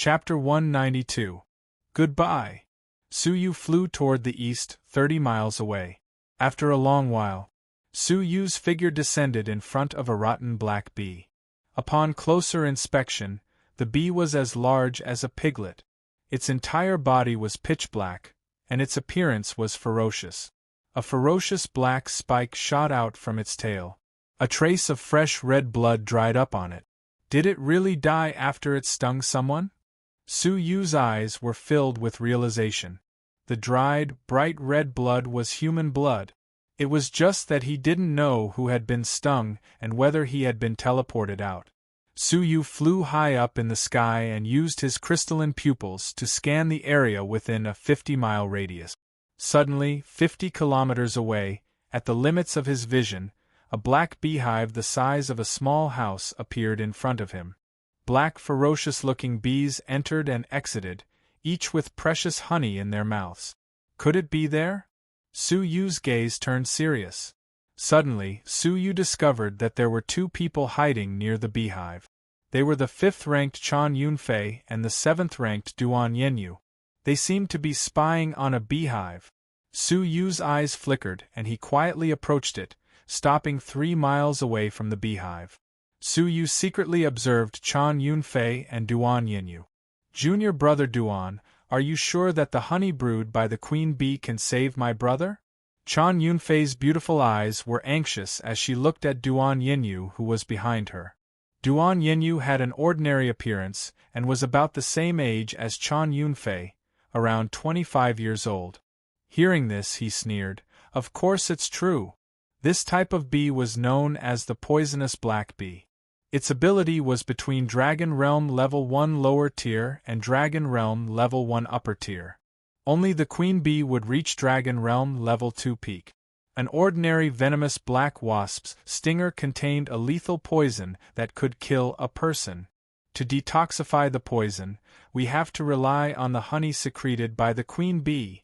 Chapter 192. Goodbye. Suyu flew toward the east, 30 miles away. After a long while, Suyu's figure descended in front of a rotten black bee. Upon closer inspection, the bee was as large as a piglet. Its entire body was pitch black, and its appearance was ferocious. A ferocious black spike shot out from its tail. A trace of fresh red blood dried up on it. Did it really die after it stung someone? Suyu's eyes were filled with realization. The dried, bright red blood was human blood. It was just that he didn't know who had been stung and whether he had been teleported out. Suyu flew high up in the sky and used his crystalline pupils to scan the area within a 50-mile radius. Suddenly, 50 kilometers away, at the limits of his vision, a black beehive the size of a small house appeared in front of him. Black ferocious-looking bees entered and exited, each with precious honey in their mouths. Could it be there? Suyu's gaze turned serious. Suddenly, Suyu discovered that there were two people hiding near the beehive. They were the 5th-ranked Chan Yunfei and the 7th-ranked Duan Yenyu. They seemed to be spying on a beehive. Suyu's eyes flickered and he quietly approached it, stopping 3 miles away from the beehive. Suyu secretly observed Chan Yunfei and Duan Yenyu. Junior brother Duan, are you sure that the honey brewed by the queen bee can save my brother? Chan Yunfei's beautiful eyes were anxious as she looked at Duan Yenyu who was behind her. Duan Yenyu had an ordinary appearance and was about the same age as Chan Yunfei, around 25 years old. Hearing this, he sneered, "Of course it's true." This type of bee was known as the poisonous black bee. Its ability was between Dragon Realm Level 1 lower tier and Dragon Realm Level 1 upper tier. Only the queen bee would reach Dragon Realm Level 2 peak. An ordinary venomous black wasp's stinger contained a lethal poison that could kill a person. To detoxify the poison, we have to rely on the honey secreted by the queen bee.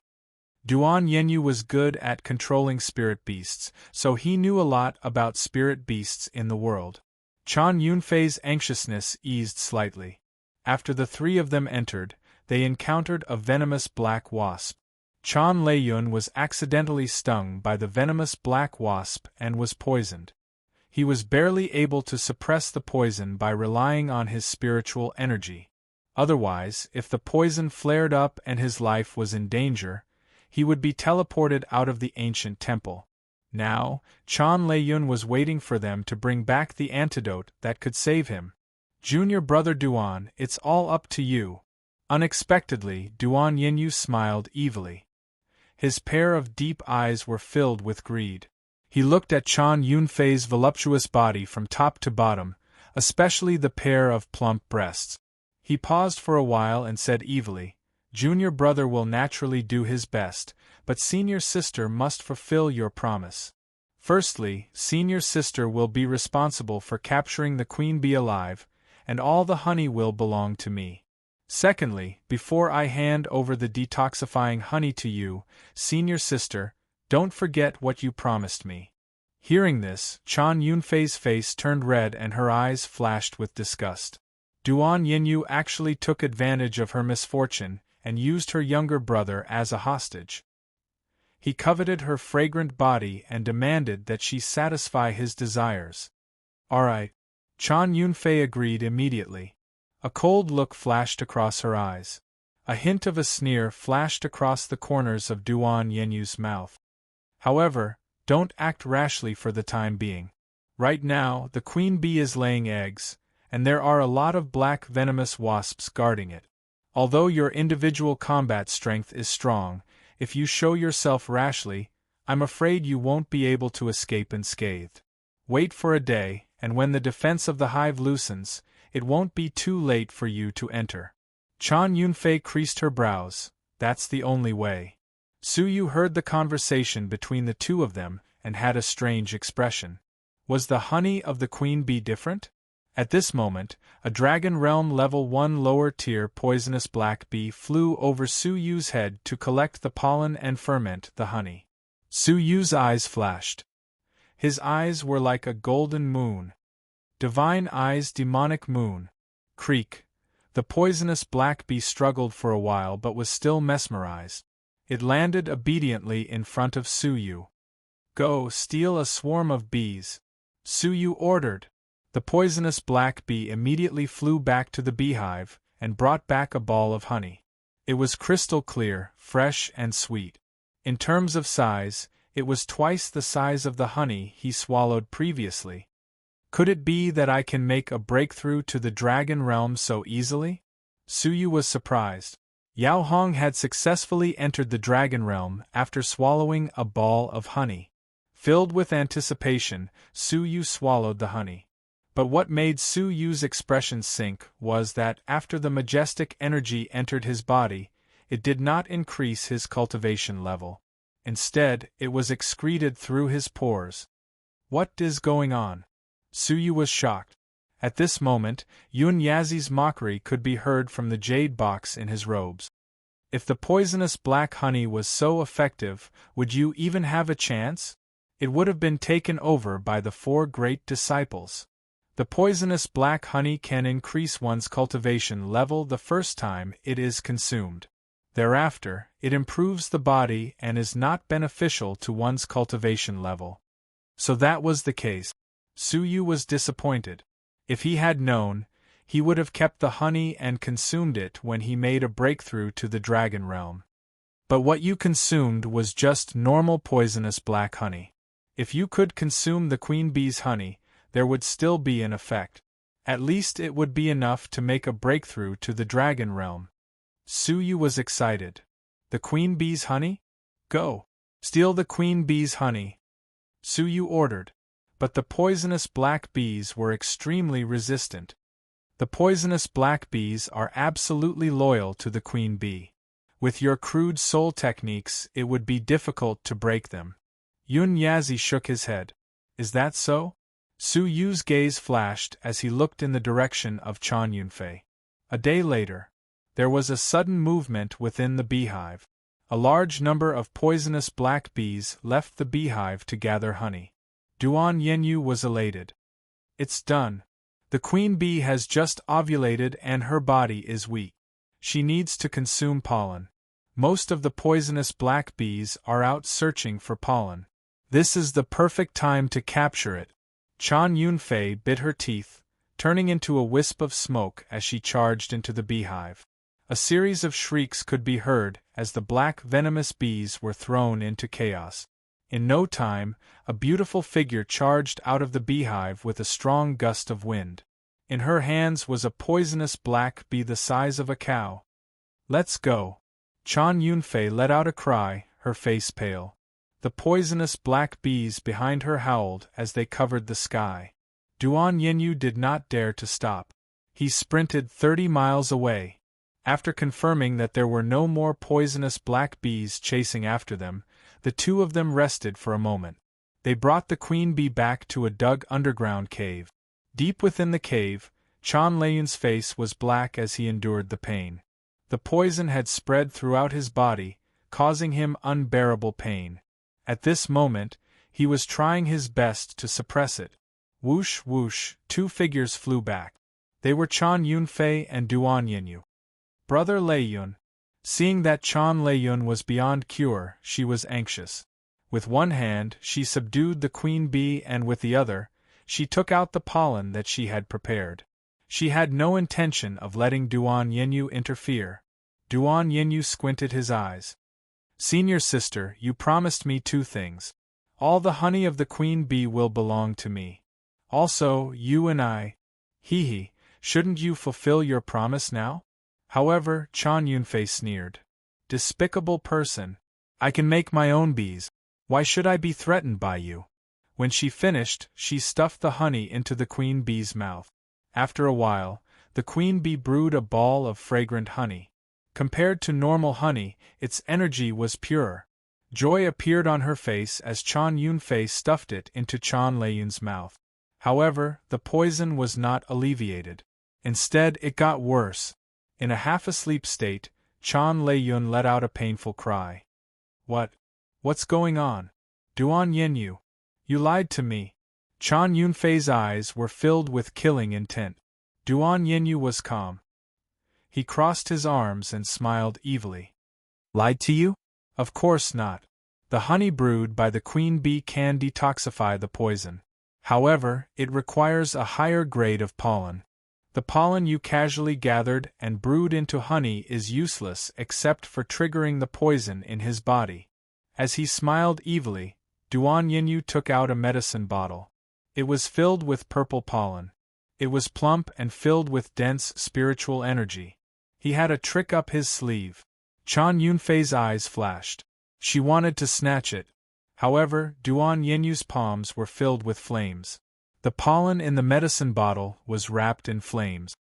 Duan Yenyu was good at controlling spirit beasts, so he knew a lot about spirit beasts in the world. Chan Yunfei's anxiousness eased slightly. After the three of them entered, they encountered a venomous black wasp. Chan Leiyun was accidentally stung by the venomous black wasp and was poisoned. He was barely able to suppress the poison by relying on his spiritual energy. Otherwise, if the poison flared up and his life was in danger, he would be teleported out of the ancient temple. Now, Chan Leiyun was waiting for them to bring back the antidote that could save him. Junior brother Duan, it's all up to you. Unexpectedly, Duan Yenyu smiled evilly. His pair of deep eyes were filled with greed. He looked at Chan Yunfei's voluptuous body from top to bottom, especially the pair of plump breasts. He paused for a while and said evilly, "Junior brother will naturally do his best, but senior sister must fulfill your promise. Firstly, senior sister will be responsible for capturing the queen bee alive, and all the honey will belong to me. Secondly, before I hand over the detoxifying honey to you, senior sister, don't forget what you promised me." Hearing this, Chan Yunfei's face turned red and her eyes flashed with disgust. Duan Yenyu actually took advantage of her misfortune and used her younger brother as a hostage. He coveted her fragrant body and demanded that she satisfy his desires. "All right." Chan Yunfei agreed immediately. A cold look flashed across her eyes. A hint of a sneer flashed across the corners of Duan Yenyu's mouth. "However, don't act rashly for the time being. Right now, the queen bee is laying eggs, and there are a lot of black venomous wasps guarding it. Although your individual combat strength is strong, if you show yourself rashly, I'm afraid you won't be able to escape unscathed. Wait for a day, and when the defense of the hive loosens, it won't be too late for you to enter." Chan Yunfei creased her brows. That's the only way. Suyu heard the conversation between the two of them and had a strange expression. Was the honey of the queen bee different? At this moment, a Dragon Realm Level 1 lower tier poisonous black bee flew over Suyu's head to collect the pollen and ferment the honey. Suyu's eyes flashed. His eyes were like a golden moon. Divine eyes, demonic moon. Creak. The poisonous black bee struggled for a while but was still mesmerized. It landed obediently in front of Suyu. "Go, steal a swarm of bees," Suyu ordered. The poisonous black bee immediately flew back to the beehive and brought back a ball of honey. It was crystal clear, fresh and sweet. In terms of size, it was twice the size of the honey he swallowed previously. "Could it be that I can make a breakthrough to the dragon realm so easily?" Suyu was surprised. Yao Hong had successfully entered the dragon realm after swallowing a ball of honey. Filled with anticipation, Suyu swallowed the honey. But what made Suyu's expression sink was that, after the majestic energy entered his body, it did not increase his cultivation level. Instead, it was excreted through his pores. What is going on? Suyu was shocked. At this moment, Yun Yazi's mockery could be heard from the jade box in his robes. "If the poisonous black honey was so effective, would you even have a chance? It would have been taken over by the 4 great disciples. The poisonous black honey can increase one's cultivation level the first time it is consumed. Thereafter, it improves the body and is not beneficial to one's cultivation level." So that was the case. Suyu was disappointed. If he had known, he would have kept the honey and consumed it when he made a breakthrough to the dragon realm. But what you consumed was just normal poisonous black honey. If you could consume the queen bee's honey, there would still be an effect. At least it would be enough to make a breakthrough to the dragon realm. Suyu was excited. "The queen bee's honey? Go! Steal the queen bee's honey," Suyu ordered. But the poisonous black bees were extremely resistant. The poisonous black bees are absolutely loyal to the queen bee. With your crude soul techniques, it would be difficult to break them. Yun Yazi shook his head. "Is that so?" Suyu's gaze flashed as he looked in the direction of Chan Yunfei. A day later, there was a sudden movement within the beehive. A large number of poisonous black bees left the beehive to gather honey. Duan Yenyu was elated. "It's done. The queen bee has just ovulated and her body is weak. She needs to consume pollen. Most of the poisonous black bees are out searching for pollen. This is the perfect time to capture it." Chan Yunfei bit her teeth, turning into a wisp of smoke as she charged into the beehive. A series of shrieks could be heard as the black venomous bees were thrown into chaos. In no time, a beautiful figure charged out of the beehive with a strong gust of wind. In her hands was a poisonous black bee the size of a cow. "Let's go!" Chan Yunfei let out a cry, her face pale. The poisonous black bees behind her howled as they covered the sky. Duan Yenyu did not dare to stop. He sprinted 30 miles away. After confirming that there were no more poisonous black bees chasing after them, the two of them rested for a moment. They brought the queen bee back to a dug underground cave. Deep within the cave, Chan Leiyun's face was black as he endured the pain. The poison had spread throughout his body, causing him unbearable pain. At this moment, he was trying his best to suppress it. Whoosh whoosh, 2 figures flew back. They were Chan Yunfei and Duan Yenyu. "Brother Leiyun." Seeing that Chan Leiyun was beyond cure, she was anxious. With one hand, she subdued the queen bee and with the other, she took out the pollen that she had prepared. She had no intention of letting Duan Yenyu interfere. Duan Yenyu squinted his eyes. "Senior sister, you promised me 2 things. All the honey of the queen bee will belong to me. Also, you and I. Hee, shouldn't you fulfill your promise now?" However, Chan Yunfei sneered. "Despicable person. I can make my own bees. Why should I be threatened by you?" When she finished, she stuffed the honey into the queen bee's mouth. After a while, the queen bee brewed a ball of fragrant honey. Compared to normal honey, its energy was pure. Joy appeared on her face as Chan Yunfei stuffed it into Chan Leiyun's mouth. However, the poison was not alleviated. Instead, it got worse. In a half-asleep state, Chan Leiyun let out a painful cry. What's going on? Duan Yenyu, you lied to me." Chan Yunfei's eyes were filled with killing intent. Duan Yenyu was calm. He crossed his arms and smiled evilly. Lied to you? Of course not. The honey brewed by the queen bee can detoxify the poison. However, it requires a higher grade of pollen. The pollen you casually gathered and brewed into honey is useless except for triggering the poison in his body. As he smiled evilly, Duan Yinyu took out a medicine bottle. It was filled with purple pollen. It was plump and filled with dense spiritual energy. He had a trick up his sleeve. Chan Yunfei's eyes flashed. She wanted to snatch it. However, Duan Yinyu's palms were filled with flames. The pollen in the medicine bottle was wrapped in flames.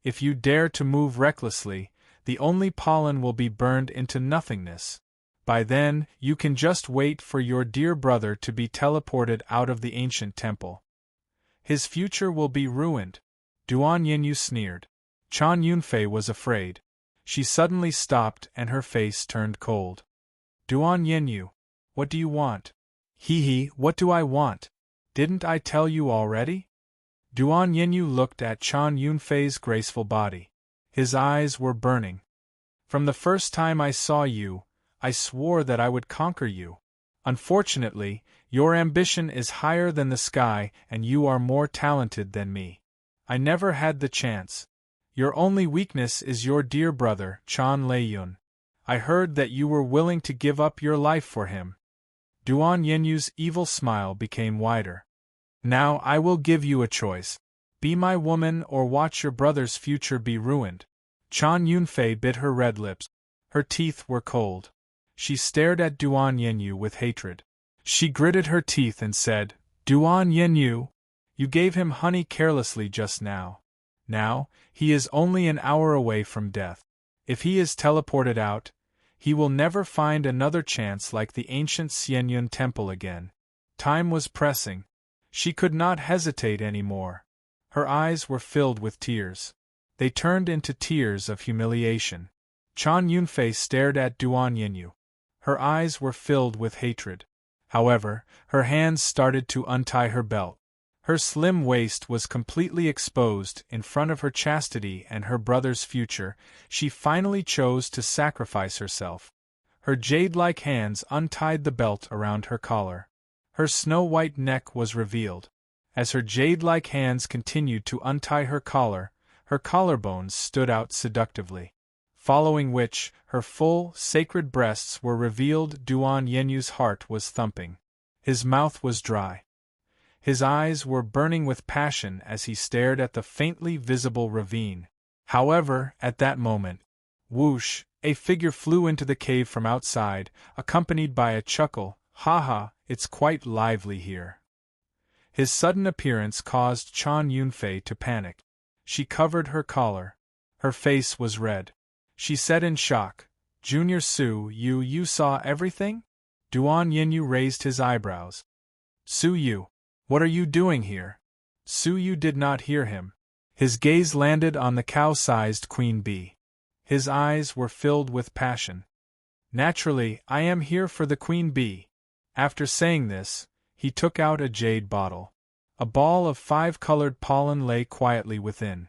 If you dare to move recklessly, the only pollen will be burned into nothingness. By then, you can just wait for your dear brother to be teleported out of the ancient temple. His future will be ruined. Duan Yinyu sneered. Chan Yunfei was afraid. She suddenly stopped and her face turned cold. Duan Yinyu, what do you want? Hee, what do I want? Didn't I tell you already? Duan Yinyu looked at Chan Yunfei's graceful body. His eyes were burning. From the first time I saw you, I swore that I would conquer you. Unfortunately, your ambition is higher than the sky and you are more talented than me. I never had the chance. Your only weakness is your dear brother, Chan Leiyun. I heard that you were willing to give up your life for him. Duan Yinyu's evil smile became wider. Now I will give you a choice. Be my woman or watch your brother's future be ruined. Chan Yunfei bit her red lips. Her teeth were cold. She stared at Duan Yinyu with hatred. She gritted her teeth and said, Duan Yinyu, you gave him honey carelessly just now. Now, he is only an hour away from death. If he is teleported out, he will never find another chance like the ancient Xianyun temple again. Time was pressing. She could not hesitate any more. Her eyes were filled with tears. They turned into tears of humiliation. Chan Yunfei stared at Duan Yinyu. Her eyes were filled with hatred. However, her hands started to untie her belt. Her slim waist was completely exposed in front of her chastity and her brother's future. She finally chose to sacrifice herself. Her jade-like hands untied the belt around her collar. Her snow-white neck was revealed. As her jade-like hands continued to untie her collarbones stood out seductively. Following which, her full, sacred breasts were revealed. Duan Yinyu's heart was thumping. His mouth was dry. His eyes were burning with passion as he stared at the faintly visible ravine. However, at that moment, whoosh, a figure flew into the cave from outside, accompanied by a chuckle. Haha, it's quite lively here. His sudden appearance caused Chan Yunfei to panic. She covered her collar. Her face was red. She said in shock, Junior Su, you saw everything? Duan Yinyu raised his eyebrows. Su Yu. What are you doing here? Su Yu did not hear him. His gaze landed on the cow-sized queen bee. His eyes were filled with passion. Naturally, I am here for the queen bee. After saying this, he took out a jade bottle. A ball of 5-colored pollen lay quietly within.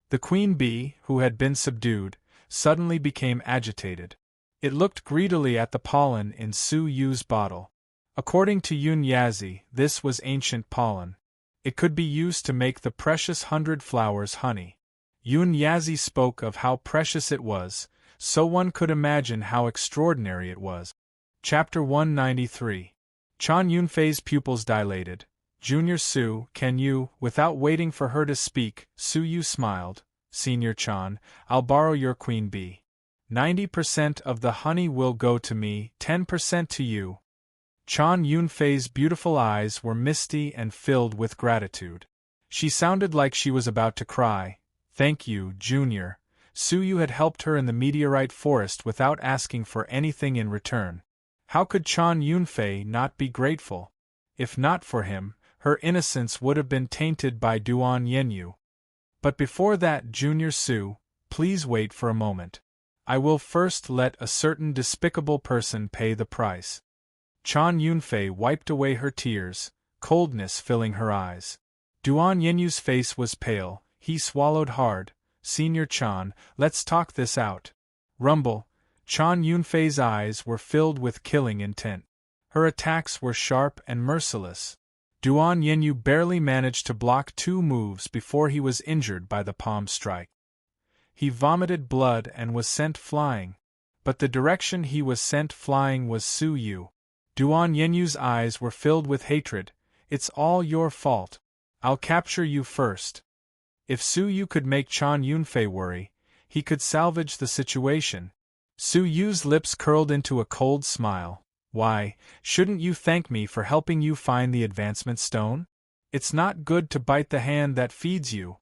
The queen bee, who had been subdued, suddenly became agitated. It looked greedily at the pollen in Su Yu's bottle. According to Yun Yazi, this was ancient pollen. It could be used to make the precious 100 flowers honey. Yun Yazi spoke of how precious it was, so one could imagine how extraordinary it was. Chapter 193. Chan Yunfei's pupils dilated. Junior Su, can you, without waiting for her to speak, Su Yu smiled. Senior Chan, I'll borrow your queen bee. 90% of the honey will go to me, 10% to you. Chan Yunfei's beautiful eyes were misty and filled with gratitude. She sounded like she was about to cry. Thank you, Junior. Su Yu had helped her in the meteorite forest without asking for anything in return. How could Chan Yunfei not be grateful? If not for him, her innocence would have been tainted by Duan Yinyu. But before that, Junior Su, please wait for a moment. I will first let a certain despicable person pay the price. Chan Yunfei wiped away her tears, coldness filling her eyes. Duan Yinyu's face was pale, he swallowed hard. Senior Chan, let's talk this out. Rumble. Chan Yunfei's eyes were filled with killing intent. Her attacks were sharp and merciless. Duan Yinyu barely managed to block 2 moves before he was injured by the palm strike. He vomited blood and was sent flying. But the direction he was sent flying was Su Yu. Duan Yinyu's eyes were filled with hatred. It's all your fault. I'll capture you first. If Su Yu could make Chan Yunfei worry, he could salvage the situation. Su Yu's lips curled into a cold smile. Why, shouldn't you thank me for helping you find the advancement stone? It's not good to bite the hand that feeds you.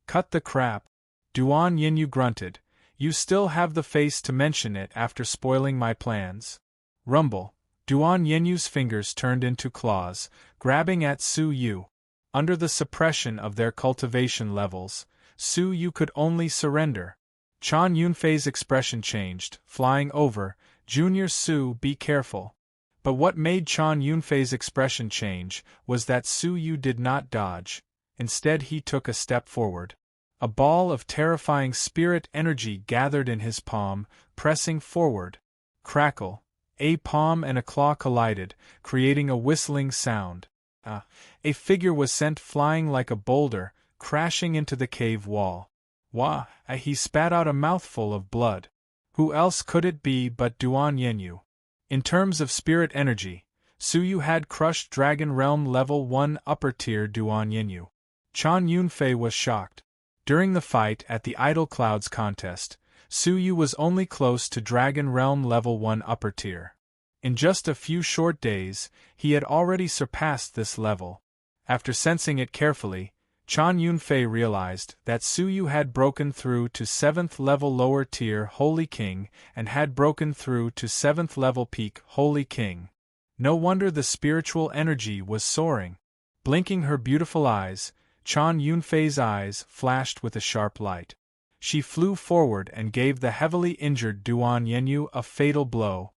Cut the crap. Duan Yinyu grunted. You still have the face to mention it after spoiling my plans. Rumble. Duan Yinyu's fingers turned into claws, grabbing at Su Yu. Under the suppression of their cultivation levels, Su Yu could only surrender. Chan Yunfei's expression changed, flying over. Junior Su, be careful. But what made Chan Yunfei's expression change was that Su Yu did not dodge. Instead he took a step forward. A ball of terrifying spirit energy gathered in his palm, pressing forward. Crackle. A palm and a claw collided, creating a whistling sound. A figure was sent flying like a boulder, crashing into the cave wall. Wah! He spat out a mouthful of blood. Who else could it be but Duan Yinyu? In terms of spirit energy, Su Yu had crushed Dragon Realm Level 1 upper tier Duan Yinyu. Chan Yunfei was shocked. During the fight at the Idle Clouds contest, Su Yu was only close to Dragon Realm Level 1 upper tier. In just a few short days, he had already surpassed this level. After sensing it carefully, Chan Yunfei realized that Su Yu had broken through to 7th level lower tier Holy King and had broken through to 7th level peak Holy King. No wonder the spiritual energy was soaring. Blinking her beautiful eyes, Chan Yunfei's eyes flashed with a sharp light. She flew forward and gave the heavily injured Duan Yinyu a fatal blow.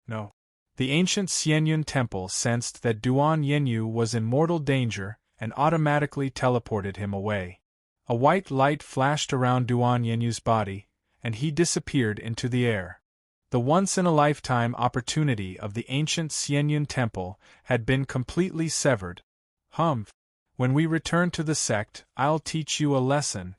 No. The ancient Xianyun temple sensed that Duan Yinyu was in mortal danger and automatically teleported him away. A white light flashed around Duan Yinyu's body, and he disappeared into the air. The once-in-a-lifetime opportunity of the ancient Xianyun temple had been completely severed. When we return to the sect, I'll teach you a lesson.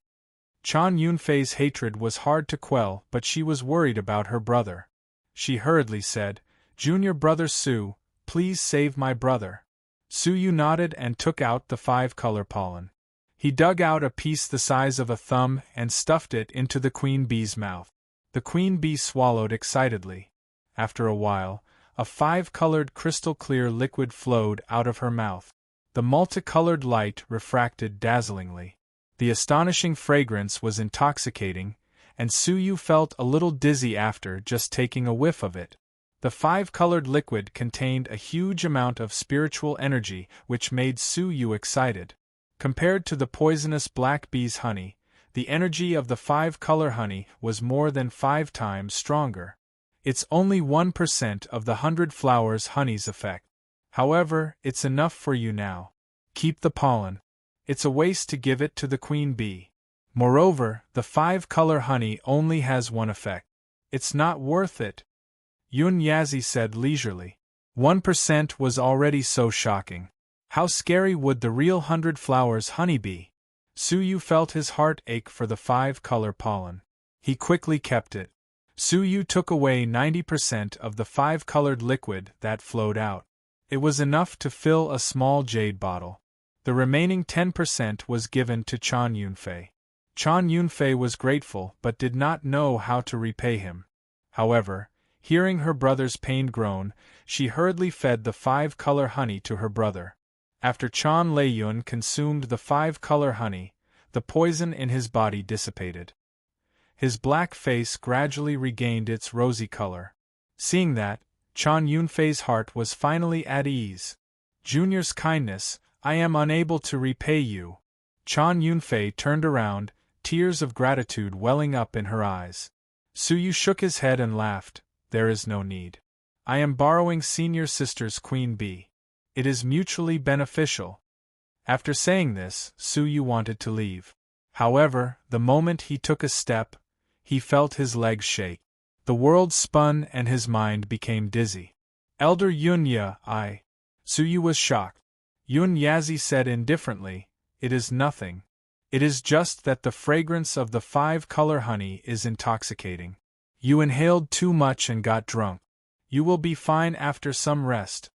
Chan Yunfei's hatred was hard to quell, but she was worried about her brother. She hurriedly said, Junior brother Su, please save my brother. Su Yu nodded and took out the 5-color pollen. He dug out a piece the size of a thumb and stuffed it into the queen bee's mouth. The queen bee swallowed excitedly. After a while, a 5-colored crystal-clear liquid flowed out of her mouth. The multicolored light refracted dazzlingly. The astonishing fragrance was intoxicating, and Su Yu felt a little dizzy after just taking a whiff of it. The 5-colored liquid contained a huge amount of spiritual energy, which made Su Yu excited. Compared to the poisonous black bee's honey, the energy of the 5-color honey was more than 5 times stronger. It's only 1% of the 100 flowers honey's effect. However, it's enough for you now. Keep the pollen. It's a waste to give it to the queen bee. Moreover, the 5-color honey only has one effect. It's not worth it. Yun Yazi said leisurely. 1% was already so shocking. How scary would the real 100 flowers honey be? Su Yu felt his heart ache for the 5-color pollen. He quickly kept it. Su Yu took away 90% of the 5-colored liquid that flowed out. It was enough to fill a small jade bottle. The remaining 10% was given to Chan Yunfei. Chan Yunfei was grateful but did not know how to repay him. However, hearing her brother's pained groan, she hurriedly fed the 5-color honey to her brother. After Chan Leiyun consumed the 5-color honey, the poison in his body dissipated. His black face gradually regained its rosy color. Seeing that, Chan Yunfei's heart was finally at ease. Junior's kindness, I am unable to repay you. Chan Yunfei turned around, tears of gratitude welling up in her eyes. Su Yu shook his head and laughed. There is no need. I am borrowing senior sister's queen bee. It is mutually beneficial. After saying this, Su Yu wanted to leave. However, the moment he took a step, he felt his legs shake. The world spun and his mind became dizzy. Elder Yunya, Suyu was shocked. Yun Yazi said indifferently, "It is nothing. It is just that the fragrance of the 5-color honey is intoxicating. You inhaled too much and got drunk. You will be fine after some rest."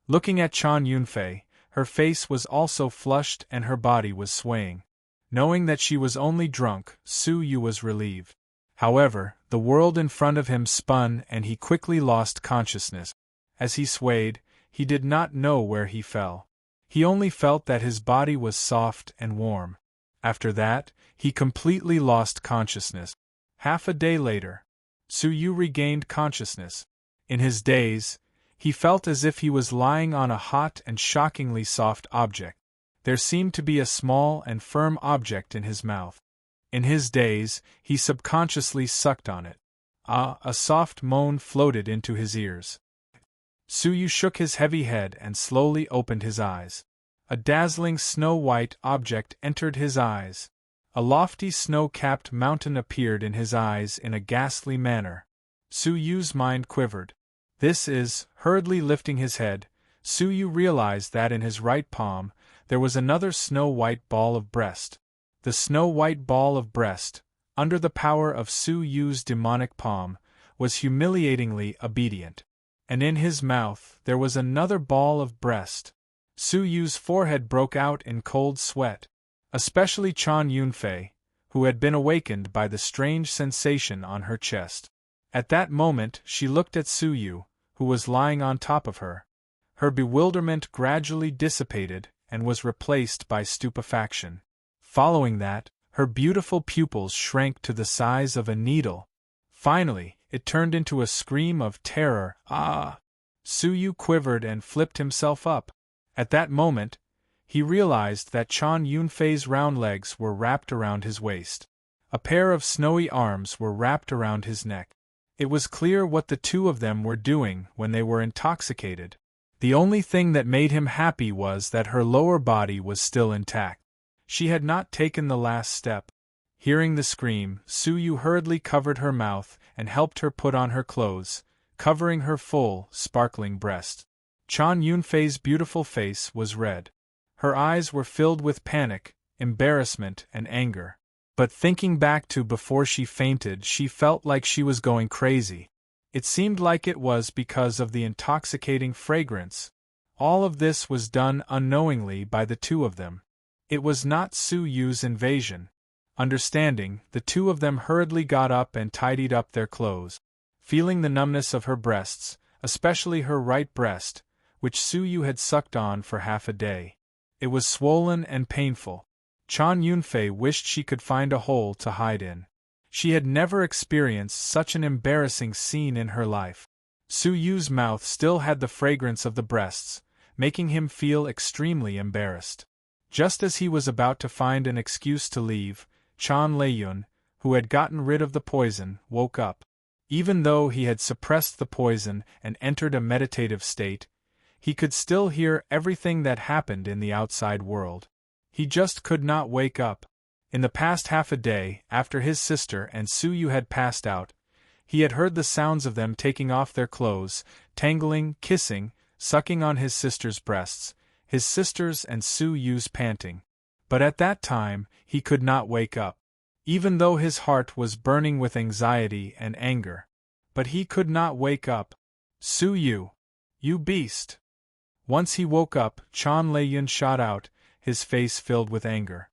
Looking at Chan Yunfei, her face was also flushed and her body was swaying. Knowing that she was only drunk, Su Yu was relieved. However, the world in front of him spun and he quickly lost consciousness. As he swayed, he did not know where he fell. He only felt that his body was soft and warm. After that, he completely lost consciousness. Half a day later, Su Yu regained consciousness. In his daze, he felt as if he was lying on a hot and shockingly soft object. There seemed to be a small and firm object in his mouth. In his daze, he subconsciously sucked on it. A soft moan floated into his ears. Su Yu shook his heavy head and slowly opened his eyes. A dazzling snow-white object entered his eyes. A lofty snow-capped mountain appeared in his eyes in a ghastly manner. Su Yu's mind quivered. This is, hurriedly lifting his head, Su Yu realized that in his right palm, there was another snow-white ball of breast. The snow-white ball of breast, under the power of Su Yu's demonic palm, was humiliatingly obedient. And in his mouth there was another ball of breast. Su Yu's forehead broke out in cold sweat. Especially Chan Yunfei, who had been awakened by the strange sensation on her chest. At that moment she looked at Su Yu, who was lying on top of her. Her bewilderment gradually dissipated and was replaced by stupefaction. Following that, her beautiful pupils shrank to the size of a needle. Finally, it turned into a scream of terror. Su Yu quivered and flipped himself up. At that moment, he realized that Chan Yunfei's round legs were wrapped around his waist. A pair of snowy arms were wrapped around his neck. It was clear what the two of them were doing when they were intoxicated. The only thing that made him happy was that her lower body was still intact. She had not taken the last step. Hearing the scream, Su Yu hurriedly covered her mouth and helped her put on her clothes, covering her full, sparkling breast. Chan Yunfei's beautiful face was red. Her eyes were filled with panic, embarrassment, and anger. But thinking back to before she fainted, she felt like she was going crazy. It seemed like it was because of the intoxicating fragrance. All of this was done unknowingly by the two of them. It was not Su Yu's invasion. Understanding, the two of them hurriedly got up and tidied up their clothes. Feeling the numbness of her breasts, especially her right breast, which Su Yu had sucked on for half a day. It was swollen and painful. Chan Yunfei wished she could find a hole to hide in. She had never experienced such an embarrassing scene in her life. Su Yu's mouth still had the fragrance of the breasts, making him feel extremely embarrassed. Just as he was about to find an excuse to leave, Chan Leiyun, who had gotten rid of the poison, woke up. Even though he had suppressed the poison and entered a meditative state, he could still hear everything that happened in the outside world. He just could not wake up. In the past half a day, after his sister and Su Yu had passed out, he had heard the sounds of them taking off their clothes, tangling, kissing, sucking on his sister's breasts, his sister's and Su Yu's panting. But at that time, he could not wake up. Even though his heart was burning with anxiety and anger. But he could not wake up. Su Yu! You beast! Once he woke up, Chan Leiyun shot out, his face filled with anger.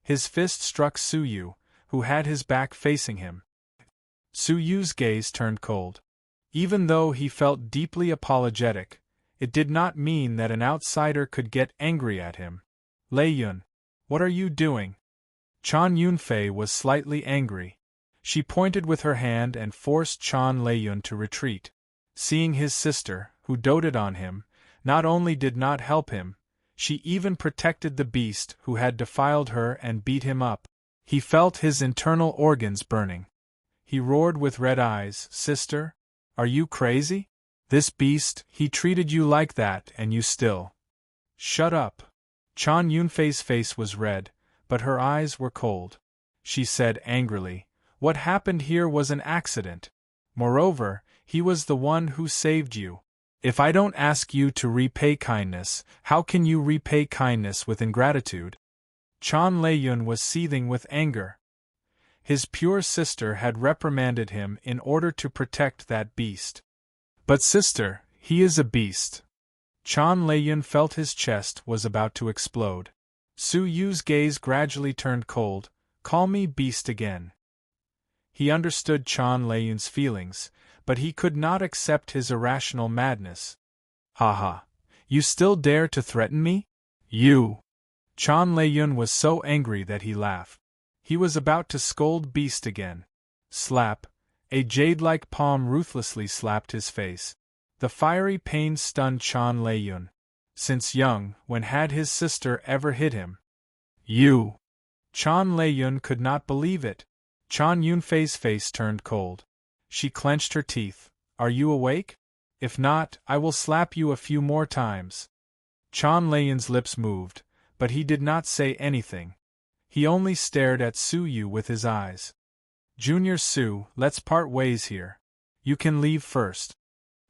His fist struck Su Yu, who had his back facing him. Su Yu's gaze turned cold. Even though he felt deeply apologetic, it did not mean that an outsider could get angry at him. Leiyun, what are you doing? Chan Yunfei was slightly angry. She pointed with her hand and forced Chan Leiyun to retreat. Seeing his sister, who doted on him, not only did not help him, she even protected the beast who had defiled her and beat him up. He felt his internal organs burning. He roared with red eyes, "Sister? Are you crazy? This beast, he treated you like that and you still..." "Shut up." Chan Yunfei's face was red, but her eyes were cold. She said angrily, "What happened here was an accident. Moreover, he was the one who saved you. If I don't ask you to repay kindness, how can you repay kindness with ingratitude?" Chan Lei-yun was seething with anger. His pure sister had reprimanded him in order to protect that beast. "But sister, he is a beast." Chan Lei-yun felt his chest was about to explode. Su Yu's gaze gradually turned cold. "Call me beast again." He understood Chan Lei-yun's feelings, but he could not accept his irrational madness. "Ha ha! You still dare to threaten me? You!" Chan Lei-yun was so angry that he laughed. He was about to scold beast again. Slap! A jade-like palm ruthlessly slapped his face. The fiery pain stunned Chan Lei-yun. Since young, when had his sister ever hit him? "You!" Chan Lei-yun could not believe it. Chan Yunfei's face turned cold. She clenched her teeth. "Are you awake? If not, I will slap you a few more times." Chan Lei-yun's lips moved, but he did not say anything. He only stared at Su Yu with his eyes. "Junior Su, let's part ways here. You can leave first."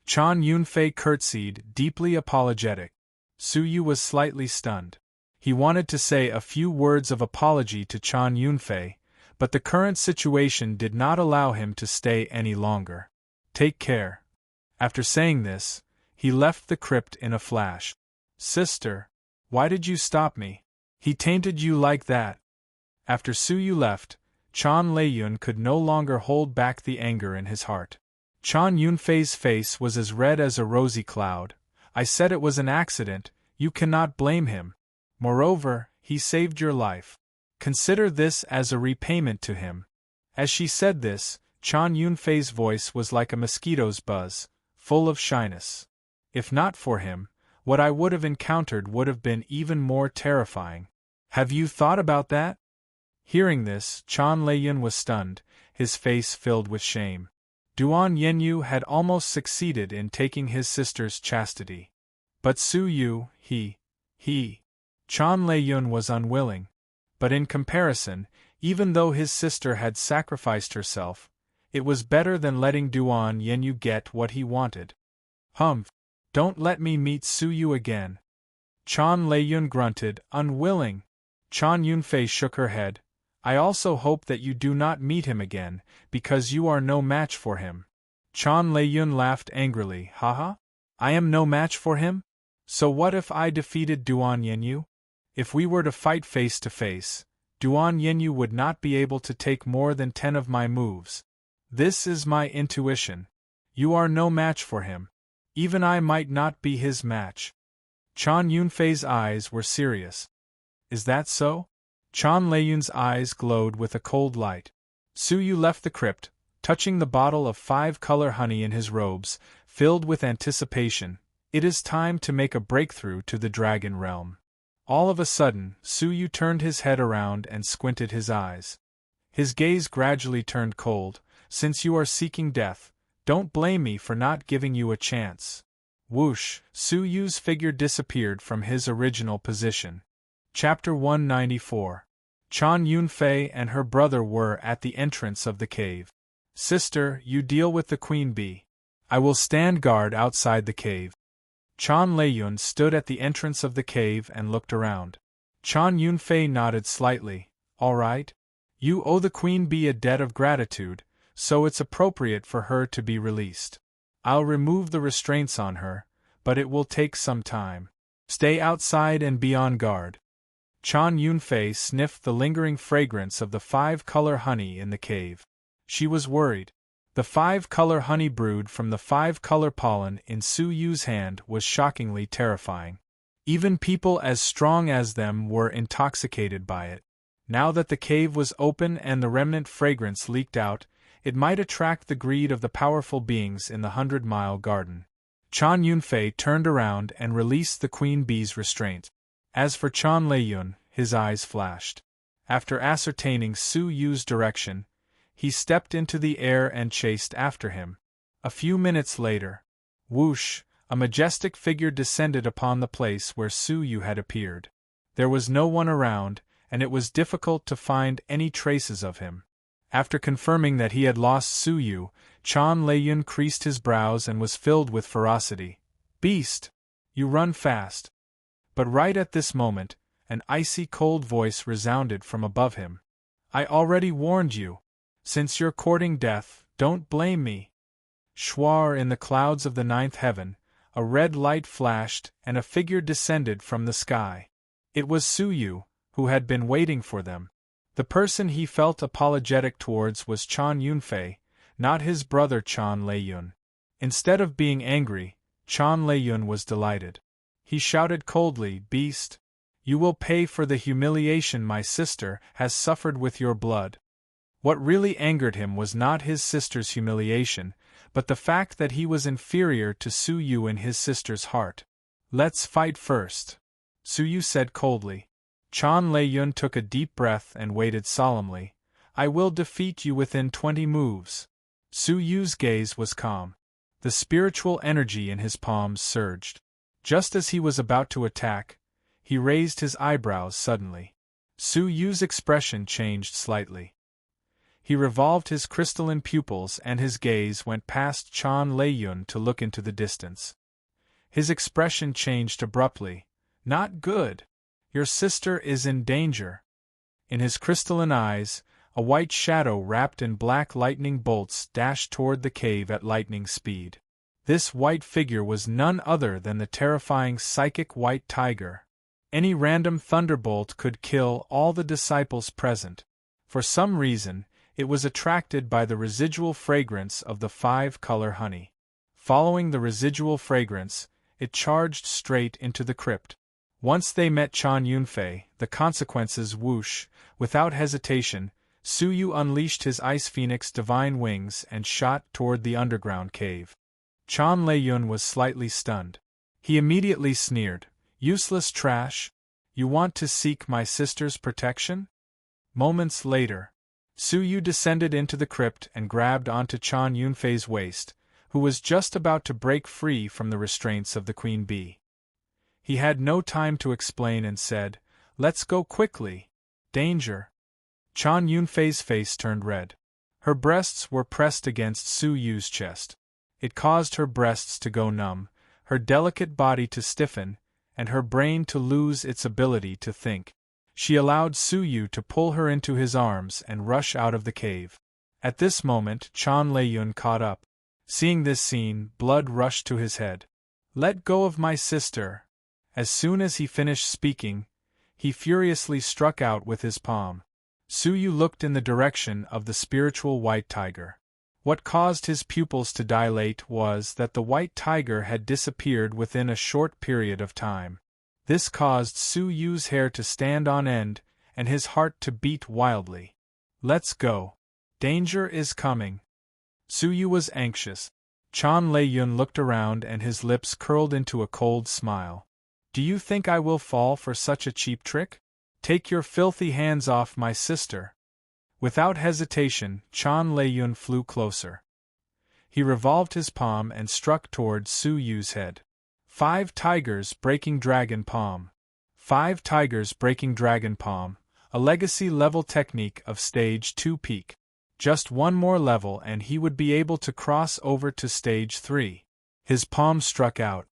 Chan Yunfei curtsied, deeply apologetic. Su Yu was slightly stunned. He wanted to say a few words of apology to Chan Yunfei, but the current situation did not allow him to stay any longer. "Take care." After saying this, he left the crypt in a flash. "Sister, why did you stop me? He tainted you like that." After Su Yu left, Chan Lei-yun could no longer hold back the anger in his heart. Chan Yunfei's face was as red as a rosy cloud. "I said it was an accident, you cannot blame him. Moreover, he saved your life. Consider this as a repayment to him." As she said this, Chan Yunfei's voice was like a mosquito's buzz, full of shyness. "If not for him, what I would have encountered would have been even more terrifying. Have you thought about that?" Hearing this, Chan Lei-yun was stunned, his face filled with shame. Duan Yenyu had almost succeeded in taking his sister's chastity. But Su Yu, Chan Lei-yun was unwilling. But in comparison, even though his sister had sacrificed herself, it was better than letting Duan Yenyu get what he wanted. "Humph! Don't let me meet Su Yu again." Chan Lei-yun grunted, unwilling. Chan Yunfei shook her head. "I also hope that you do not meet him again, because you are no match for him." Chan Lei-yun laughed angrily. "Haha? I am no match for him? So what if I defeated Duan Yenyu? If we were to fight face to face, Duan Yenyu would not be able to take more than 10 of my moves. This is my intuition. You are no match for him. Even I might not be his match." Chan Yunfei's eyes were serious. "Is that so?" Chan Lei-yun's eyes glowed with a cold light. Su Yu left the crypt, touching the bottle of 5-color honey in his robes, filled with anticipation. It is time to make a breakthrough to the dragon realm. All of a sudden, Su Yu turned his head around and squinted his eyes. His gaze gradually turned cold. "Since you are seeking death, don't blame me for not giving you a chance." Whoosh! Su Yu's figure disappeared from his original position. Chapter 194. Chan Yunfei and her brother were at the entrance of the cave. "Sister, you deal with the queen bee. I will stand guard outside the cave." Chan Lei-yun stood at the entrance of the cave and looked around. Chan Yunfei nodded slightly. "All right. You owe the queen bee a debt of gratitude, so it's appropriate for her to be released. I'll remove the restraints on her, but it will take some time. Stay outside and be on guard." Chan Yunfei sniffed the lingering fragrance of the 5-color honey in the cave. She was worried. The 5-color honey brewed from the 5-color pollen in Su Yu's hand was shockingly terrifying. Even people as strong as them were intoxicated by it. Now that the cave was open and the remnant fragrance leaked out, it might attract the greed of the powerful beings in the 100-mile garden. Chan Yunfei turned around and released the queen bee's restraint. As for Chan Lei-yun, his eyes flashed. After ascertaining Su Yu's direction, he stepped into the air and chased after him. A few minutes later, whoosh, a majestic figure descended upon the place where Su Yu had appeared. There was no one around, and it was difficult to find any traces of him. After confirming that he had lost Su Yu, Chan Lei-yun creased his brows and was filled with ferocity. "Beast! You run fast!" But right at this moment, an icy cold voice resounded from above him. "I already warned you. Since you're courting death, don't blame me." Shwar, in the clouds of the ninth heaven, a red light flashed and a figure descended from the sky. It was Su Yu, who had been waiting for them. The person he felt apologetic towards was Chan Yunfei, not his brother Chan Lei-yun. Instead of being angry, Chan Lei-yun was delighted. He shouted coldly, "Beast! You will pay for the humiliation my sister has suffered with your blood." What really angered him was not his sister's humiliation, but the fact that he was inferior to Su Yu in his sister's heart. "Let's fight first," Su Yu said coldly. Chan Lei-yun took a deep breath and waited solemnly. "I will defeat you within 20 moves. Su Yu's gaze was calm. The spiritual energy in his palms surged. Just as he was about to attack, he raised his eyebrows suddenly. Su Yu's expression changed slightly. He revolved his crystalline pupils and his gaze went past Chan Lei-yun to look into the distance. His expression changed abruptly. "Not good. Your sister is in danger." In his crystalline eyes, a white shadow wrapped in black lightning bolts dashed toward the cave at lightning speed. This white figure was none other than the terrifying psychic white tiger. Any random thunderbolt could kill all the disciples present. For some reason, it was attracted by the residual fragrance of the 5-color honey. Following the residual fragrance, it charged straight into the crypt. Once they met Chan Yunfei, the consequences whoosh. Without hesitation, Su Yu unleashed his Ice Phoenix divine wings and shot toward the underground cave. Chan Lei-yun was slightly stunned. He immediately sneered, "Useless trash? You want to seek my sister's protection?" Moments later, Su Yu descended into the crypt and grabbed onto Chan Yunfei's waist, who was just about to break free from the restraints of the queen bee. He had no time to explain and said, "Let's go quickly. Danger." Chan Yunfei's face turned red. Her breasts were pressed against Su Yu's chest. It caused her breasts to go numb, her delicate body to stiffen, and her brain to lose its ability to think. She allowed Su Yu to pull her into his arms and rush out of the cave. At this moment, Chan Lei-yun caught up. Seeing this scene, blood rushed to his head. "Let go of my sister." As soon as he finished speaking, he furiously struck out with his palm. Su Yu looked in the direction of the spiritual white tiger. What caused his pupils to dilate was that the white tiger had disappeared within a short period of time. This caused Su Yu's hair to stand on end and his heart to beat wildly. "Let's go. Danger is coming." Su Yu was anxious. Chan Lei-yun looked around and his lips curled into a cold smile. "Do you think I will fall for such a cheap trick? Take your filthy hands off my sister." Without hesitation, Chan Lei-yun flew closer. He revolved his palm and struck toward Su Yu's head. 5 tigers breaking dragon palm. 5 tigers breaking dragon palm, a legacy-level technique of Stage 2 peak. Just one more level and he would be able to cross over to Stage 3. His palm struck out.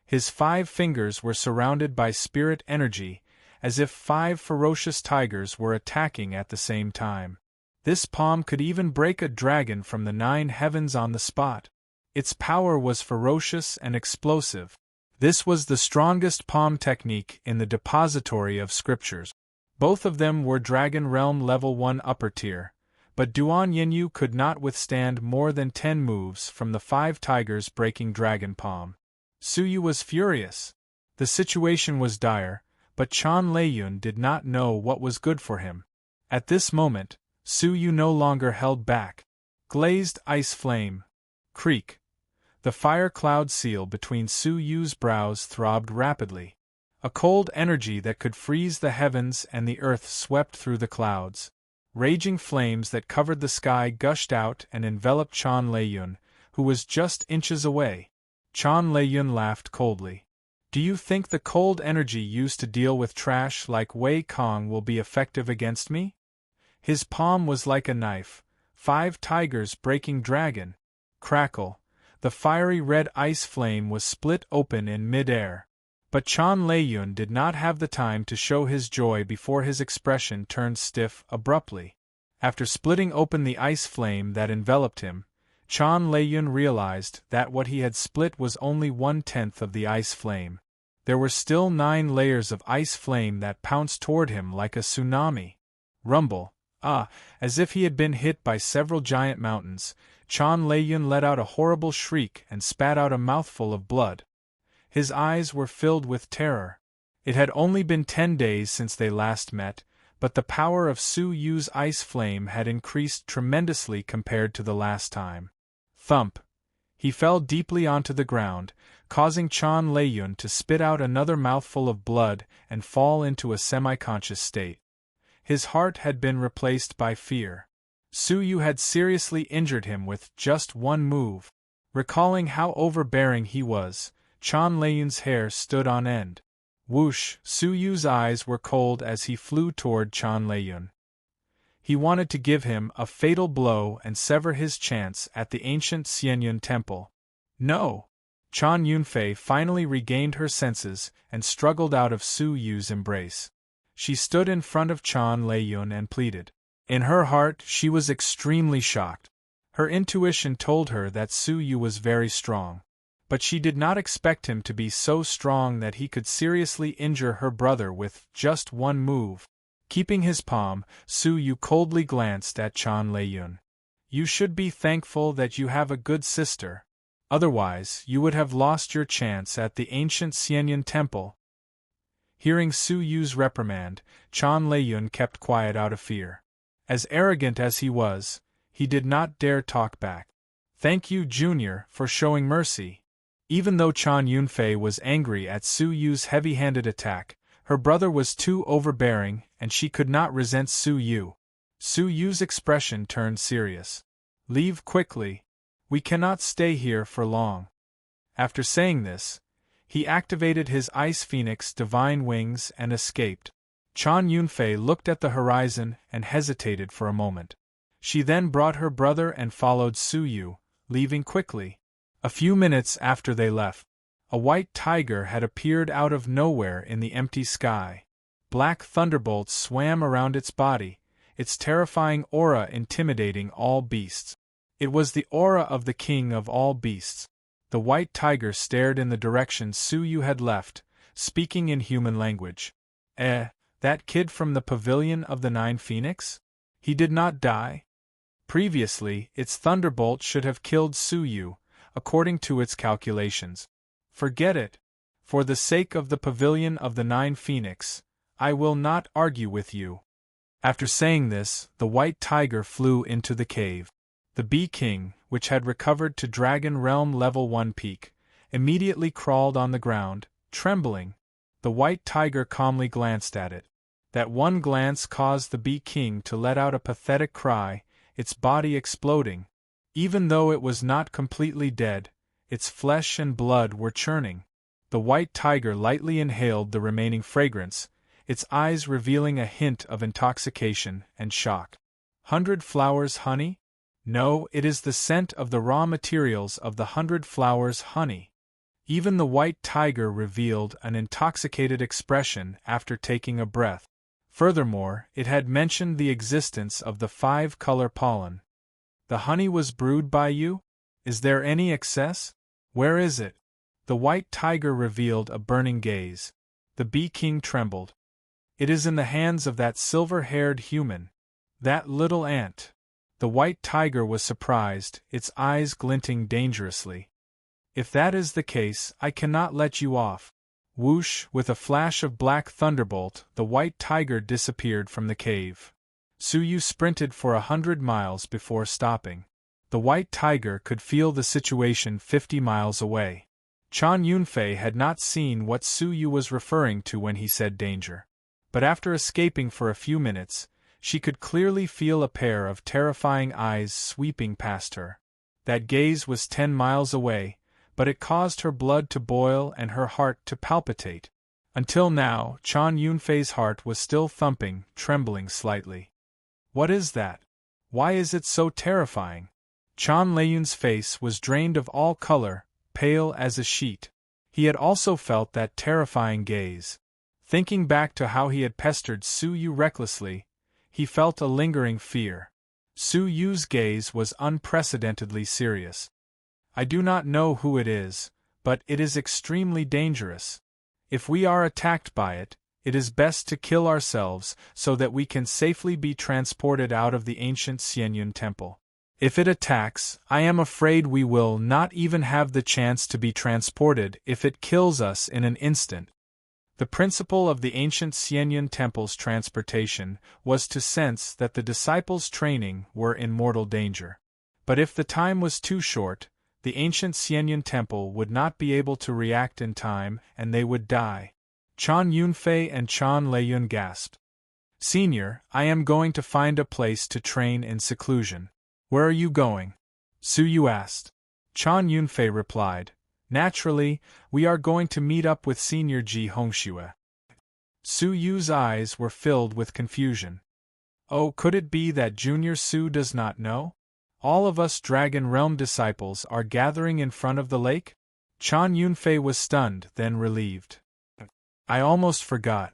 His 5 fingers were surrounded by spirit energy, as if 5 ferocious tigers were attacking at the same time. This palm could even break a dragon from the 9 heavens on the spot. Its power was ferocious and explosive. This was the strongest palm technique in the depository of scriptures. Both of them were Dragon Realm Level 1 upper tier, but Duan Yinyu could not withstand more than 10 moves from the 5 tigers breaking dragon palm. Su Yu was furious. The situation was dire, but Chan Lei-yun did not know what was good for him. At this moment, Su Yu no longer held back. Glazed ice flame. Creak. The fire cloud seal between Su Yu's brows throbbed rapidly. A cold energy that could freeze the heavens and the earth swept through the clouds. Raging flames that covered the sky gushed out and enveloped Chan Lei-yun, who was just inches away. Chan Lei-yun laughed coldly. Do you think the cold energy used to deal with trash like Wei Kong will be effective against me? His palm was like a knife. 5 tigers breaking dragon. Crackle. The fiery red ice flame was split open in mid-air. But Chan Leiyun did not have the time to show his joy before his expression turned stiff abruptly. After splitting open the ice flame that enveloped him, Chan Leiyun realized that what he had split was only 1/10 of the ice flame. There were still 9 layers of ice flame that pounced toward him like a tsunami. Rumble. As if he had been hit by several giant mountains, Chan Leiyun let out a horrible shriek and spat out a mouthful of blood. His eyes were filled with terror. It had only been 10 days since they last met, but the power of Su Yu's ice flame had increased tremendously compared to the last time. Thump! He fell deeply onto the ground, causing Chan Leiyun to spit out another mouthful of blood and fall into a semi-conscious state. His heart had been replaced by fear. Su Yu had seriously injured him with just one move. Recalling how overbearing he was, Chan Leiyun's hair stood on end. Whoosh! Su Yu's eyes were cold as he flew toward Chan Leiyun. He wanted to give him a fatal blow and sever his chance at the ancient Xianyun temple. No! Chan Yunfei finally regained her senses and struggled out of Su Yu's embrace. She stood in front of Chan Leiyun and pleaded. In her heart, she was extremely shocked. Her intuition told her that Su Yu was very strong. But she did not expect him to be so strong that he could seriously injure her brother with just one move. Keeping his palm, Su Yu coldly glanced at Chan Leiyun. You should be thankful that you have a good sister. Otherwise, you would have lost your chance at the ancient Xianyun temple. Hearing Su Yu's reprimand, Chan Leiyun kept quiet out of fear. As arrogant as he was, he did not dare talk back. Thank you, Junior, for showing mercy. Even though Chan Yunfei was angry at Su Yu's heavy-handed attack, her brother was too overbearing and she could not resent Su Yu. Su Yu's expression turned serious. Leave quickly. We cannot stay here for long. After saying this, he activated his Ice Phoenix divine wings and escaped. Chan Yunfei looked at the horizon and hesitated for a moment. She then brought her brother and followed Su Yu, leaving quickly. A few minutes after they left, a white tiger had appeared out of nowhere in the empty sky. Black thunderbolts swam around its body, its terrifying aura intimidating all beasts. It was the aura of the king of all beasts. The white tiger stared in the direction Su Yu had left, speaking in human language. That kid from the pavilion of the 9 Phoenix? He did not die? Previously, its thunderbolt should have killed Su Yu, according to its calculations. Forget it. For the sake of the pavilion of the 9 Phoenix, I will not argue with you. After saying this, the white tiger flew into the cave. The Bee King, which had recovered to Dragon Realm Level 1 peak, immediately crawled on the ground, trembling. The white tiger calmly glanced at it. That one glance caused the Bee King to let out a pathetic cry, its body exploding. Even though it was not completely dead, its flesh and blood were churning. The white tiger lightly inhaled the remaining fragrance, its eyes revealing a hint of intoxication and shock. 100 flowers honey? No, it is the scent of the raw materials of the 100 flowers honey. Even the white tiger revealed an intoxicated expression after taking a breath. Furthermore, it had mentioned the existence of the 5-color pollen. The honey was brewed by you? Is there any excess? Where is it? The white tiger revealed a burning gaze. The Bee King trembled. It is in the hands of that silver-haired human. That little ant. The white tiger was surprised, its eyes glinting dangerously. If that is the case, I cannot let you off. Whoosh! With a flash of black thunderbolt, the white tiger disappeared from the cave. Su Yu sprinted for 100 miles before stopping. The white tiger could feel the situation 50 miles away. Chan Yunfei had not seen what Su Yu was referring to when he said danger. But after escaping for a few minutes, she could clearly feel a pair of terrifying eyes sweeping past her. That gaze was 10 miles away, but it caused her blood to boil and her heart to palpitate. Until now, Chan Yunfei's heart was still thumping, trembling slightly. What is that? Why is it so terrifying? Chan Leiyun's face was drained of all color, pale as a sheet. He had also felt that terrifying gaze. Thinking back to how he had pestered Su Yu recklessly, he felt a lingering fear. Su Yu's gaze was unprecedentedly serious. I do not know who it is, but it is extremely dangerous. If we are attacked by it, it is best to kill ourselves so that we can safely be transported out of the ancient Xianyun temple. If it attacks, I am afraid we will not even have the chance to be transported if it kills us in an instant. The principle of the ancient Xianyun temple's transportation was to sense that the disciples' training were in mortal danger. But if the time was too short, the ancient Xianyun temple would not be able to react in time and they would die. Chan Yunfei and Chan Leiyun gasped. Senior, I am going to find a place to train in seclusion. Where are you going? Su Yu asked. Chan Yunfei replied, Naturally, we are going to meet up with Senior Ji Hongxue. Su Yu's eyes were filled with confusion. Oh, could it be that Junior Su does not know? All of us Dragon Realm disciples are gathering in front of the lake? Chan Yunfei was stunned, then relieved. I almost forgot.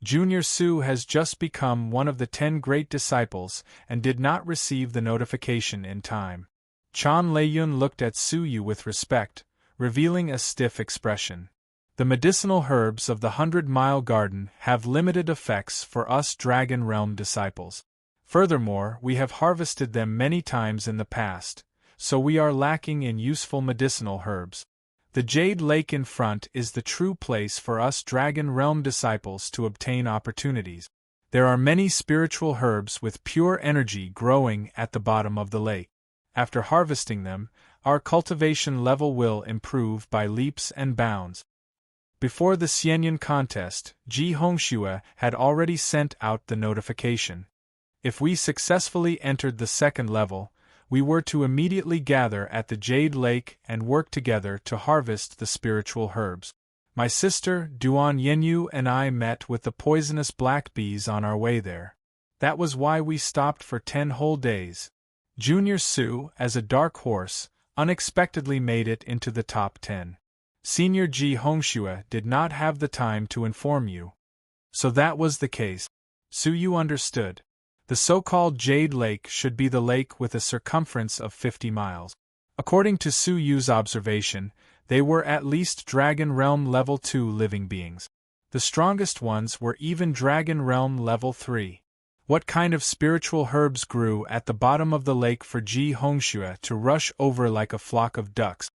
Junior Su has just become one of the 10 great disciples and did not receive the notification in time. Chan Leiyun looked at Su Yu with respect, revealing a stiff expression. The medicinal herbs of the 100-Mile Garden have limited effects for us Dragon Realm disciples. Furthermore, we have harvested them many times in the past, so we are lacking in useful medicinal herbs. The Jade Lake in front is the true place for us Dragon Realm disciples to obtain opportunities. There are many spiritual herbs with pure energy growing at the bottom of the lake. After harvesting them, our cultivation level will improve by leaps and bounds. Before the Xianyun contest, Ji Hongxue had already sent out the notification. If we successfully entered the second level, we were to immediately gather at the Jade Lake and work together to harvest the spiritual herbs. My sister, Duan Yenyu, and I met with the poisonous black bees on our way there. That was why we stopped for 10 whole days. Junior Su, as a dark horse, unexpectedly made it into the top 10. Senior Ji Hongxue did not have the time to inform you. So that was the case. Su Yu understood. The so-called Jade Lake should be the lake with a circumference of 50 miles. According to Su Yu's observation, they were at least Dragon Realm Level 2 living beings. The strongest ones were even Dragon Realm Level 3. What kind of spiritual herbs grew at the bottom of the lake for Ji Hongxue to rush over like a flock of ducks?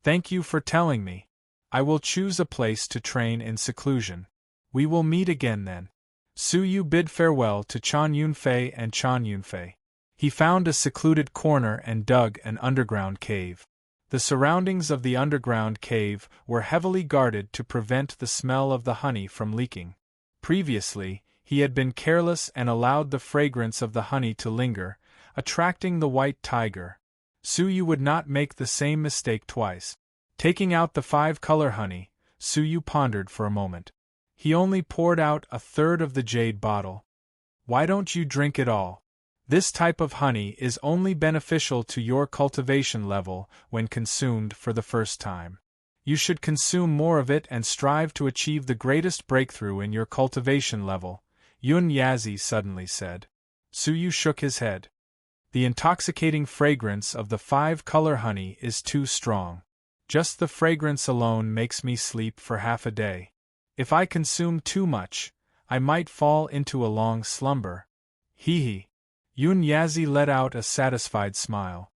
Thank you for telling me. I will choose a place to train in seclusion. We will meet again then. Su Yu bid farewell to Chan Yunfei and Chan Yunfei. He found a secluded corner and dug an underground cave. The surroundings of the underground cave were heavily guarded to prevent the smell of the honey from leaking. Previously, he had been careless and allowed the fragrance of the honey to linger, attracting the white tiger. Su Yu would not make the same mistake twice. Taking out the 5-color honey, Su Yu pondered for a moment. He only poured out a third of the jade bottle. Why don't you drink it all? This type of honey is only beneficial to your cultivation level when consumed for the first time. You should consume more of it and strive to achieve the greatest breakthrough in your cultivation level, Yun Yazi suddenly said. Su Yu shook his head. The intoxicating fragrance of the 5-color honey is too strong. Just the fragrance alone makes me sleep for half a day. If I consume too much, I might fall into a long slumber. Hee. Yun Yazi let out a satisfied smile.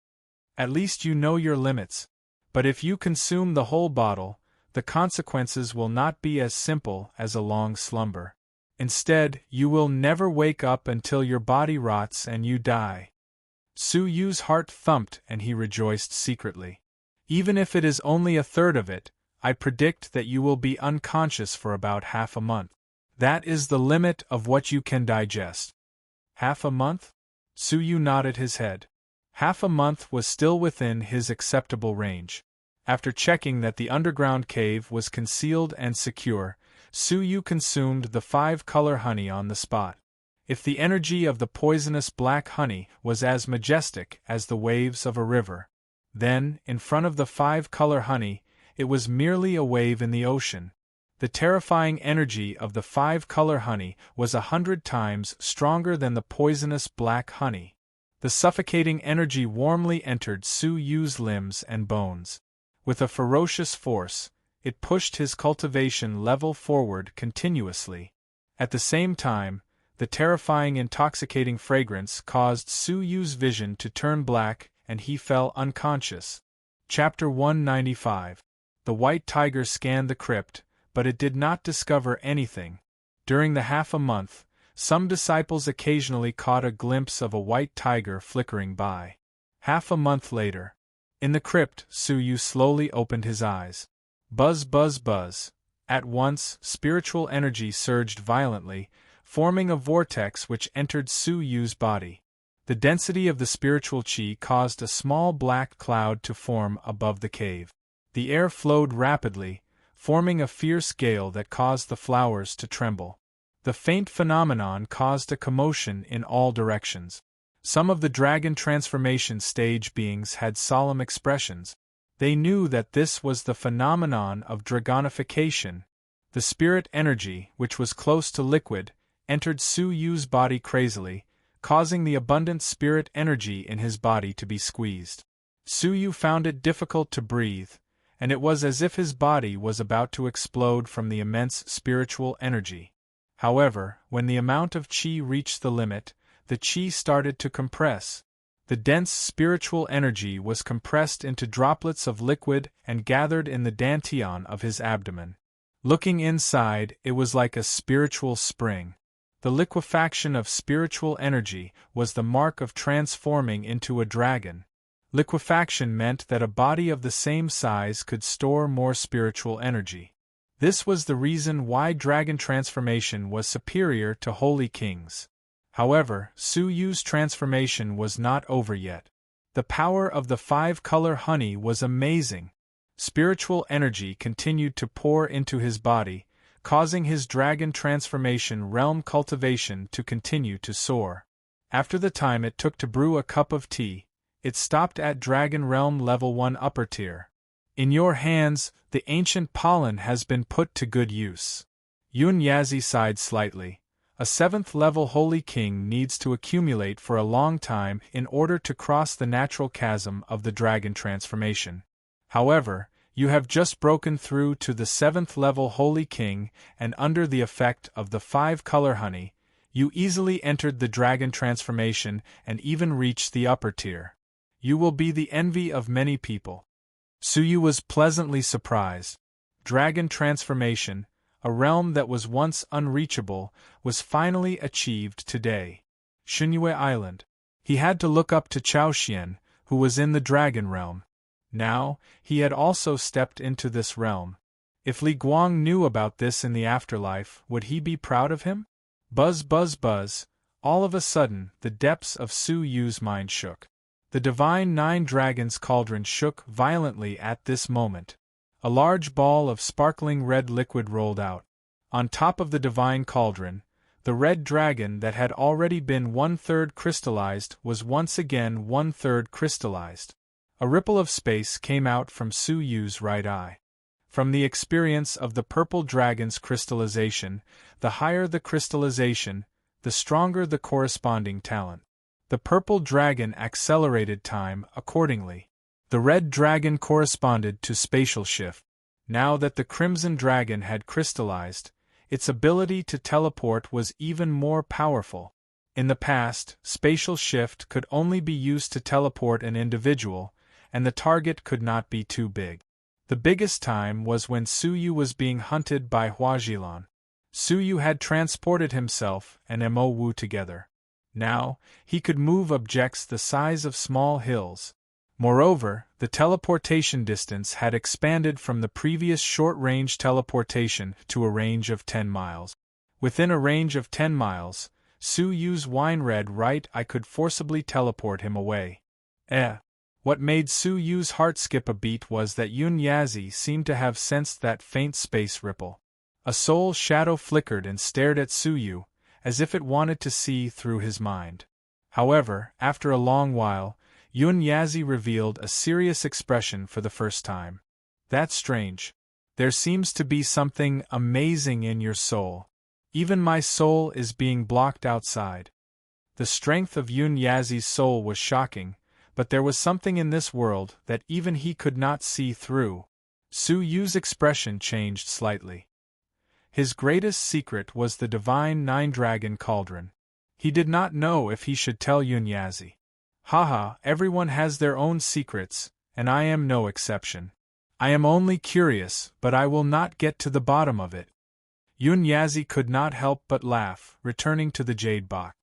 At least you know your limits. But if you consume the whole bottle, the consequences will not be as simple as a long slumber. Instead, you will never wake up until your body rots and you die. Su Yu's heart thumped and he rejoiced secretly. Even if it is only a third of it, I predict that you will be unconscious for about half a month. That is the limit of what you can digest. Half a month? Su Yu nodded his head. Half a month was still within his acceptable range. After checking that the underground cave was concealed and secure, Su Yu consumed the 5-color honey on the spot. If the energy of the poisonous black honey was as majestic as the waves of a river, then, in front of the 5-color honey, it was merely a wave in the ocean. The terrifying energy of the 5-color honey was 100 times stronger than the poisonous black honey. The suffocating energy warmly entered Su Yu's limbs and bones. With a ferocious force, it pushed his cultivation level forward continuously. At the same time, the terrifying intoxicating fragrance caused Su Yu's vision to turn black and he fell unconscious. Chapter 195. The white tiger scanned the crypt, but it did not discover anything. During the half a month, some disciples occasionally caught a glimpse of a white tiger flickering by. Half a month later, in the crypt, Su Yu slowly opened his eyes. Buzz, buzz, buzz. At once, spiritual energy surged violently, forming a vortex which entered Su Yu's body. The density of the spiritual qi caused a small black cloud to form above the cave. The air flowed rapidly, forming a fierce gale that caused the flowers to tremble. The faint phenomenon caused a commotion in all directions. Some of the dragon transformation stage beings had solemn expressions. They knew that this was the phenomenon of dragonification. The spirit energy, which was close to liquid, entered Su Yu's body crazily, causing the abundant spirit energy in his body to be squeezed. Su Yu found it difficult to breathe, and it was as if his body was about to explode from the immense spiritual energy. However, when the amount of qi reached the limit, the qi started to compress. The dense spiritual energy was compressed into droplets of liquid and gathered in the dantian of his abdomen. Looking inside, it was like a spiritual spring. The liquefaction of spiritual energy was the mark of transforming into a dragon. Liquefaction meant that a body of the same size could store more spiritual energy. This was the reason why dragon transformation was superior to holy kings. However, Su Yu's transformation was not over yet. The power of the 5-color honey was amazing. Spiritual energy continued to pour into his body, causing his dragon transformation realm cultivation to continue to soar. After the time it took to brew a cup of tea, it stopped at dragon realm level 1 upper tier. In your hands, the ancient pollen has been put to good use. Yun Yazi sighed slightly. A 7th-level holy king needs to accumulate for a long time in order to cross the natural chasm of the dragon transformation. However, you have just broken through to the 7th-level holy king, and under the effect of the 5-color honey, you easily entered the dragon transformation and even reached the upper tier. You will be the envy of many people. Su Yu was pleasantly surprised. Dragon transformation, a realm that was once unreachable, was finally achieved today. Xunyue Island. He had to look up to Chao Xian, who was in the dragon realm. Now, he had also stepped into this realm. If Li Guang knew about this in the afterlife, would he be proud of him? Buzz, buzz, buzz. All of a sudden, the depths of Su Yu's mind shook. The divine 9 dragons cauldron shook violently at this moment. A large ball of sparkling red liquid rolled out. On top of the divine cauldron, the red dragon that had already been 1/3 crystallized was once again 1/3 crystallized. A ripple of space came out from Su Yu's right eye. From the experience of the purple dragon's crystallization, the higher the crystallization, the stronger the corresponding talent. The purple dragon accelerated time accordingly. The red dragon corresponded to spatial shift. Now that the crimson dragon had crystallized, its ability to teleport was even more powerful. In the past, spatial shift could only be used to teleport an individual, and the target could not be too big. The biggest time was when Su Yu was being hunted by Huajilan. Su Yu had transported himself and Mo Wu together. Now, he could move objects the size of small hills. Moreover, the teleportation distance had expanded from the previous short-range teleportation to a range of 10 miles. Within a range of 10 miles, Su Yu's wine-red right eye could forcibly teleport him away. What made Su Yu's heart skip a beat was that Yun Yazi seemed to have sensed that faint space ripple. A soul shadow flickered and stared at Su Yu, as if it wanted to see through his mind. However, after a long while, Yun Yazi revealed a serious expression for the first time. That's strange. There seems to be something amazing in your soul. Even my soul is being blocked outside. The strength of Yun Yazi's soul was shocking, but there was something in this world that even he could not see through. Su Yu's expression changed slightly. His greatest secret was the divine nine-dragon cauldron. He did not know if he should tell Yun Yazi. Haha, everyone has their own secrets, and I am no exception. I am only curious, but I will not get to the bottom of it. Yun Yazi could not help but laugh, returning to the jade box.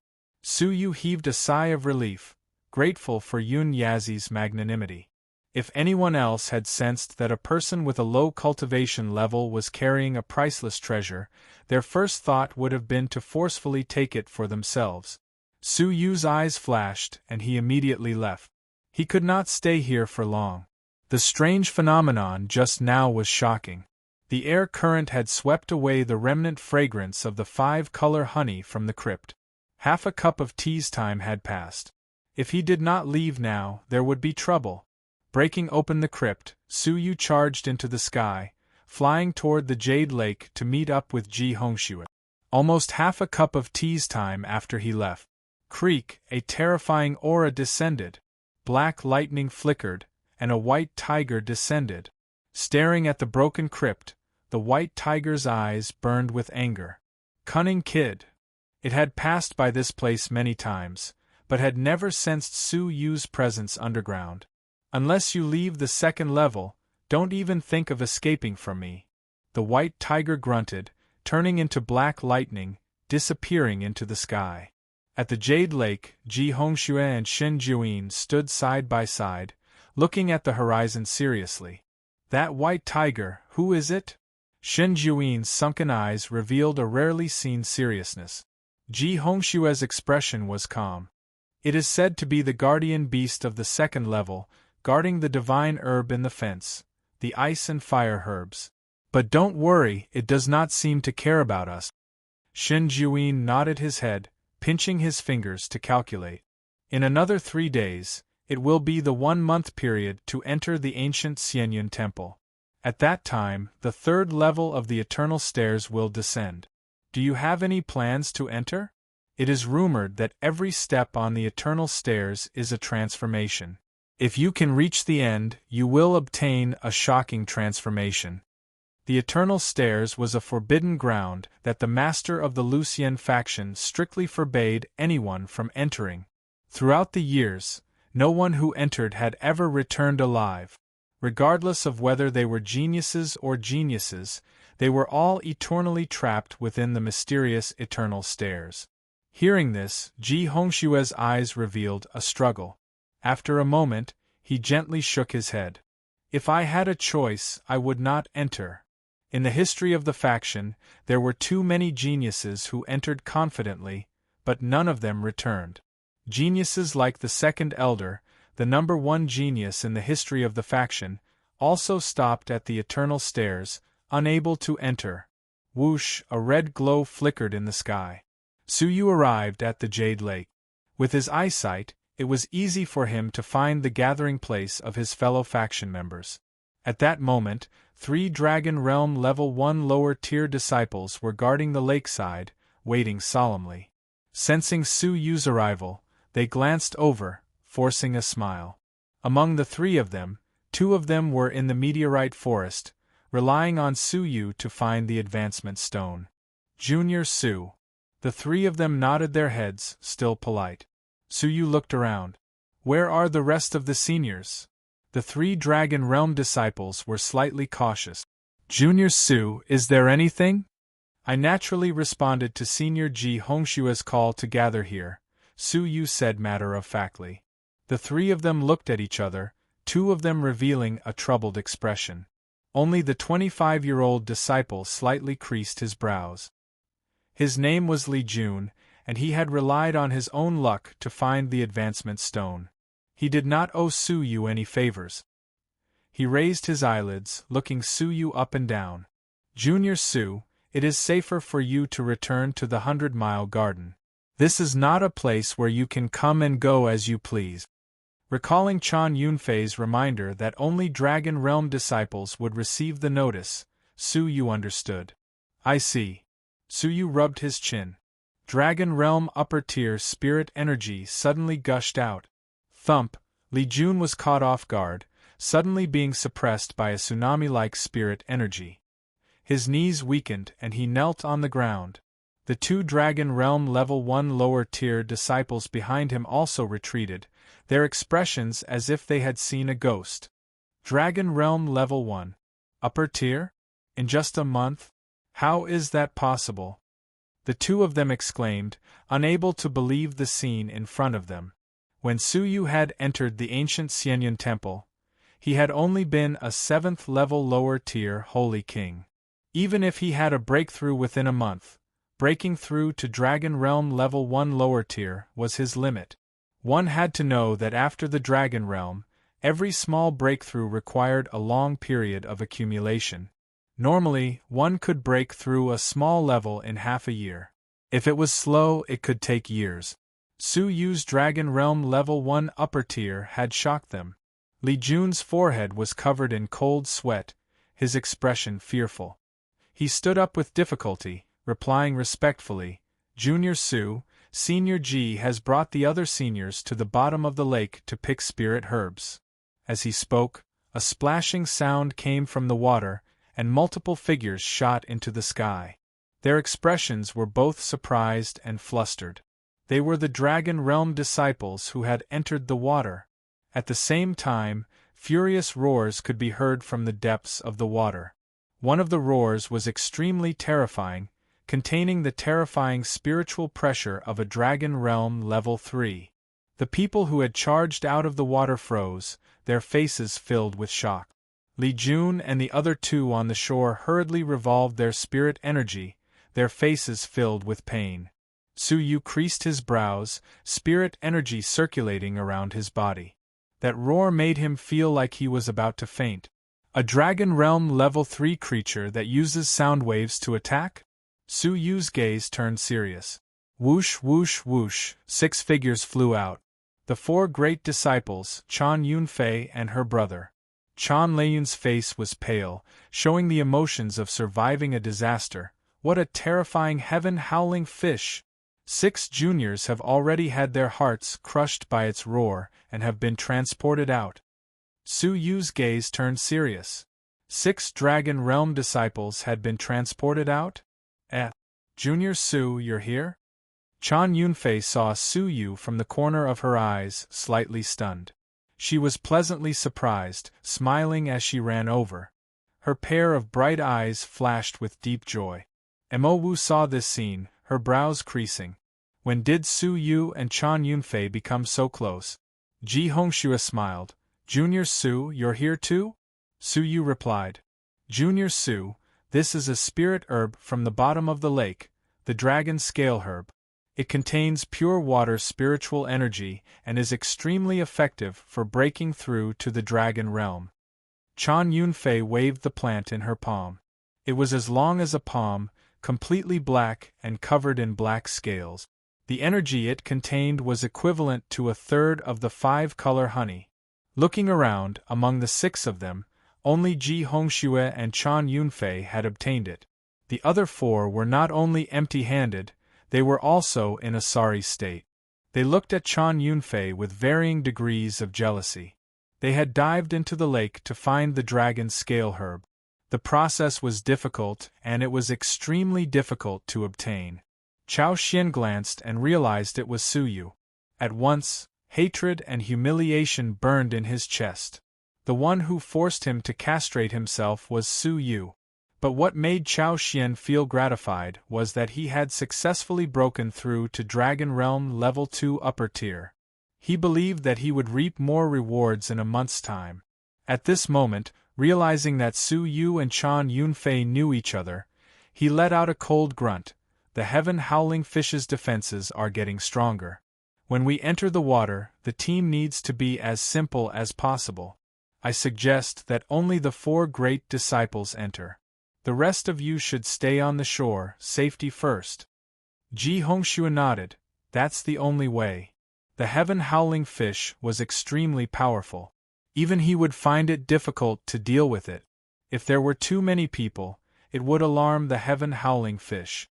Su Yu heaved a sigh of relief, grateful for Yun Yazi's magnanimity. If anyone else had sensed that a person with a low cultivation level was carrying a priceless treasure, their first thought would have been to forcefully take it for themselves. Su Yu's eyes flashed, and he immediately left. He could not stay here for long. The strange phenomenon just now was shocking. The air current had swept away the remnant fragrance of the five-color honey from the crypt. Half a cup of tea's time had passed. If he did not leave now, there would be trouble. Breaking open the crypt, Su Yu charged into the sky, flying toward the Jade Lake to meet up with Ji Hongxue. Almost half a cup of tea's time after he left. Creak, a terrifying aura descended. Black lightning flickered, and a white tiger descended. Staring at the broken crypt, the white tiger's eyes burned with anger. Cunning kid! It had passed by this place many times, but had never sensed Su Yu's presence underground. Unless you leave the second level, don't even think of escaping from me. The white tiger grunted, turning into black lightning, disappearing into the sky. At the Jade Lake, Ji Hongxue and Shen Juyin stood side by side, looking at the horizon seriously. That white tiger, who is it? Shen Juin's sunken eyes revealed a rarely seen seriousness. Ji Hongxue's expression was calm. It is said to be the guardian beast of the second level, guarding the divine herb in the fence, the ice and fire herbs. But don't worry, it does not seem to care about us. Shen Juin nodded his head, pinching his fingers to calculate. In another 3 days, it will be the 1-month period to enter the ancient Xianyun temple. At that time, the third level of the Eternal Stairs will descend. Do you have any plans to enter? It is rumored that every step on the Eternal Stairs is a transformation. If you can reach the end, you will obtain a shocking transformation. The Eternal Stairs was a forbidden ground that the master of the Lucian faction strictly forbade anyone from entering. Throughout the years, no one who entered had ever returned alive. Regardless of whether they were geniuses or geniuses, they were all eternally trapped within the mysterious Eternal Stairs. Hearing this, Ji Hongxue's eyes revealed a struggle. After a moment, he gently shook his head. If I had a choice, I would not enter. In the history of the faction, there were too many geniuses who entered confidently, but none of them returned. Geniuses like the Second Elder, the number 1 genius in the history of the faction, also stopped at the Eternal Stairs, unable to enter. Whoosh, a red glow flickered in the sky. Su Yu arrived at the Jade Lake. With his eyesight, it was easy for him to find the gathering place of his fellow faction members. At that moment, 3 Dragon Realm Level 1 lower-tier disciples were guarding the lakeside, waiting solemnly. Sensing Su Yu's arrival, they glanced over, forcing a smile. Among the 3 of them, 2 of them were in the meteorite forest, relying on Su Yu to find the advancement stone. Junior Su. The 3 of them nodded their heads, still polite. Su Yu looked around. Where are the rest of the seniors? The 3 Dragon Realm disciples were slightly cautious. Junior Su, is there anything? I naturally responded to Senior Ji Hongxue's call to gather here, Su Yu said matter-of-factly. The 3 of them looked at each other, 2 of them revealing a troubled expression. Only the 25-year-old disciple slightly creased his brows. His name was Li Jun, and he had relied on his own luck to find the advancement stone. He did not owe Su Yu any favors. He raised his eyelids, looking Su Yu up and down. Junior Su, it is safer for you to return to the 100-Mile Garden. This is not a place where you can come and go as you please. Recalling Chan Yunfei's reminder that only Dragon Realm disciples would receive the notice, Su Yu understood. I see. Su Yu rubbed his chin. Dragon Realm upper-tier spirit energy suddenly gushed out. Thump! Li Jun was caught off guard, suddenly being suppressed by a tsunami-like spirit energy. His knees weakened and he knelt on the ground. The 2 Dragon Realm Level 1 lower-tier disciples behind him also retreated, their expressions as if they had seen a ghost. Dragon Realm Level 1. Upper tier? In just a month? How is that possible? The 2 of them exclaimed, unable to believe the scene in front of them. When Su Yu had entered the ancient Xianyun Temple, he had only been a 7th-level lower-tier Holy King. Even if he had a breakthrough within a month, breaking through to Dragon Realm Level 1 lower tier was his limit. One had to know that after the Dragon Realm, every small breakthrough required a long period of accumulation. Normally, one could break through a small level in half a year. If it was slow, it could take years. Su Yu's Dragon Realm Level 1 upper tier had shocked them. Li Jun's forehead was covered in cold sweat, his expression fearful. He stood up with difficulty, replying respectfully, Junior Su, Senior Ji has brought the other seniors to the bottom of the lake to pick spirit herbs. As he spoke, a splashing sound came from the water, and multiple figures shot into the sky. Their expressions were both surprised and flustered. They were the Dragon Realm disciples who had entered the water. At the same time, furious roars could be heard from the depths of the water. One of the roars was extremely terrifying, containing the terrifying spiritual pressure of a Dragon Realm Level 3. The people who had charged out of the water froze, their faces filled with shock. Li Jun and the other 2 on the shore hurriedly revolved their spirit energy, their faces filled with pain. Su Yu creased his brows, spirit energy circulating around his body. That roar made him feel like he was about to faint. A Dragon Realm Level 3 creature that uses sound waves to attack? Su Yu's gaze turned serious. Whoosh whoosh whoosh, 6 figures flew out. The 4 great disciples, Chan Yunfei and her brother. Chan Leiyun's face was pale, showing the emotions of surviving a disaster. What a terrifying heaven-howling fish! 6 juniors have already had their hearts crushed by its roar and have been transported out. Su Yu's gaze turned serious. 6 Dragon Realm disciples had been transported out? Junior Su, you're here? Chan Yunfei saw Su Yu from the corner of her eyes, slightly stunned. She was pleasantly surprised, smiling as she ran over. Her pair of bright eyes flashed with deep joy. Mo Wu saw this scene, her brows creasing. When did Su Yu and Chan Yunfei become so close? Ji Hongxue smiled. Junior Su, you're here too? Su Yu replied. Junior Su, this is a spirit herb from the bottom of the lake, the dragon scale herb. It contains pure water spiritual energy and is extremely effective for breaking through to the dragon realm. Chan Yunfei waved the plant in her palm. It was as long as a palm, completely black and covered in black scales. The energy it contained was equivalent to 1/3 of the 5-color honey. Looking around, among the 6 of them, only Ji Hongxue and Chan Yunfei had obtained it. The other 4 were not only empty-handed, they were also in a sorry state. They looked at Chan Yunfei with varying degrees of jealousy. They had dived into the lake to find the dragon scale herb. The process was difficult, and it was extremely difficult to obtain. Chao Xian glanced and realized it was Su Yu. At once, hatred and humiliation burned in his chest. The one who forced him to castrate himself was Su Yu. But what made Chao Xian feel gratified was that he had successfully broken through to Dragon Realm Level 2 upper tier. He believed that he would reap more rewards in a month's time. At this moment, realizing that Su Yu and Chan Yunfei knew each other, he let out a cold grunt. The heaven-howling fish's defenses are getting stronger. When we enter the water, the team needs to be as simple as possible. I suggest that only the 4 great disciples enter. The rest of you should stay on the shore, safety first. Ji Hongxue nodded. That's the only way. The heaven-howling fish was extremely powerful. Even he would find it difficult to deal with it. If there were too many people, it would alarm the heaven-howling fish.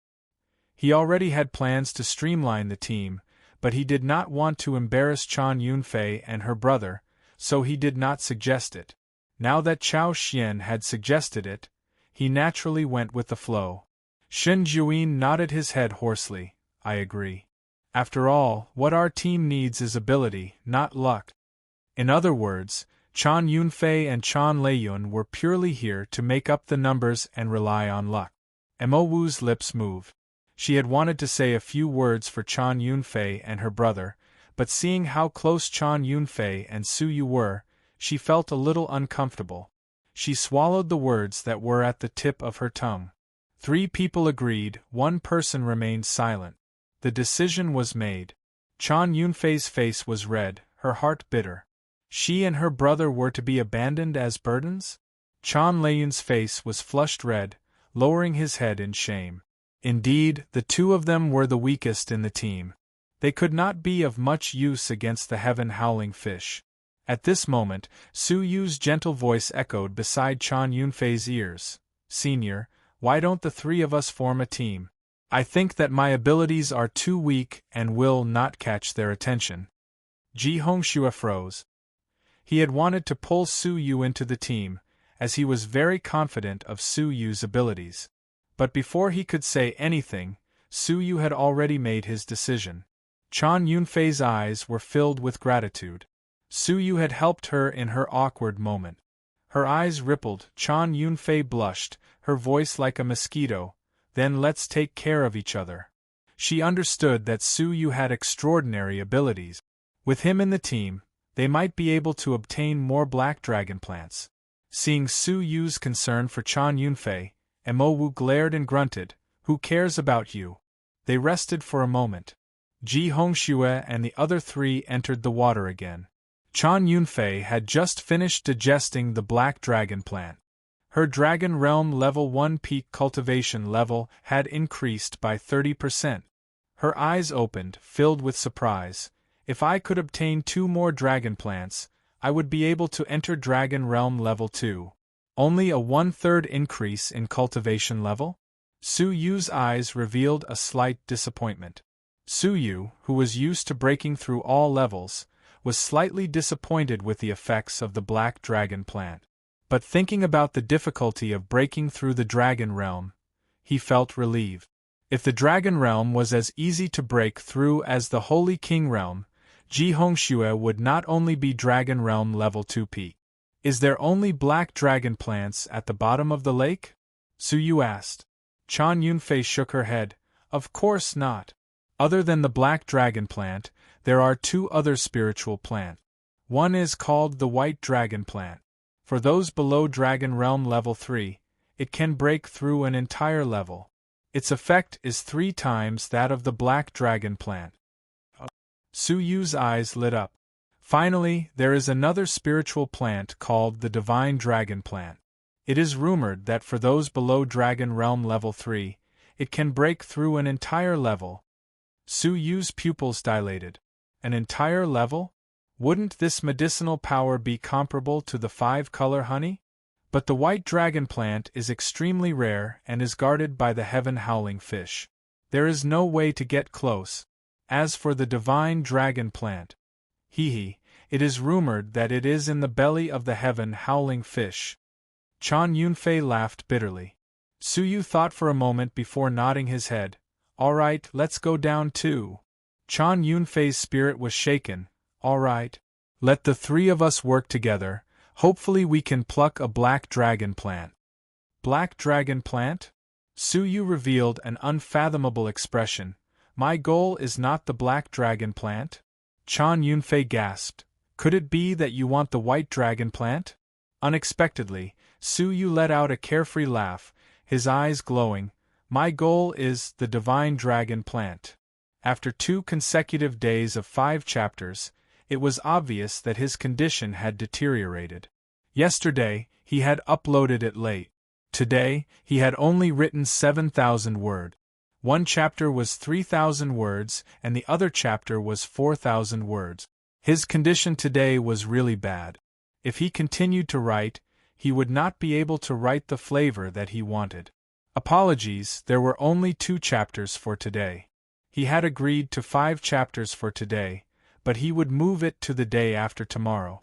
He already had plans to streamline the team, but he did not want to embarrass Chan Yunfei and her brother, so he did not suggest it. Now that Chao Xian had suggested it, he naturally went with the flow. Shen Juyin nodded his head hoarsely. I agree. After all, what our team needs is ability, not luck. In other words, Chan Yunfei and Chan Leiyun were purely here to make up the numbers and rely on luck. Mo Wu's lips moved. She had wanted to say a few words for Chan Yunfei and her brother, but seeing how close Chan Yunfei and Su Yu were, she felt a little uncomfortable. She swallowed the words that were at the tip of her tongue. 3 people agreed, 1 person remained silent. The decision was made. Chan Yunfei's face was red, her heart bitter. She and her brother were to be abandoned as burdens? Chan Leiyun's face was flushed red, lowering his head in shame. Indeed, the 2 of them were the weakest in the team. They could not be of much use against the heaven-howling fish. At this moment, Su Yu's gentle voice echoed beside Chan Yunfei's ears. Senior, why don't the 3 of us form a team? I think that my abilities are too weak and will not catch their attention. Ji Hongxue froze. He had wanted to pull Su Yu into the team, as he was very confident of Su Yu's abilities. But before he could say anything, Su Yu had already made his decision. Chan Yunfei's eyes were filled with gratitude. Su Yu had helped her in her awkward moment. Her eyes rippled, Chan Yunfei blushed, her voice like a mosquito. Then let's take care of each other. She understood that Su Yu had extraordinary abilities. With him in the team, they might be able to obtain more black dragon plants. Seeing Su Yu's concern for Chan Yunfei, Mo Wu glared and grunted, "Who cares about you?" They rested for a moment. Ji Hongxue and the other 3 entered the water again. Chan Yunfei had just finished digesting the black dragon plant. Her Dragon Realm Level 1 peak cultivation level had increased by 30%. Her eyes opened, filled with surprise. If I could obtain 2 more dragon plants, I would be able to enter Dragon Realm Level 2. Only a 1/3 increase in cultivation level? Su Yu's eyes revealed a slight disappointment. Su Yu, who was used to breaking through all levels, was slightly disappointed with the effects of the black dragon plant. But thinking about the difficulty of breaking through the dragon realm, he felt relieved. If the dragon realm was as easy to break through as the Holy King realm, Ji Hongxue would not only be Dragon Realm Level 2 peak. Is there only black dragon plants at the bottom of the lake? Su Yu asked. Chan Yunfei shook her head. Of course not. Other than the black dragon plant, there are 2 other spiritual plants. One is called the white dragon plant. For those below Dragon Realm Level 3, it can break through an entire level. Its effect is 3 times that of the black dragon plant. Su Yu's eyes lit up. Finally, there is another spiritual plant called the Divine Dragon Plant. It is rumored that for those below Dragon Realm Level 3, it can break through an entire level. Su Yu's pupils dilated. An entire level? Wouldn't this medicinal power be comparable to the 5-color honey? But the white dragon plant is extremely rare and is guarded by the heaven-howling fish. There is no way to get close. As for the divine dragon plant, it is rumored that it is in the belly of the heaven-howling fish. Chan Yunfei laughed bitterly. Su Yu thought for a moment before nodding his head. All right, let's go down too. Chan Yunfei's spirit was shaken. All right. Let the 3 of us work together. Hopefully we can pluck a black dragon plant. Black dragon plant? Su Yu revealed an unfathomable expression. My goal is not the black dragon plant? Chan Yunfei gasped. Could it be that you want the white dragon plant? Unexpectedly, Su Yu let out a carefree laugh, his eyes glowing. My goal is the divine dragon plant. After 2 consecutive days of 5 chapters, it was obvious that his condition had deteriorated. Yesterday, he had uploaded it late. Today, he had only written 7,000 words. One chapter was 3,000 words and the other chapter was 4,000 words. His condition today was really bad. If he continued to write, he would not be able to write the flavor that he wanted. Apologies, there were only 2 chapters for today. He had agreed to 5 chapters for today, but he would move it to the day after tomorrow.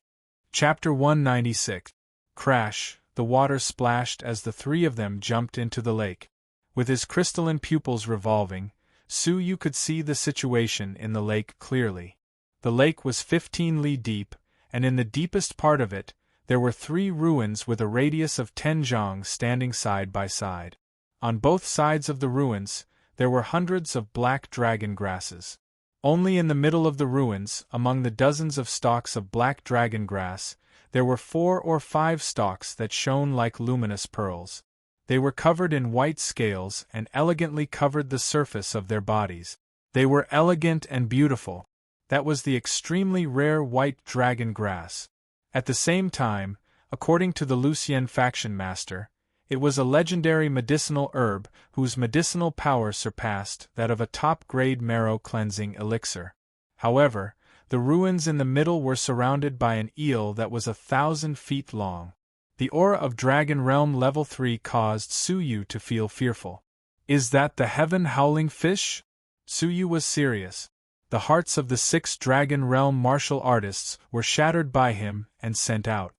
Chapter 196. Crash, the water splashed as the 3 of them jumped into the lake. With his crystalline pupils revolving, Su Yu could see the situation in the lake clearly. The lake was 15 li deep, and in the deepest part of it, there were 3 ruins with a radius of 10 zhang standing side by side. On both sides of the ruins, there were hundreds of black dragon grasses. Only in the middle of the ruins, among the dozens of stalks of black dragon grass, there were 4 or 5 stalks that shone like luminous pearls. They were covered in white scales and elegantly covered the surface of their bodies. They were elegant and beautiful. That was the extremely rare white dragon grass. At the same time, according to the Lucien faction master, it was a legendary medicinal herb whose medicinal power surpassed that of a top-grade marrow-cleansing elixir. However, the ruins in the middle were surrounded by an eel that was 1,000 feet long. The aura of Dragon Realm Level 3 caused Su Yu to feel fearful. Is that the heaven-howling fish? Su Yu was serious. The hearts of the 6 Dragon Realm martial artists were shattered by him and sent out.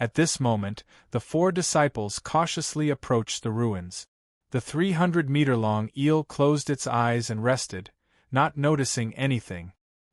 At this moment, the 4 disciples cautiously approached the ruins. The 300-meter-long eel closed its eyes and rested, not noticing anything.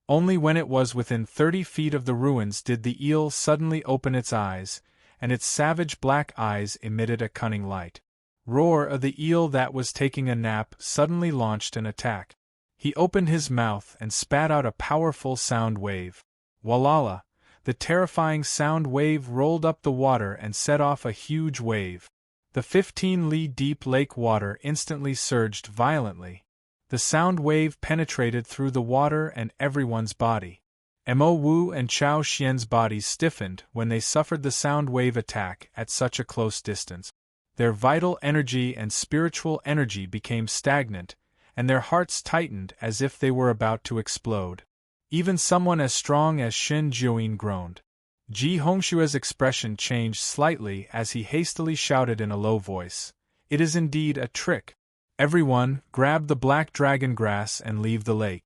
Only when it was within 30 feet of the ruins did the eel suddenly open its eyes, and its savage black eyes emitted a cunning light. Roar of the eel that was taking a nap suddenly launched an attack. He opened his mouth and spat out a powerful sound wave. Walala! The terrifying sound wave rolled up the water and set off a huge wave. The 15 li deep lake water instantly surged violently. The sound wave penetrated through the water and everyone's body. Mo Wu and Chao Xian's bodies stiffened when they suffered the sound wave attack at such a close distance. Their vital energy and spiritual energy became stagnant, and their hearts tightened as if they were about to explode. Even someone as strong as Shen Jiuyin groaned. Ji Hongshua's expression changed slightly as he hastily shouted in a low voice, "It is indeed a trick. Everyone, grab the black dragon grass and leave the lake."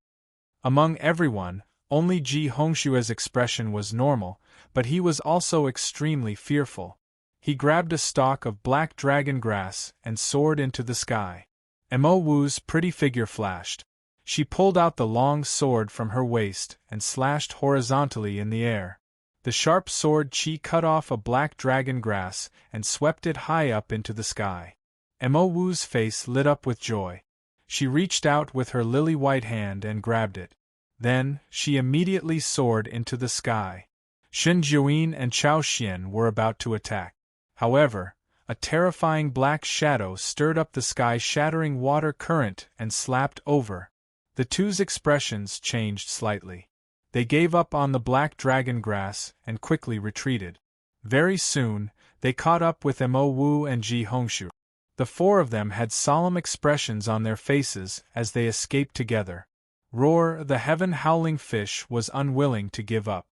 Among everyone, only Ji Hongshua's expression was normal, but he was also extremely fearful. He grabbed a stalk of black dragon grass and soared into the sky. Mo Wu's pretty figure flashed. She pulled out the long sword from her waist and slashed horizontally in the air. The sharp sword Qi cut off a black dragon grass and swept it high up into the sky. Mo Wu's face lit up with joy. She reached out with her lily-white hand and grabbed it. Then, she immediately soared into the sky. Shen Jiuyin and Chao Xian were about to attack. However, a terrifying black shadow stirred up the sky-shattering water current and slapped over. The two's expressions changed slightly. They gave up on the black dragon grass and quickly retreated. Very soon, they caught up with Mo Wu and Ji Hongshu. The 4 of them had solemn expressions on their faces as they escaped together. Roar, the heaven-howling fish, was unwilling to give up.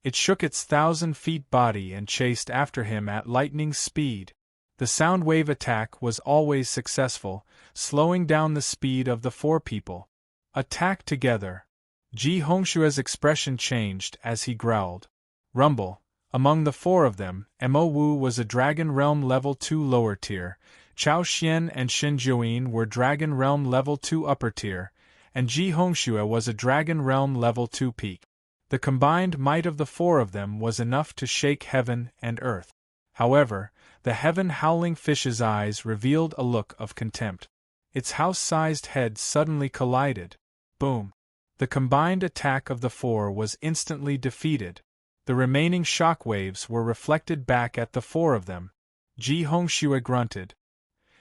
It shook its 1,000-feet body and chased after him at lightning speed. The sound wave attack was always successful, slowing down the speed of the 4 people. Attack together. Ji Hongshua's expression changed as he growled. Rumble. Among the 4 of them, Mo Wu was a Dragon Realm Level 2 lower tier, Chao Xian and Shen Jiuyin were Dragon Realm Level 2 upper tier, and Ji Hongxue was a Dragon Realm Level 2 peak. The combined might of the 4 of them was enough to shake heaven and earth. However, the heaven-howling fish's eyes revealed a look of contempt. Its house-sized head suddenly collided. Boom! The combined attack of the 4 was instantly defeated. The remaining shockwaves were reflected back at the 4 of them. Ji Hongxue grunted.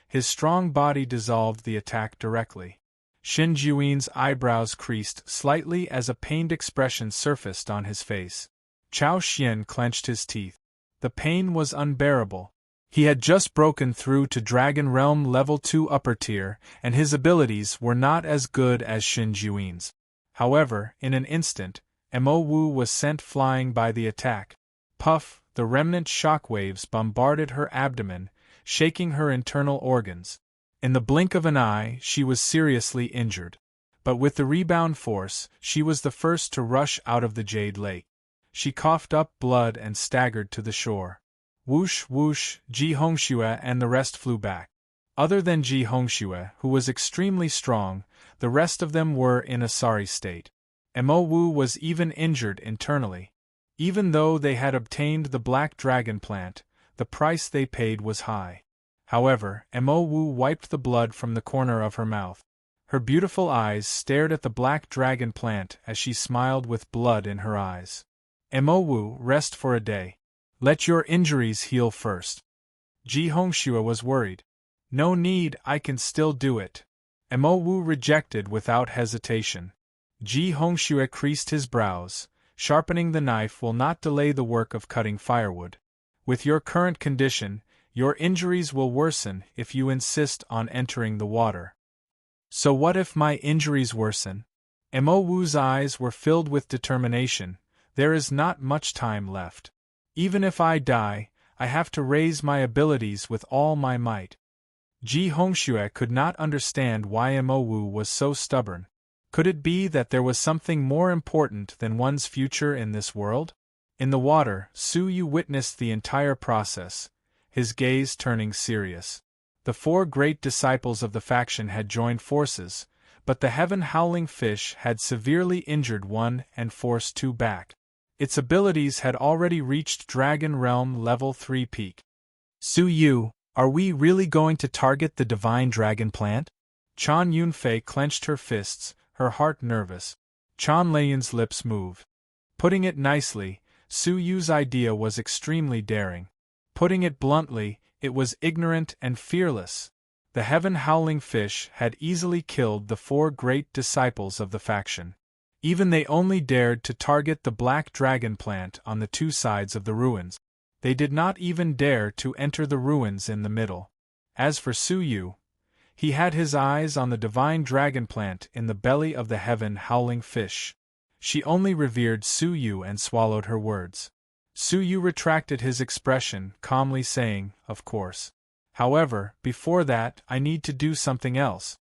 His strong body dissolved the attack directly. Shin Jiuyin's eyebrows creased slightly as a pained expression surfaced on his face. Chao Xian clenched his teeth. The pain was unbearable. He had just broken through to Dragon Realm Level 2 upper tier, and his abilities were not as good as Shin Jiuyin's. However, in an instant, Mo Wu was sent flying by the attack. Puff, the remnant shockwaves bombarded her abdomen, shaking her internal organs. In the blink of an eye, she was seriously injured. But with the rebound force, she was the first to rush out of the Jade Lake. She coughed up blood and staggered to the shore. Whoosh whoosh, Ji Hongxue and the rest flew back. Other than Ji Hongxue, who was extremely strong, the rest of them were in a sorry state. Mo Wu was even injured internally. Even though they had obtained the Black Dragon plant, the price they paid was high. However, Mo Wu wiped the blood from the corner of her mouth. Her beautiful eyes stared at the Black Dragon plant as she smiled with blood in her eyes. Mo Wu, rest for a day. Let your injuries heal first. Ji Hongxue was worried. No need, I can still do it. Mo Wu rejected without hesitation. Ji Hongxue creased his brows. Sharpening the knife will not delay the work of cutting firewood. With your current condition, your injuries will worsen if you insist on entering the water. So what if my injuries worsen? Mo Wu's eyes were filled with determination. There is not much time left. Even if I die, I have to raise my abilities with all my might. Ji Hongxue could not understand why Mo Wu was so stubborn. Could it be that there was something more important than one's future in this world? In the water, Su Yu witnessed the entire process, his gaze turning serious. The 4 great disciples of the faction had joined forces, but the heaven-howling fish had severely injured one and forced 2 back. Its abilities had already reached Dragon Realm Level 3 peak. Su Yu, are we really going to target the Divine Dragon Plant? Chan Yunfei clenched her fists, her heart nervous. Chan Leiyun's lips moved. Putting it nicely, Su Yu's idea was extremely daring. Putting it bluntly, it was ignorant and fearless. The heaven-howling fish had easily killed the 4 great disciples of the faction. Even they only dared to target the Black Dragon plant on the 2 sides of the ruins. They did not even dare to enter the ruins in the middle. As for Su Yu, he had his eyes on the Divine Dragon plant in the belly of the heaven-howling fish. She only revered Su Yu and swallowed her words. Su Yu retracted his expression, calmly saying, of course. However, before that, I need to do something else.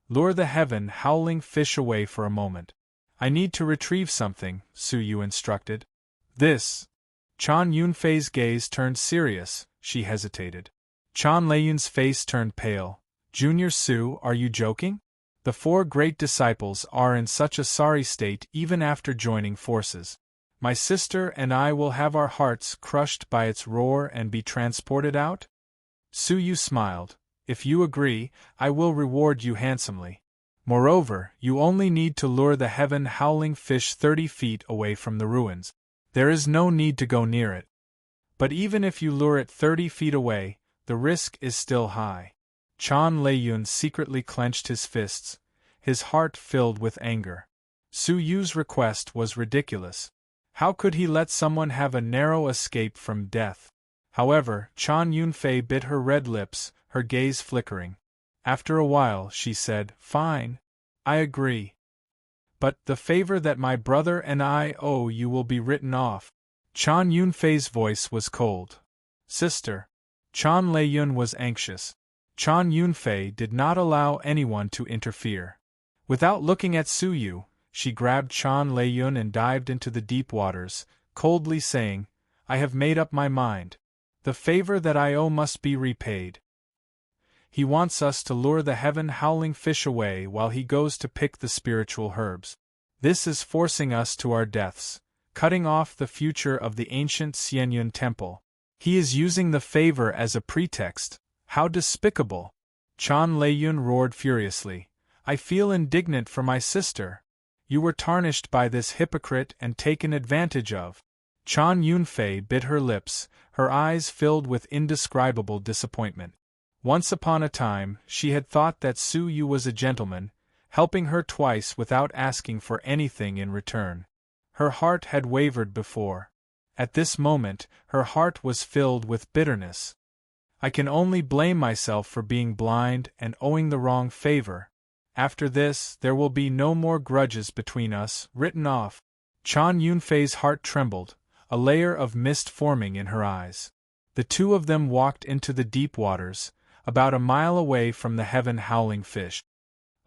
Lure the heaven-howling fish away for a moment. I need to retrieve something, Su Yu instructed. This. Chan Yunfei's gaze turned serious, she hesitated. Chan Leiyun's face turned pale. Junior Su, are you joking? The 4 great disciples are in such a sorry state even after joining forces. My sister and I will have our hearts crushed by its roar and be transported out? Su Yu smiled. If you agree, I will reward you handsomely. Moreover, you only need to lure the heaven-howling fish 30 feet away from the ruins. There is no need to go near it. But even if you lure it 30 feet away, the risk is still high. Chan Leiyun secretly clenched his fists, his heart filled with anger. Su Yu's request was ridiculous. How could he let someone have a narrow escape from death? However, Chan Yunfei bit her red lips, her gaze flickering. After a while, she said, Fine. I agree. But the favor that my brother and I owe you will be written off. Chan Yunfei's voice was cold. Sister. Chan Leiyun was anxious. Chan Yunfei did not allow anyone to interfere. Without looking at Su Yu, she grabbed Chan Leiyun and dived into the deep waters, coldly saying, I have made up my mind. The favor that I owe must be repaid. He wants us to lure the heaven-howling fish away while he goes to pick the spiritual herbs. This is forcing us to our deaths, cutting off the future of the ancient Xianyun temple. He is using the favor as a pretext. How despicable! Chan Leiyun roared furiously. I feel indignant for my sister. You were tarnished by this hypocrite and taken advantage of. Chan Yunfei bit her lips, her eyes filled with indescribable disappointment. Once upon a time, she had thought that Su Yu was a gentleman, helping her twice without asking for anything in return. Her heart had wavered before. At this moment, her heart was filled with bitterness. I can only blame myself for being blind and owing the wrong favor. After this, there will be no more grudges between us, written off. Chan Yunfei's heart trembled, a layer of mist forming in her eyes. The two of them walked into the deep waters, about a mile away from the heaven-howling fish.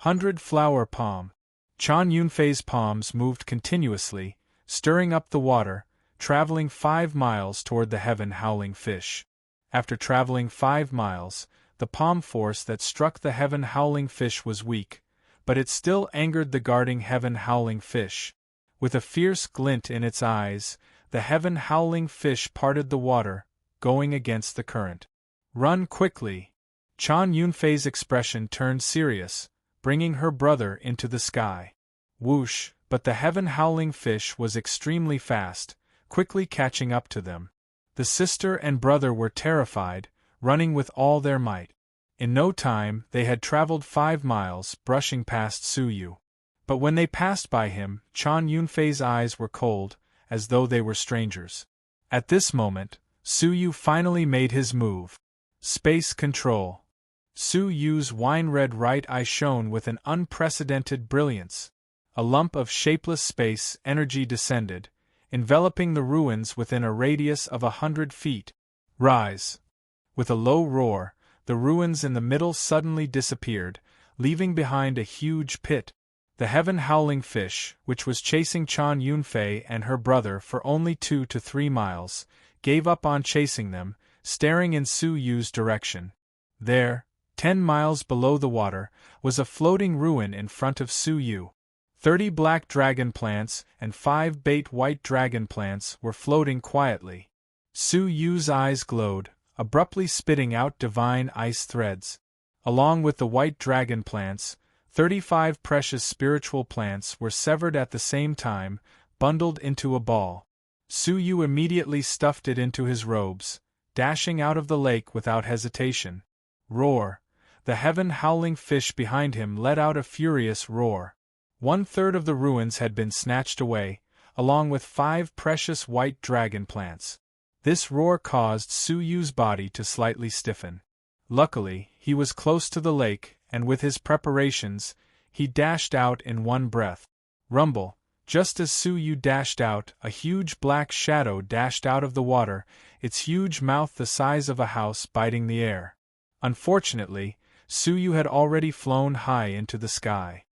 100 flower palm. Chan Yunfei's palms moved continuously, stirring up the water, traveling 5 miles toward the heaven-howling fish. After traveling 5 miles, the palm force that struck the heaven-howling fish was weak, but it still angered the guarding heaven-howling fish. With a fierce glint in its eyes, the heaven-howling fish parted the water, going against the current. Run quickly! Chan Yunfei's expression turned serious, bringing her brother into the sky. Whoosh! But the heaven-howling fish was extremely fast, quickly catching up to them. The sister and brother were terrified, running with all their might. In no time, they had traveled 5 miles, brushing past Suyu. But when they passed by him, Chan Yunfei's eyes were cold, as though they were strangers. At this moment, Suyu finally made his move. Space control. Suyu's wine-red right eye shone with an unprecedented brilliance. A lump of shapeless space energy descended, enveloping the ruins within a radius of 100 feet. Rise! With a low roar, the ruins in the middle suddenly disappeared, leaving behind a huge pit. The heaven-howling fish, which was chasing Chan Yunfei and her brother for only 2 to 3 miles, gave up on chasing them, staring in Suyu's direction. There, 10 miles below the water, was a floating ruin in front of Suyu. 30 black dragon plants and 5 bait white dragon plants were floating quietly. Suyu's eyes glowed, abruptly spitting out divine ice threads. Along with the white dragon plants, 35 precious spiritual plants were severed at the same time, bundled into a ball. Suyu immediately stuffed it into his robes, dashing out of the lake without hesitation. Roar! The heaven-howling fish behind him let out a furious roar. 1/3 of the ruins had been snatched away, along with 5 precious white dragon plants. This roar caused Suyu's body to slightly stiffen. Luckily, he was close to the lake, and with his preparations, he dashed out in one breath. Rumble! Just as Suyu dashed out, a huge black shadow dashed out of the water, its huge mouth the size of a house biting the air. Unfortunately, Suyu had already flown high into the sky.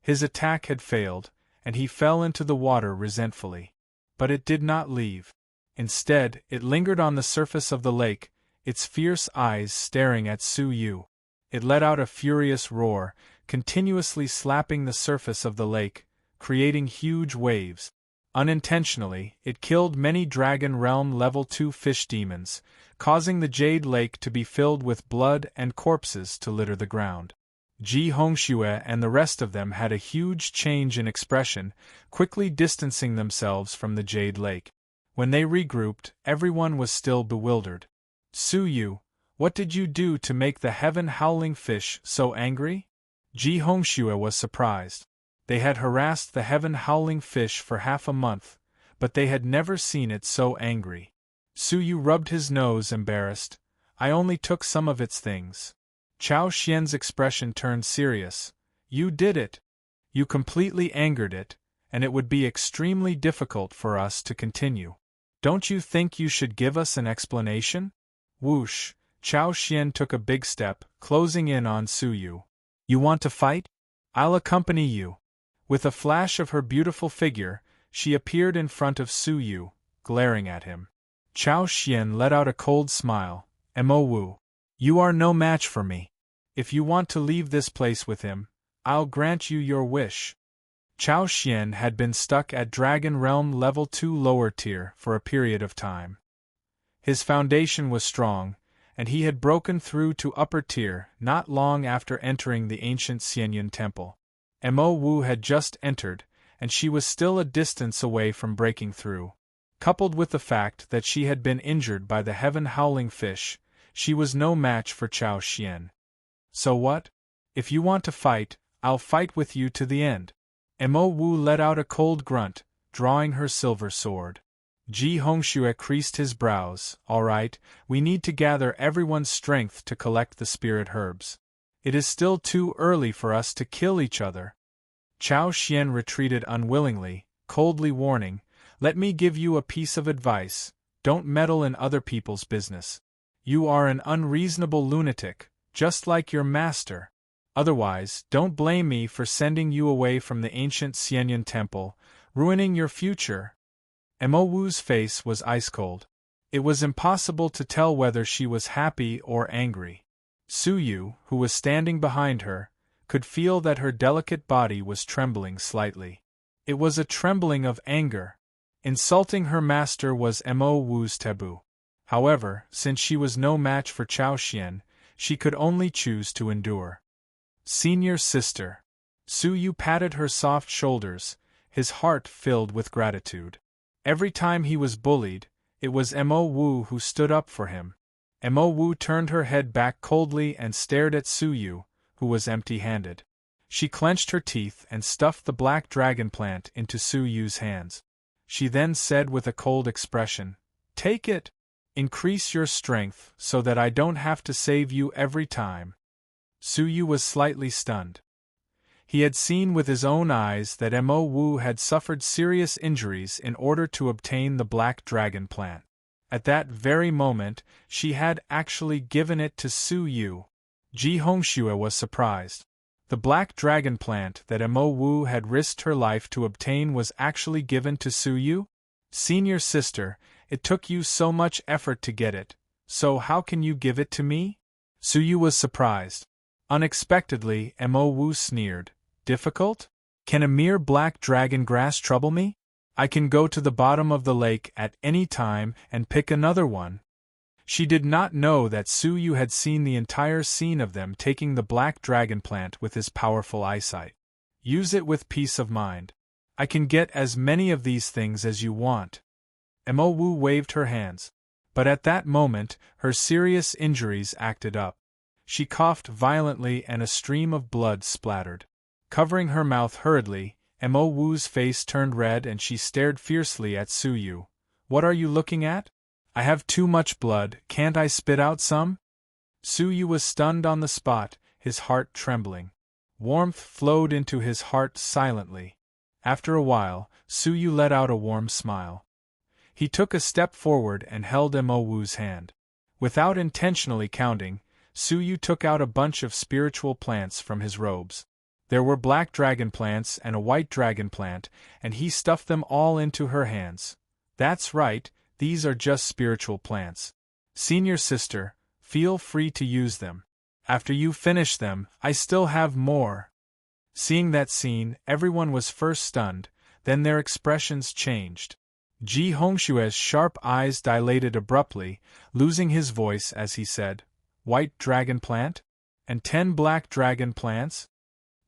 His attack had failed, and he fell into the water resentfully. But it did not leave. Instead, it lingered on the surface of the lake, its fierce eyes staring at Suyu. It let out a furious roar, continuously slapping the surface of the lake, creating huge waves. Unintentionally, it killed many Dragon Realm Level 2 fish demons, causing the Jade Lake to be filled with blood and corpses to litter the ground. Ji Hongxue and the rest of them had a huge change in expression, quickly distancing themselves from the Jade Lake. When they regrouped, everyone was still bewildered. Suyu, what did you do to make the heaven-howling fish so angry? Ji Hongxue was surprised. They had harassed the heaven-howling fish for half a month, but they had never seen it so angry. Suyu rubbed his nose, embarrassed. I only took some of its things. Chao Xian's expression turned serious. You did it. You completely angered it, and it would be extremely difficult for us to continue. Don't you think you should give us an explanation? Whoosh! Chao Xian took a big step, closing in on Suyu. You want to fight? I'll accompany you. With a flash of her beautiful figure, she appeared in front of Suyu, glaring at him. Chao Xian let out a cold smile. Mo Wu. You are no match for me. If you want to leave this place with him, I'll grant you your wish. Chao Xian had been stuck at Dragon Realm Level 2 lower tier for a period of time. His foundation was strong, and he had broken through to upper tier not long after entering the ancient Xianyun temple. Mo Wu had just entered, and she was still a distance away from breaking through. Coupled with the fact that she had been injured by the heaven-howling fish, she was no match for Chao Xian. So what? If you want to fight, I'll fight with you to the end. Mo Wu let out a cold grunt, drawing her silver sword. Ji Hongxue creased his brows. All right, we need to gather everyone's strength to collect the spirit herbs. It is still too early for us to kill each other. Chao Xian retreated unwillingly, coldly warning, "Let me give you a piece of advice, don't meddle in other people's business. You are an unreasonable lunatic, just like your master. Otherwise, don't blame me for sending you away from the ancient Xianyan temple, ruining your future." Mo Wu's face was ice-cold. It was impossible to tell whether she was happy or angry. Su Yu, who was standing behind her, could feel that her delicate body was trembling slightly. It was a trembling of anger. Insulting her master was Mo Wu's taboo. However, since she was no match for Chao Xian, she could only choose to endure. Senior sister. Su Yu patted her soft shoulders, his heart filled with gratitude. Every time he was bullied, it was Mo Wu who stood up for him. Mo Wu turned her head back coldly and stared at Su Yu, who was empty-handed. She clenched her teeth and stuffed the black dragon plant into Su Yu's hands. She then said with a cold expression, "Take it. Increase your strength so that I don't have to save you every time." Su Yu was slightly stunned. He had seen with his own eyes that Mo Wu had suffered serious injuries in order to obtain the black dragon plant. At that very moment, she had actually given it to Su Yu. Ji Hongxue was surprised. The black dragon plant that Mo Wu had risked her life to obtain was actually given to Su Yu? Senior sister, it took you so much effort to get it, so how can you give it to me? Su Yu was surprised. Unexpectedly, Mo Wu sneered. Difficult? Can a mere black dragon grass trouble me? I can go to the bottom of the lake at any time and pick another one. She did not know that Su Yu had seen the entire scene of them taking the black dragon plant with his powerful eyesight. Use it with peace of mind. I can get as many of these things as you want. Mo Wu waved her hands. But at that moment, her serious injuries acted up. She coughed violently and a stream of blood splattered. Covering her mouth hurriedly, Mo Wu's face turned red and she stared fiercely at Su Yu. "What are you looking at? I have too much blood, can't I spit out some?" Su Yu was stunned on the spot, his heart trembling. Warmth flowed into his heart silently. After a while, Su Yu let out a warm smile. He took a step forward and held Mo Wu's hand. Without intentionally counting, Su Yu took out a bunch of spiritual plants from his robes. There were black dragon plants and a white dragon plant, and he stuffed them all into her hands. "That's right, these are just spiritual plants. Senior sister, feel free to use them. After you finish them, I still have more." Seeing that scene, everyone was first stunned, then their expressions changed. Ji Hongxue's sharp eyes dilated abruptly, losing his voice as he said, "White dragon plant? And 10 black dragon plants?"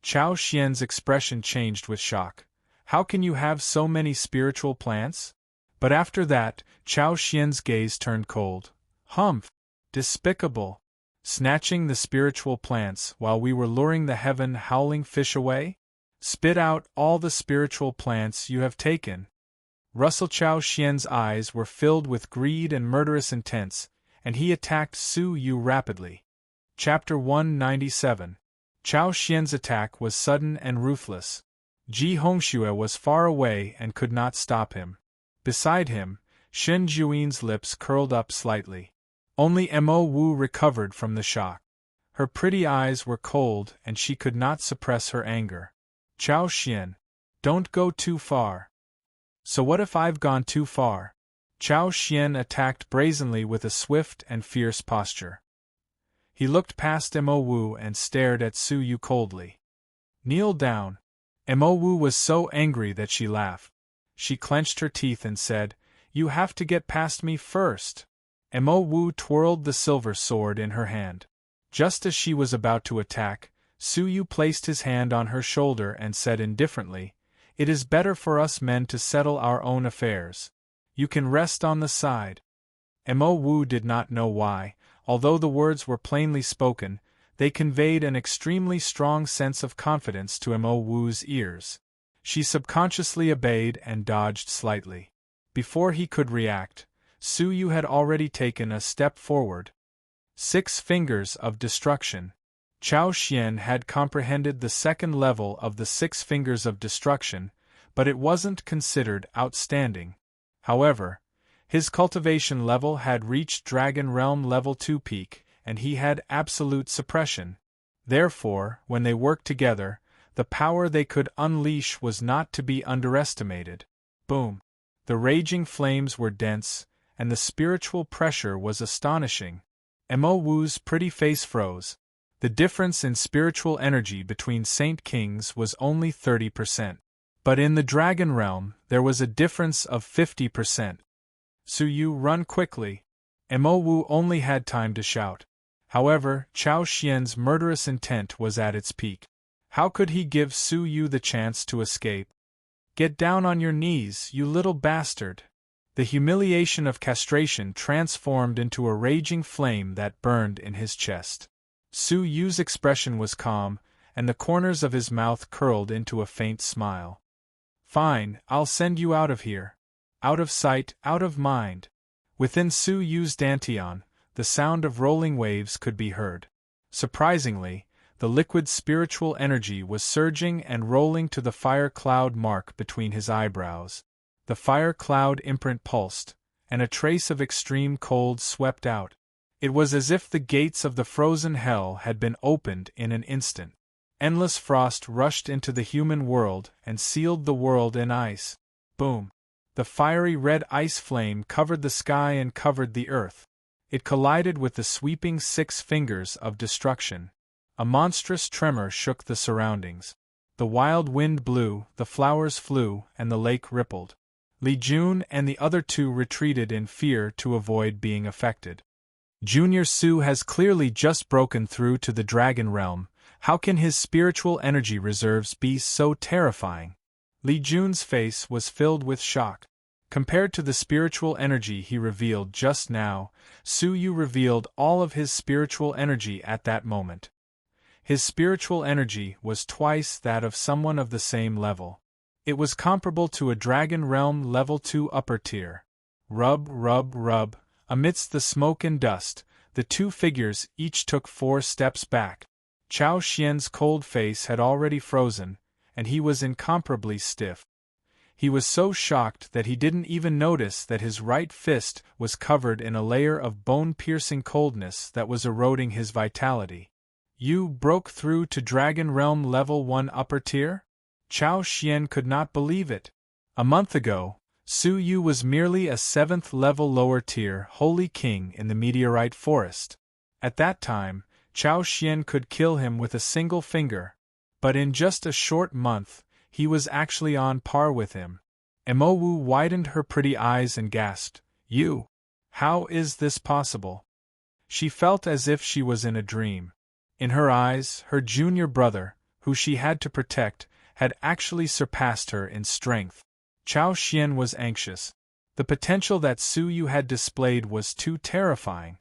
Chao Xian's expression changed with shock. "How can you have so many spiritual plants?" But after that, Chao Xian's gaze turned cold. "Humph! Despicable! Snatching the spiritual plants while we were luring the heaven-howling fish away? Spit out all the spiritual plants you have taken." Russell Chao Xian's eyes were filled with greed and murderous intent, and he attacked Su Yu rapidly. Chapter 197. Chao Xian's attack was sudden and ruthless. Ji Hongxue was far away and could not stop him. Beside him, Shen Juin's lips curled up slightly. Only Mo Wu recovered from the shock. Her pretty eyes were cold and she could not suppress her anger. "Chao Xian, don't go too far." "So what if I've gone too far?" Chao Xian attacked brazenly with a swift and fierce posture. He looked past Mo Wu and stared at Su Yu coldly. "Kneel down." Mo Wu was so angry that she laughed. She clenched her teeth and said, "You have to get past me first." Mo Wu twirled the silver sword in her hand. Just as she was about to attack, Su Yu placed his hand on her shoulder and said indifferently, "It is better for us men to settle our own affairs. You can rest on the side." Mo Wu did not know why, although the words were plainly spoken, They conveyed an extremely strong sense of confidence to Mo Wu's ears. She subconsciously obeyed and dodged slightly. Before he could react, Su Yu had already taken a step forward. 6 fingers of destruction. Chao Xian had comprehended the second level of the 6 fingers of destruction, but it wasn't considered outstanding. However, his cultivation level had reached Dragon Realm Level 2 peak, and he had absolute suppression. Therefore, when they worked together, the power they could unleash was not to be underestimated. Boom! The raging flames were dense, and the spiritual pressure was astonishing. Mo Wu's pretty face froze. The difference in spiritual energy between Saint Kings was only 30%. But in the Dragon Realm, there was a difference of 50%. Su Yu, run quickly. Mo Wu only had time to shout. However, Chao Xian's murderous intent was at its peak. How could he give Su Yu the chance to escape? Get down on your knees, you little bastard! The humiliation of castration transformed into a raging flame that burned in his chest. Su Yu's expression was calm, and the corners of his mouth curled into a faint smile. Fine, I'll send you out of here. Out of sight, out of mind. Within Su Yu's dantian, the sound of rolling waves could be heard. Surprisingly, the liquid spiritual energy was surging and rolling to the fire cloud mark between his eyebrows. The fire cloud imprint pulsed, and a trace of extreme cold swept out. It was as if the gates of the frozen hell had been opened in an instant. Endless frost rushed into the human world and sealed the world in ice. Boom! The fiery red ice flame covered the sky and covered the earth. It collided with the sweeping 6 fingers of destruction. A monstrous tremor shook the surroundings. The wild wind blew, the flowers flew, and the lake rippled. Li Jun and the other 2 retreated in fear to avoid being affected. Junior Su has clearly just broken through to the Dragon Realm. How can his spiritual energy reserves be so terrifying? Li Jun's face was filled with shock. Compared to the spiritual energy he revealed just now, Su Yu revealed all of his spiritual energy at that moment. His spiritual energy was twice that of someone of the same level. It was comparable to a Dragon Realm Level 2 upper tier. Rub, rub, rub. Amidst the smoke and dust, the 2 figures each took 4 steps back. Chao Xian's cold face had already frozen, and he was incomparably stiff. He was so shocked that he didn't even notice that his right fist was covered in a layer of bone-piercing coldness that was eroding his vitality. You broke through to Dragon Realm Level 1 upper tier? Chao Xian could not believe it. A month ago, Su Yu was merely a 7th level lower tier Holy King in the Meteorite Forest. At that time, Chao Xian could kill him with a single finger. But in just a short month, he was actually on par with him. Mo Wu widened her pretty eyes and gasped, "You? How is this possible?" She felt as if she was in a dream. In her eyes, her junior brother, who she had to protect, had actually surpassed her in strength. Chao Xian was anxious. The potential that Su Yu had displayed was too terrifying.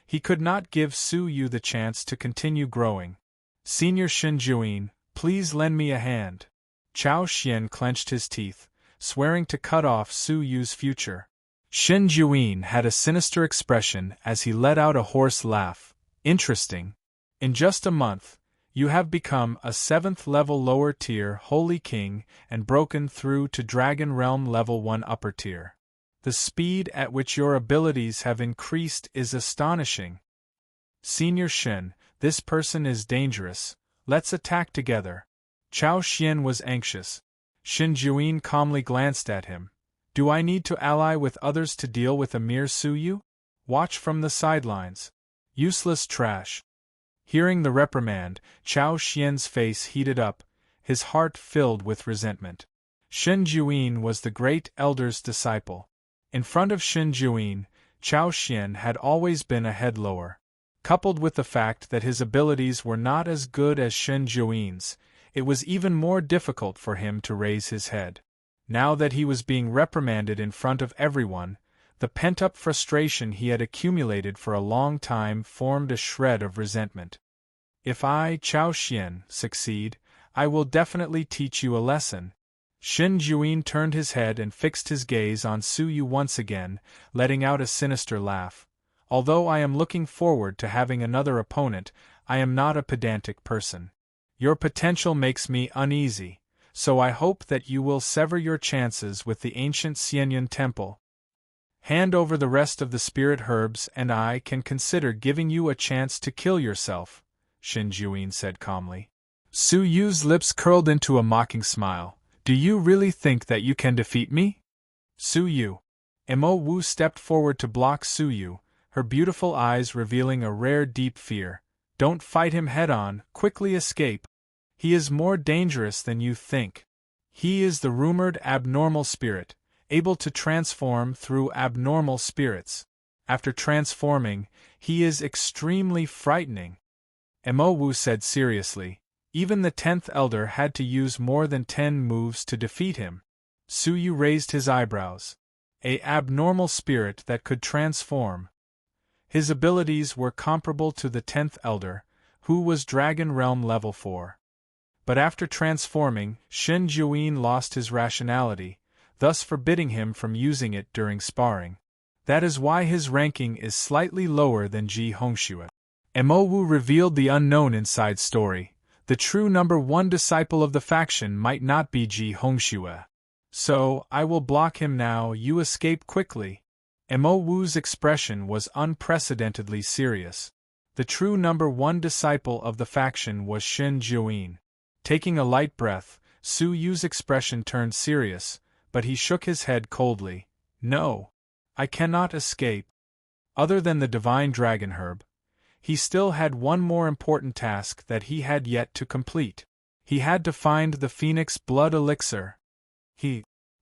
He could not give Su Yu the chance to continue growing. "Senior Shinjuin, please lend me a hand." Chao Xian clenched his teeth, swearing to cut off Su Yu's future. Shinjuin had a sinister expression as he let out a hoarse laugh. "Interesting. In just a month, you have become a 7th level lower tier Holy King and broken through to Dragon Realm Level 1 upper tier. The speed at which your abilities have increased is astonishing. Senior Shin, this person is dangerous. Let's attack together." Chao Xian was anxious. Shinjuin calmly glanced at him. "Do I need to ally with others to deal with a mere Su Yu? Watch from the sidelines. Useless trash." Hearing the reprimand, Chao Xian's face heated up, his heart filled with resentment. Shinjuin was the great elder's disciple. In front of Shinjuin, Chao Xian had always been a head lower. Coupled with the fact that his abilities were not as good as Shinjuin's, it was even more difficult for him to raise his head. Now that he was being reprimanded in front of everyone, the pent-up frustration he had accumulated for a long time formed a shred of resentment. If I, Chao Xian, succeed, I will definitely teach you a lesson. Shen Juin turned his head and fixed his gaze on Su Yu once again, letting out a sinister laugh. Although I am looking forward to having another opponent, I am not a pedantic person. Your potential makes me uneasy, so I hope that you will sever your chances with the ancient Xianyan temple. Hand over the rest of the spirit herbs and I can consider giving you a chance to kill yourself, Shen Juin said calmly. Su Yu's lips curled into a mocking smile. Do you really think that you can defeat me? Su Yu. Mo Wu stepped forward to block Su Yu, her beautiful eyes revealing a rare deep fear. Don't fight him head-on, quickly escape. He is more dangerous than you think. He is the rumored abnormal spirit, able to transform through abnormal spirits. After transforming, he is extremely frightening. Mo Wu said seriously. Even the 10th elder had to use more than 10 moves to defeat him. Su Yu raised his eyebrows. A abnormal spirit that could transform. His abilities were comparable to the 10th elder, who was Dragon Realm level 4. But after transforming, Shen Juin lost his rationality, thus forbidding him from using it during sparring. That is why his ranking is slightly lower than Ji Hongxue. Mo Wu revealed the unknown inside story. The true number 1 disciple of the faction might not be Ji Hongxue. So, I will block him now. You escape quickly. Mo Wu's expression was unprecedentedly serious. The true number 1 disciple of the faction was Shen Juin. Taking a light breath, Su Yu's expression turned serious, but he shook his head coldly. No. I cannot escape. Other than the divine dragon herb, he still had one more important task that he had yet to complete. He had to find the Phoenix blood elixir.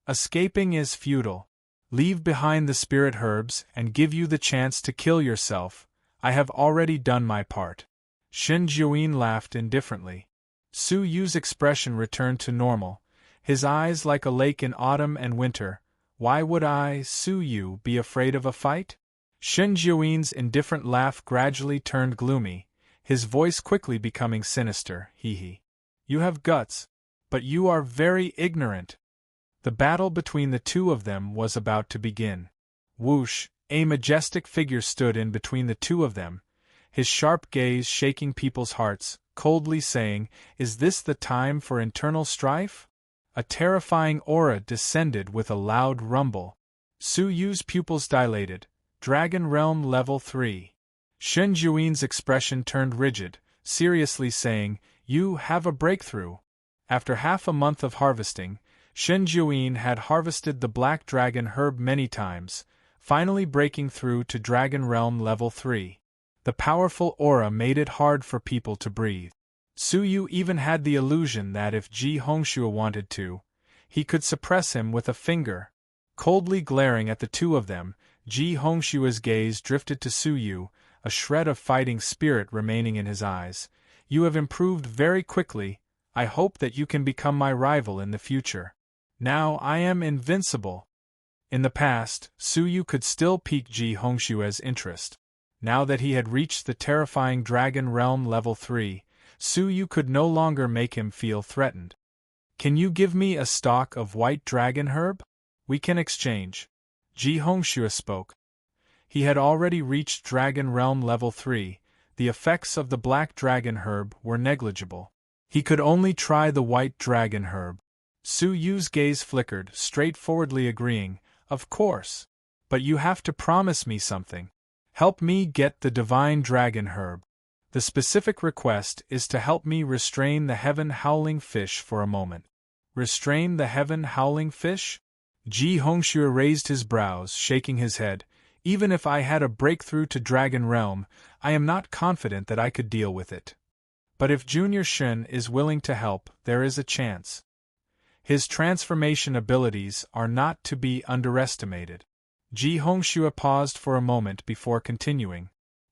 Escaping is futile. Leave behind the spirit herbs and give you the chance to kill yourself. I have already done my part. Shen Juin laughed indifferently. Su Yu's expression returned to normal, his eyes like a lake in autumn and winter. Why would I, Su Yu, be afraid of a fight? Shen Juin's indifferent laugh gradually turned gloomy, his voice quickly becoming sinister. You have guts, but you are very ignorant. The battle between the two of them was about to begin. Whoosh, a majestic figure stood in between the two of them, his sharp gaze shaking people's hearts, coldly saying, "Is this the time for internal strife?" A terrifying aura descended with a loud rumble. Su Yu's pupils dilated. Dragon Realm Level 3. Shen Juin's expression turned rigid, seriously saying, "You have a breakthrough." After half a month of harvesting, Shen Juin had harvested the black dragon herb many times, finally breaking through to Dragon Realm Level 3. The powerful aura made it hard for people to breathe. Su Yu even had the illusion that if Ji Hongxue wanted to, he could suppress him with a finger. Coldly glaring at the two of them, Ji Hongxue's gaze drifted to Su Yu, a shred of fighting spirit remaining in his eyes. "You have improved very quickly. I hope that you can become my rival in the future. Now I am invincible." In the past, Su Yu could still pique Ji Hongxue's interest. Now that he had reached the terrifying Dragon Realm Level 3, Su Yu could no longer make him feel threatened. "Can you give me a stalk of white dragon herb? We can exchange." Ji Hongxue spoke. He had already reached Dragon Realm Level 3, the effects of the black dragon herb were negligible. He could only try the white dragon herb. Su Yu's gaze flickered, straightforwardly agreeing, "Of course. But you have to promise me something. Help me get the divine dragon herb. The specific request is to help me restrain the heaven howling fish for a moment." "Restrain the heaven howling fish?" Ji Hongxue raised his brows, shaking his head. "Even if I had a breakthrough to Dragon Realm, I am not confident that I could deal with it. But if Junior Shen is willing to help, there is a chance. His transformation abilities are not to be underestimated." Ji Hongxue paused for a moment before continuing.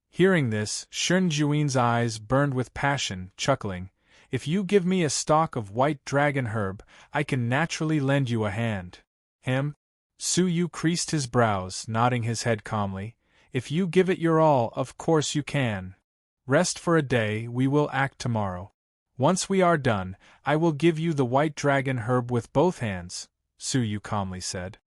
Hearing this, Shen Juin's eyes burned with passion, chuckling, "If you give me a stalk of white dragon herb, I can naturally lend you a hand." Su Yu creased his brows, nodding his head calmly. "If you give it your all, of course you can." Rest for a day, we will act tomorrow. Once we are done, I will give you the white dragon herb with both hands, Su Yu calmly said.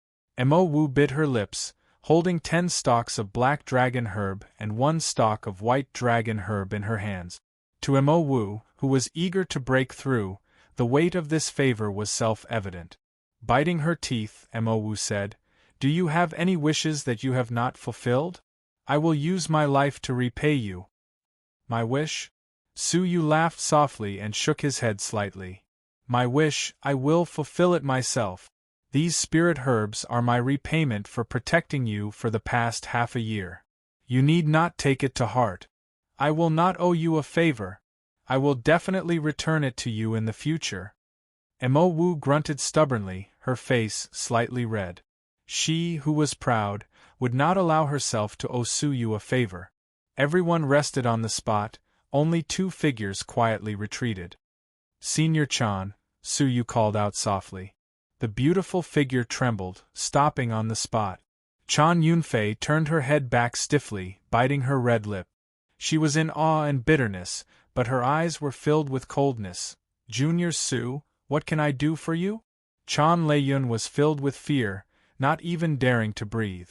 Mo Wu bit her lips, holding 10 stalks of black dragon herb and 1 stalk of white dragon herb in her hands. To Mo Wu, who was eager to break through, the weight of this favor was self-evident. Biting her teeth, Mo Wu said, "Do you have any wishes that you have not fulfilled? I will use my life to repay you." My wish? Su Yu laughed softly and shook his head slightly. My wish, I will fulfill it myself. These spirit herbs are my repayment for protecting you for the past half a year. You need not take it to heart. I will not owe you a favor. I will definitely return it to you in the future. Mo Wu grunted stubbornly, her face slightly red. She, who was proud, would not allow herself to owe Su Yu a favor. Everyone rested on the spot, only 2 figures quietly retreated. Senior Chan, Su Yu called out softly. The beautiful figure trembled, stopping on the spot. Chan Yunfei turned her head back stiffly, biting her red lip. She was in awe and bitterness, but her eyes were filled with coldness. Junior Su, what can I do for you? Chan Leiyun was filled with fear, not even daring to breathe.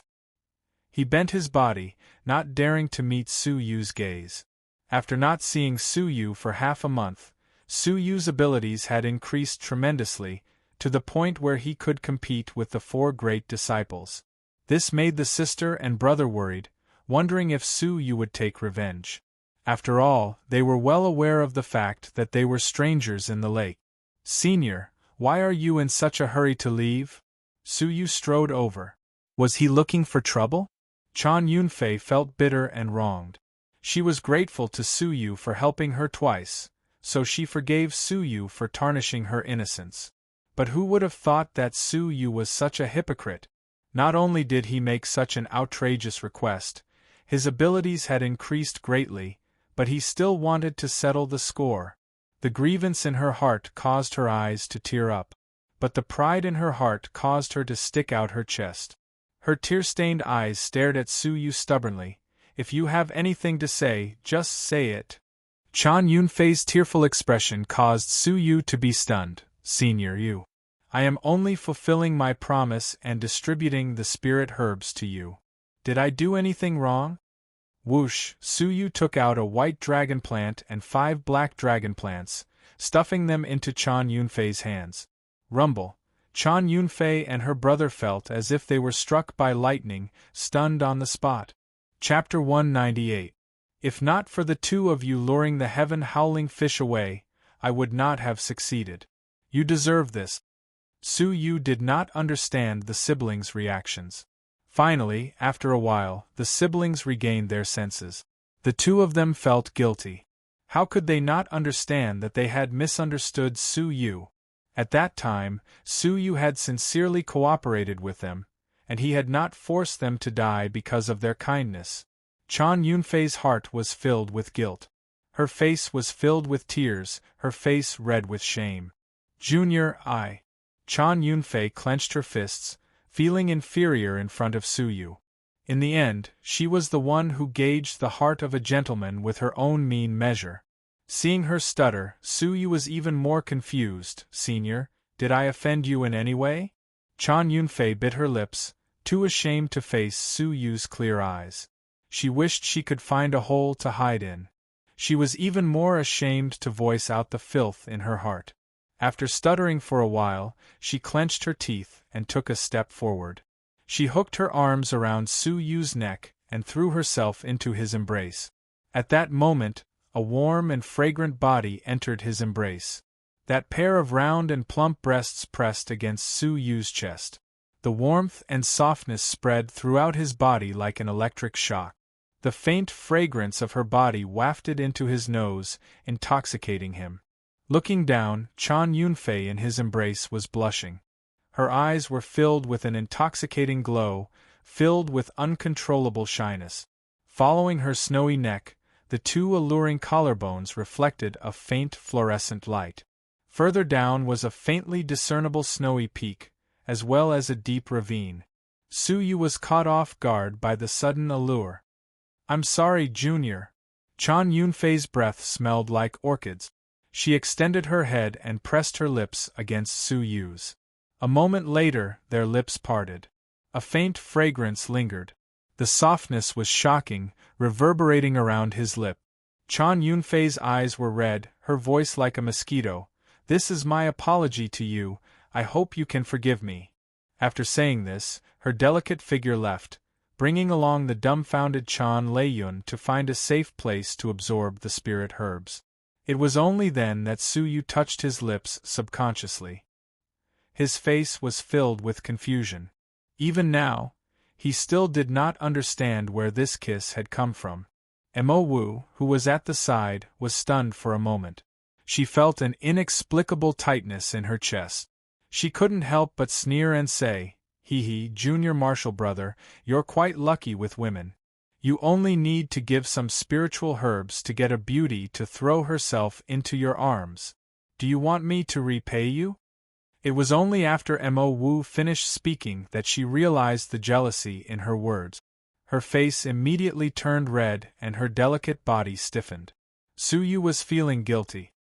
He bent his body, not daring to meet Su Yu's gaze. After not seeing Su Yu for half a month, Su Yu's abilities had increased tremendously, to the point where he could compete with the 4 great disciples. This made the sister and brother worried, wondering if Su Yu would take revenge. After all, they were well aware of the fact that they were strangers in the lake. Senior, why are you in such a hurry to leave? Su Yu strode over. Was he looking for trouble? Chan Yunfei felt bitter and wronged. She was grateful to Su Yu for helping her twice, so she forgave Su Yu for tarnishing her innocence. But who would have thought that Su Yu was such a hypocrite? Not only did he make such an outrageous request, his abilities had increased greatly, but he still wanted to settle the score. The grievance in her heart caused her eyes to tear up, but the pride in her heart caused her to stick out her chest. Her tear-stained eyes stared at Su Yu stubbornly. If you have anything to say, just say it. Chan Yunfei's tearful expression caused Su Yu to be stunned. Senior Yu. I am only fulfilling my promise and distributing the spirit herbs to you. Did I do anything wrong? Whoosh, Su Yu took out a white dragon plant and 5 black dragon plants, stuffing them into Chan Yunfei's hands. Rumble. Chan Yunfei and her brother felt as if they were struck by lightning, stunned on the spot. Chapter 198. If not for the 2 of you luring the heaven-howling fish away, I would not have succeeded. You deserve this. Su Yu did not understand the siblings' reactions. Finally, after a while, the siblings regained their senses. The 2 of them felt guilty. How could they not understand that they had misunderstood Su Yu? At that time, Su Yu had sincerely cooperated with them, and he had not forced them to die because of their kindness. Chan Yunfei's heart was filled with guilt. Her face was filled with tears, her face red with shame. Junior, I. Chan Yunfei clenched her fists, feeling inferior in front of Su Yu. In the end, she was the one who gauged the heart of a gentleman with her own mean measure. Seeing her stutter, Su Yu was even more confused. Senior, did I offend you in any way? Chan Yunfei bit her lips, too ashamed to face Su Yu's clear eyes. She wished she could find a hole to hide in. She was even more ashamed to voice out the filth in her heart. After stuttering for a while, she clenched her teeth and took a step forward. She hooked her arms around Su Yu's neck and threw herself into his embrace. At that moment, a warm and fragrant body entered his embrace. That pair of round and plump breasts pressed against Su Yu's chest. The warmth and softness spread throughout his body like an electric shock. The faint fragrance of her body wafted into his nose, intoxicating him. Looking down, Chan Yunfei in his embrace was blushing. Her eyes were filled with an intoxicating glow, filled with uncontrollable shyness. Following her snowy neck, the 2 alluring collarbones reflected a faint fluorescent light. Further down was a faintly discernible snowy peak, as well as a deep ravine. Su Yu was caught off guard by the sudden allure. I'm sorry, Junior. Chan Yunfei's breath smelled like orchids. She extended her head and pressed her lips against Su Yu's. A moment later, their lips parted. A faint fragrance lingered. The softness was shocking, reverberating around his lip. Chan Yunfei's eyes were red, her voice like a mosquito. "This is my apology to you, I hope you can forgive me." After saying this, her delicate figure left, bringing along the dumbfounded Chan Leiyun to find a safe place to absorb the spirit herbs. It was only then that Su Yu touched his lips subconsciously. His face was filled with confusion. Even now, he still did not understand where this kiss had come from. Mo Wu, who was at the side, was stunned for a moment. She felt an inexplicable tightness in her chest. She couldn't help but sneer and say, "Hee hee, junior martial brother, you're quite lucky with women. You only need to give some spiritual herbs to get a beauty to throw herself into your arms. Do you want me to repay you?" It was only after Mo Wu finished speaking that she realized the jealousy in her words. Her face immediately turned red and her delicate body stiffened. Su Yu was feeling guilty.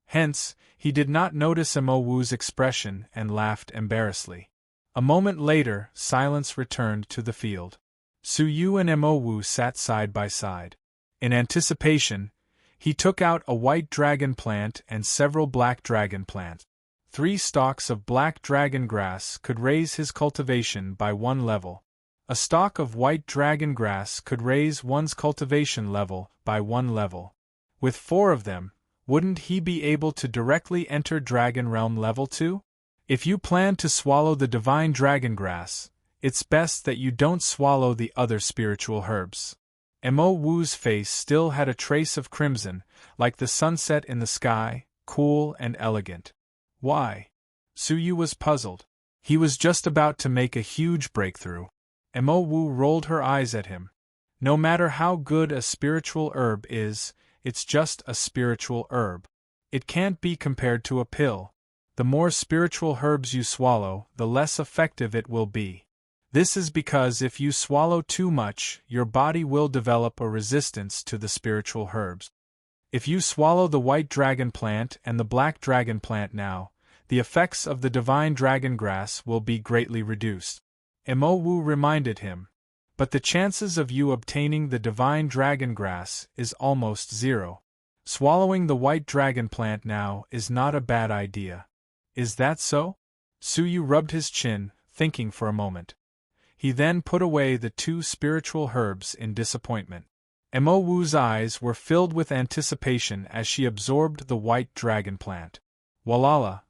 Hence, he did not notice Mo Wu's expression and laughed embarrassedly. A moment later, silence returned to the field. Su Yu and Mo Wu sat side by side. In anticipation, he took out a white dragon plant and several black dragon plants. 3 stalks of black dragon grass could raise his cultivation by 1 level. A stalk of white dragon grass could raise one's cultivation level by 1 level. With 4 of them, wouldn't he be able to directly enter Dragon Realm Level 2? If you plan to swallow the divine dragon grass, it's best that you don't swallow the other spiritual herbs. Mo Wu's face still had a trace of crimson, like the sunset in the sky, cool and elegant. Why? Su Yu was puzzled. He was just about to make a huge breakthrough. Mo Wu rolled her eyes at him. No matter how good a spiritual herb is, it's just a spiritual herb. It can't be compared to a pill. The more spiritual herbs you swallow, the less effective it will be. This is because if you swallow too much, your body will develop a resistance to the spiritual herbs. If you swallow the white dragon plant and the black dragon plant now, the effects of the divine dragon grass will be greatly reduced. Mo Wu reminded him. But the chances of you obtaining the divine dragon grass is almost 0. Swallowing the white dragon plant now is not a bad idea. Is that so? Su Yu rubbed his chin, thinking for a moment. He then put away the 2 spiritual herbs in disappointment. Mo Wu's eyes were filled with anticipation as she absorbed the white dragon plant. Walala!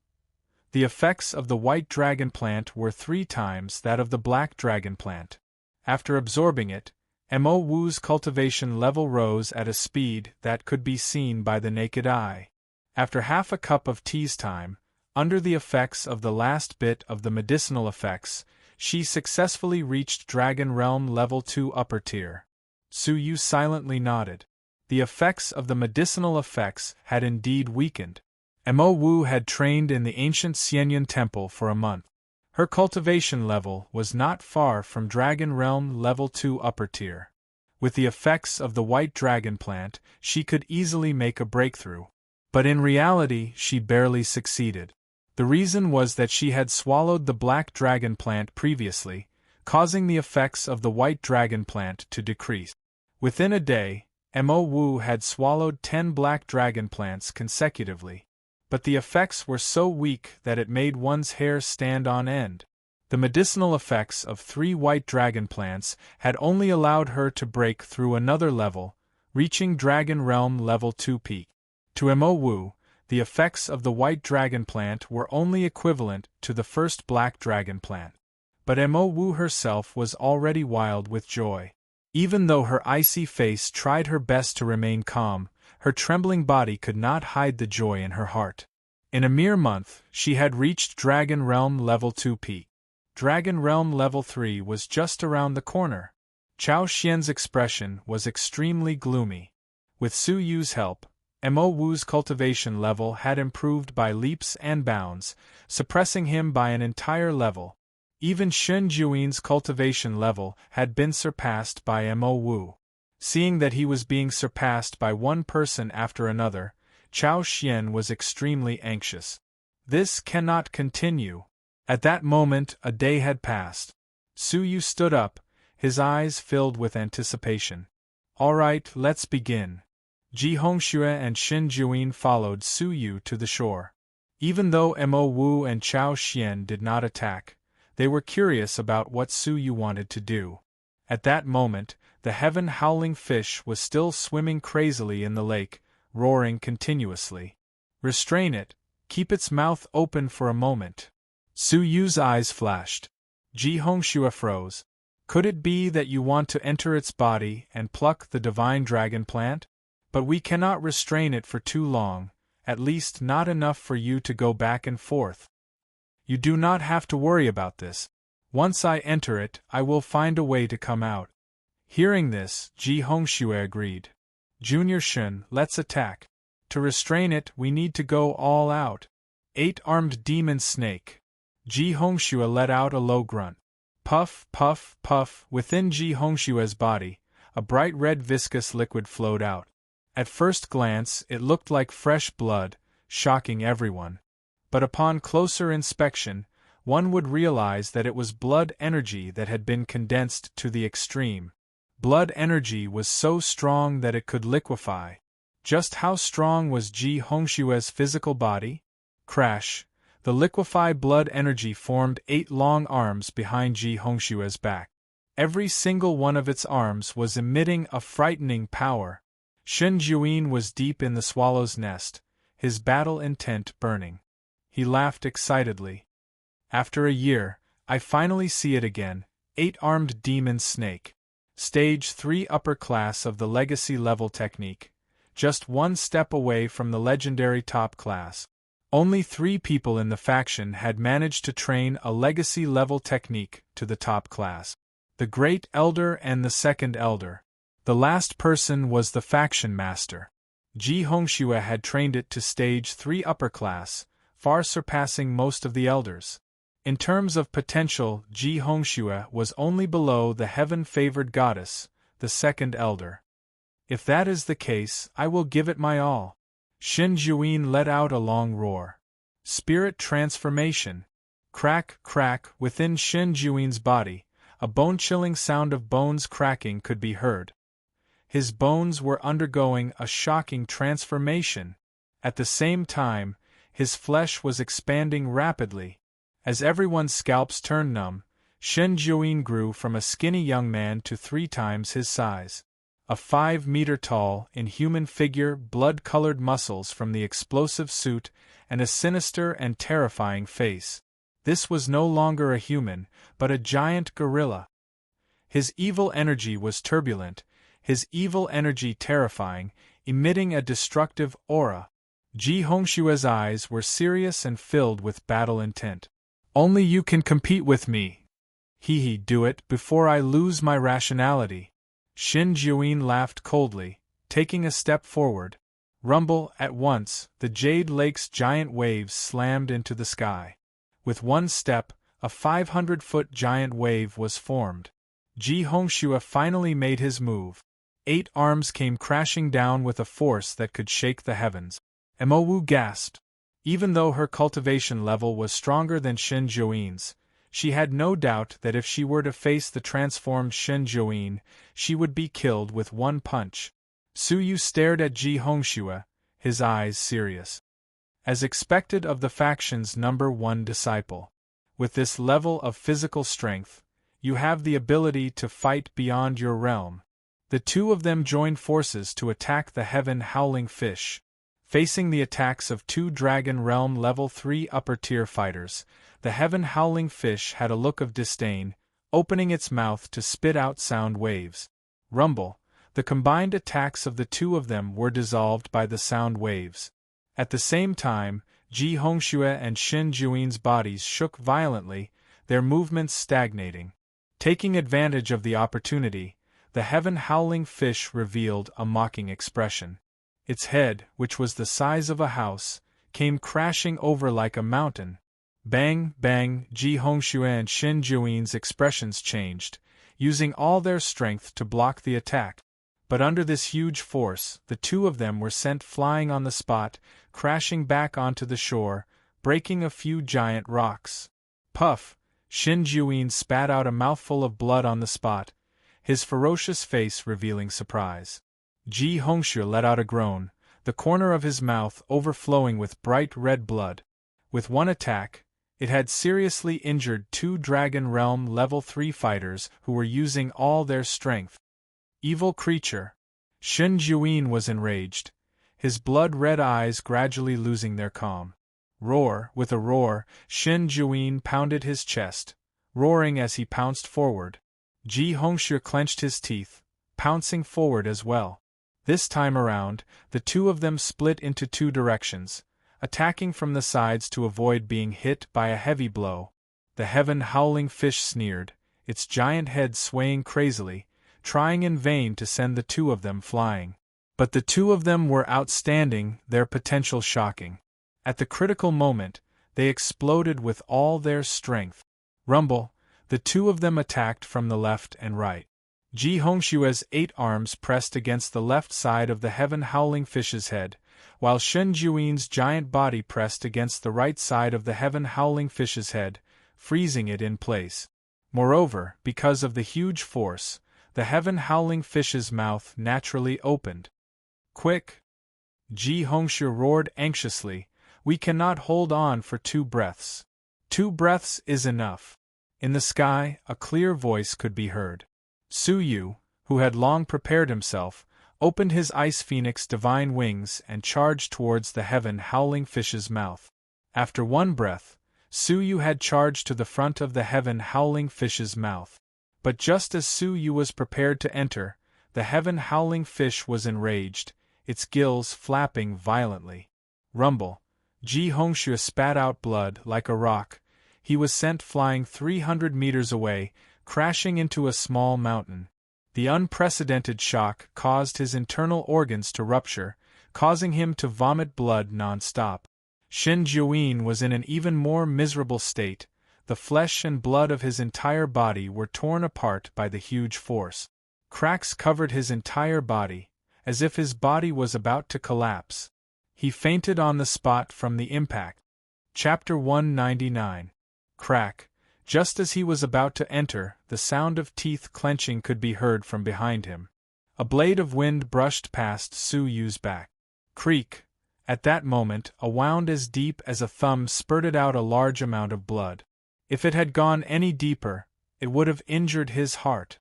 The effects of the white dragon plant were 3 times that of the black dragon plant. After absorbing it, Mo Wu's cultivation level rose at a speed that could be seen by the naked eye. After half a cup of tea's time, under the effects of the last bit of the medicinal effects, she successfully reached Dragon Realm Level 2 upper tier. Su Yu silently nodded. The effects of the medicinal effects had indeed weakened. Mo Wu had trained in the ancient Xianyun Temple for a month. Her cultivation level was not far from Dragon Realm Level 2 upper tier. With the effects of the white dragon plant, she could easily make a breakthrough. But in reality, she barely succeeded. The reason was that she had swallowed the black dragon plant previously, causing the effects of the white dragon plant to decrease. Within a day, Mo Wu had swallowed 10 black dragon plants consecutively. But the effects were so weak that it made one's hair stand on end. The medicinal effects of 3 white dragon plants had only allowed her to break through another level, reaching Dragon Realm Level 2 peak. To Mo Wu, the effects of the white dragon plant were only equivalent to the first black dragon plant. But Mo Wu herself was already wild with joy. Even though her icy face tried her best to remain calm, her trembling body could not hide the joy in her heart. In a mere month, she had reached Dragon Realm Level 2 peak. Dragon Realm Level 3 was just around the corner. Chao Xian's expression was extremely gloomy. With Su Yu's help, Mo Wu's cultivation level had improved by leaps and bounds, suppressing him by an entire level. Even Shun Juin's cultivation level had been surpassed by Mo Wu. Seeing that he was being surpassed by one person after another, Chao Xian was extremely anxious. This cannot continue. At that moment, a day had passed. Su Yu stood up, his eyes filled with anticipation. All right, let's begin. Ji Hongxue and Xin Juyin followed Su Yu to the shore. Even though Mo Wu and Chao Xian did not attack, they were curious about what Su Yu wanted to do. At that moment, the heaven-howling fish was still swimming crazily in the lake, roaring continuously. Restrain it, keep its mouth open for a moment. Su Yu's eyes flashed. Ji Hongxue froze. Could it be that you want to enter its body and pluck the divine dragon plant? But we cannot restrain it for too long, at least not enough for you to go back and forth. You do not have to worry about this. Once I enter it, I will find a way to come out. Hearing this, Ji Hongxue agreed. Junior Shun, let's attack. To restrain it, we need to go all out. 8-armed demon snake. Ji Hongxue let out a low grunt. Puff, puff, puff, within Ji Hongshue's body, a bright red viscous liquid flowed out. At first glance, it looked like fresh blood, shocking everyone. But upon closer inspection, one would realize that it was blood energy that had been condensed to the extreme. Blood energy was so strong that it could liquefy. Just how strong was Ji Hongshue's physical body? Crash! The liquefied blood energy formed 8 long arms behind Ji Hongshue's back. Every single one of its arms was emitting a frightening power. Shen Juyin was deep in the swallow's nest, his battle intent burning. He laughed excitedly. After a year, I finally see it again, 8-armed demon snake. Stage 3 upper class of the legacy level technique. Just one step away from the legendary top class. Only 3 people in the faction had managed to train a legacy-level technique to the top class. The Great Elder and the Second Elder. The last person was the faction master. Ji Hongxue had trained it to stage 3 upper class, far surpassing most of the elders. In terms of potential, Ji Hongxue was only below the heaven-favored goddess, the Second Elder. If that is the case, I will give it my all. Xin Juyin let out a long roar. Spirit transformation. Crack, crack, within Xin Juin's body, a bone-chilling sound of bones cracking could be heard. His bones were undergoing a shocking transformation. At the same time, his flesh was expanding rapidly. As everyone's scalps turned numb, Shen Juin grew from a skinny young man to 3 times his size. A 5-meter-tall, inhuman figure, blood-colored muscles from the explosive suit, and a sinister and terrifying face. This was no longer a human, but a giant gorilla. His evil energy was turbulent, his evil energy terrifying, emitting a destructive aura. Ji Hongshue's eyes were serious and filled with battle intent. Only you can compete with me. Do it before I lose my rationality. Xin Juin laughed coldly, taking a step forward. Rumble, at once, the Jade Lake's giant waves slammed into the sky. With one step, a 500-foot giant wave was formed. Ji Hongxue finally made his move. 8 arms came crashing down with a force that could shake the heavens. Mo Wu gasped. Even though her cultivation level was stronger than Shen Juin's, she had no doubt that if she were to face the transformed Shen Juin, she would be killed with one punch. Su Yu stared at Ji Hongxue, his eyes serious. As expected of the faction's number 1 disciple. With this level of physical strength, you have the ability to fight beyond your realm. The 2 of them joined forces to attack the heaven-howling fish. Facing the attacks of 2 Dragon Realm Level 3 upper-tier fighters, the heaven-howling fish had a look of disdain, opening its mouth to spit out sound waves. Rumble, the combined attacks of the 2 of them were dissolved by the sound waves. At the same time, Ji Hongxue and Xin Juin's bodies shook violently, their movements stagnating. Taking advantage of the opportunity, the heaven-howling fish revealed a mocking expression. Its head, which was the size of a house, came crashing over like a mountain. Bang, bang, Ji Hongxue and Xin Juin's expressions changed, using all their strength to block the attack. But under this huge force, the two of them were sent flying on the spot, crashing back onto the shore, breaking a few giant rocks. Puff! Shin Juin spat out a mouthful of blood on the spot, his ferocious face revealing surprise. Ji Hongshu let out a groan, the corner of his mouth overflowing with bright red blood. With one attack, it had seriously injured two Dragon Realm Level 3 fighters who were using all their strength. Evil creature! Shin Juin was enraged, his blood-red eyes gradually losing their calm. With a roar, Shin Juin pounded his chest, roaring as he pounced forward. Ji Hongshu clenched his teeth, pouncing forward as well. This time around, the two of them split into two directions, attacking from the sides to avoid being hit by a heavy blow. The heaven howling fish sneered, its giant head swaying crazily, trying in vain to send the two of them flying. But the two of them were outstanding, their potential shocking. At the critical moment, they exploded with all their strength. Rumble! The two of them attacked from the left and right. Ji Hongshu's 8 arms pressed against the left side of the heaven howling fish's head, while Shin Juin's giant body pressed against the right side of the heaven howling fish's head, freezing it in place. Moreover, because of the huge force, the heaven howling fish's mouth naturally opened. Quick! Ji Hongshu roared anxiously, we cannot hold on for 2 breaths. 2 breaths is enough. In the sky, a clear voice could be heard. Su Yu, who had long prepared himself, opened his ice phoenix divine wings and charged towards the heaven howling fish's mouth. After 1 breath, Su Yu had charged to the front of the heaven howling fish's mouth. But just as Su Yu was prepared to enter, the heaven howling fish was enraged, its gills flapping violently. Rumble! Ji Hongshu spat out blood like a rock. He was sent flying 300 meters away, crashing into a small mountain. The unprecedented shock caused his internal organs to rupture, causing him to vomit blood non-stop. Shin Juin was in an even more miserable state. The flesh and blood of his entire body were torn apart by the huge force. Cracks covered his entire body, as if his body was about to collapse. He fainted on the spot from the impact. Chapter 199. Crack! Just as he was about to enter, the sound of teeth clenching could be heard from behind him. A blade of wind brushed past Su Yu's back. Creak! At that moment, a wound as deep as a thumb spurted out a large amount of blood. If it had gone any deeper, it would have injured his heart.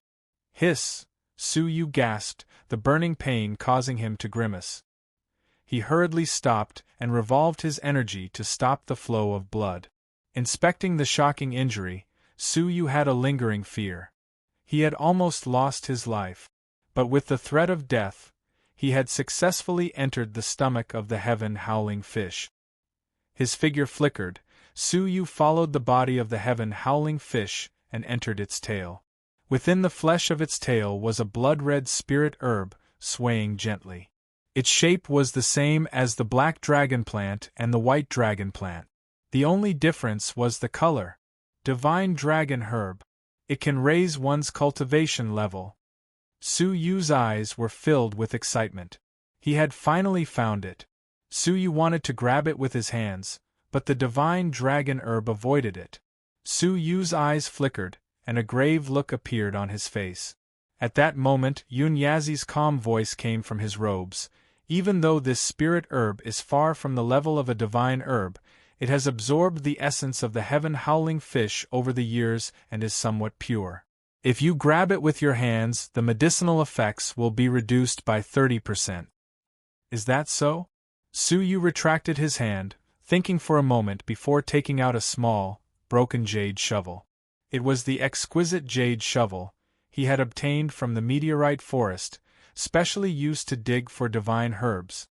Hiss! Su Yu gasped, the burning pain causing him to grimace. He hurriedly stopped and revolved his energy to stop the flow of blood. Inspecting the shocking injury, Su Yu had a lingering fear. He had almost lost his life. But with the threat of death, he had successfully entered the stomach of the heaven howling fish. His figure flickered. Su Yu followed the body of the heaven howling fish and entered its tail. Within the flesh of its tail was a blood-red spirit herb, swaying gently. Its shape was the same as the black dragon plant and the white dragon plant. The only difference was the color. Divine dragon herb. It can raise one's cultivation level. Su Yu's eyes were filled with excitement. He had finally found it. Su Yu wanted to grab it with his hands, but the divine dragon herb avoided it. Su Yu's eyes flickered, and a grave look appeared on his face. At that moment, Yun Yazi's calm voice came from his robes. Even though this spirit herb is far from the level of a divine herb, it has absorbed the essence of the heaven howling fish over the years and is somewhat pure. If you grab it with your hands, the medicinal effects will be reduced by 30%. Is that so? Su Yu retracted his hand, thinking for a moment before taking out a small, broken jade shovel. It was the exquisite jade shovel he had obtained from the meteorite forest, specially used to dig for divine herbs.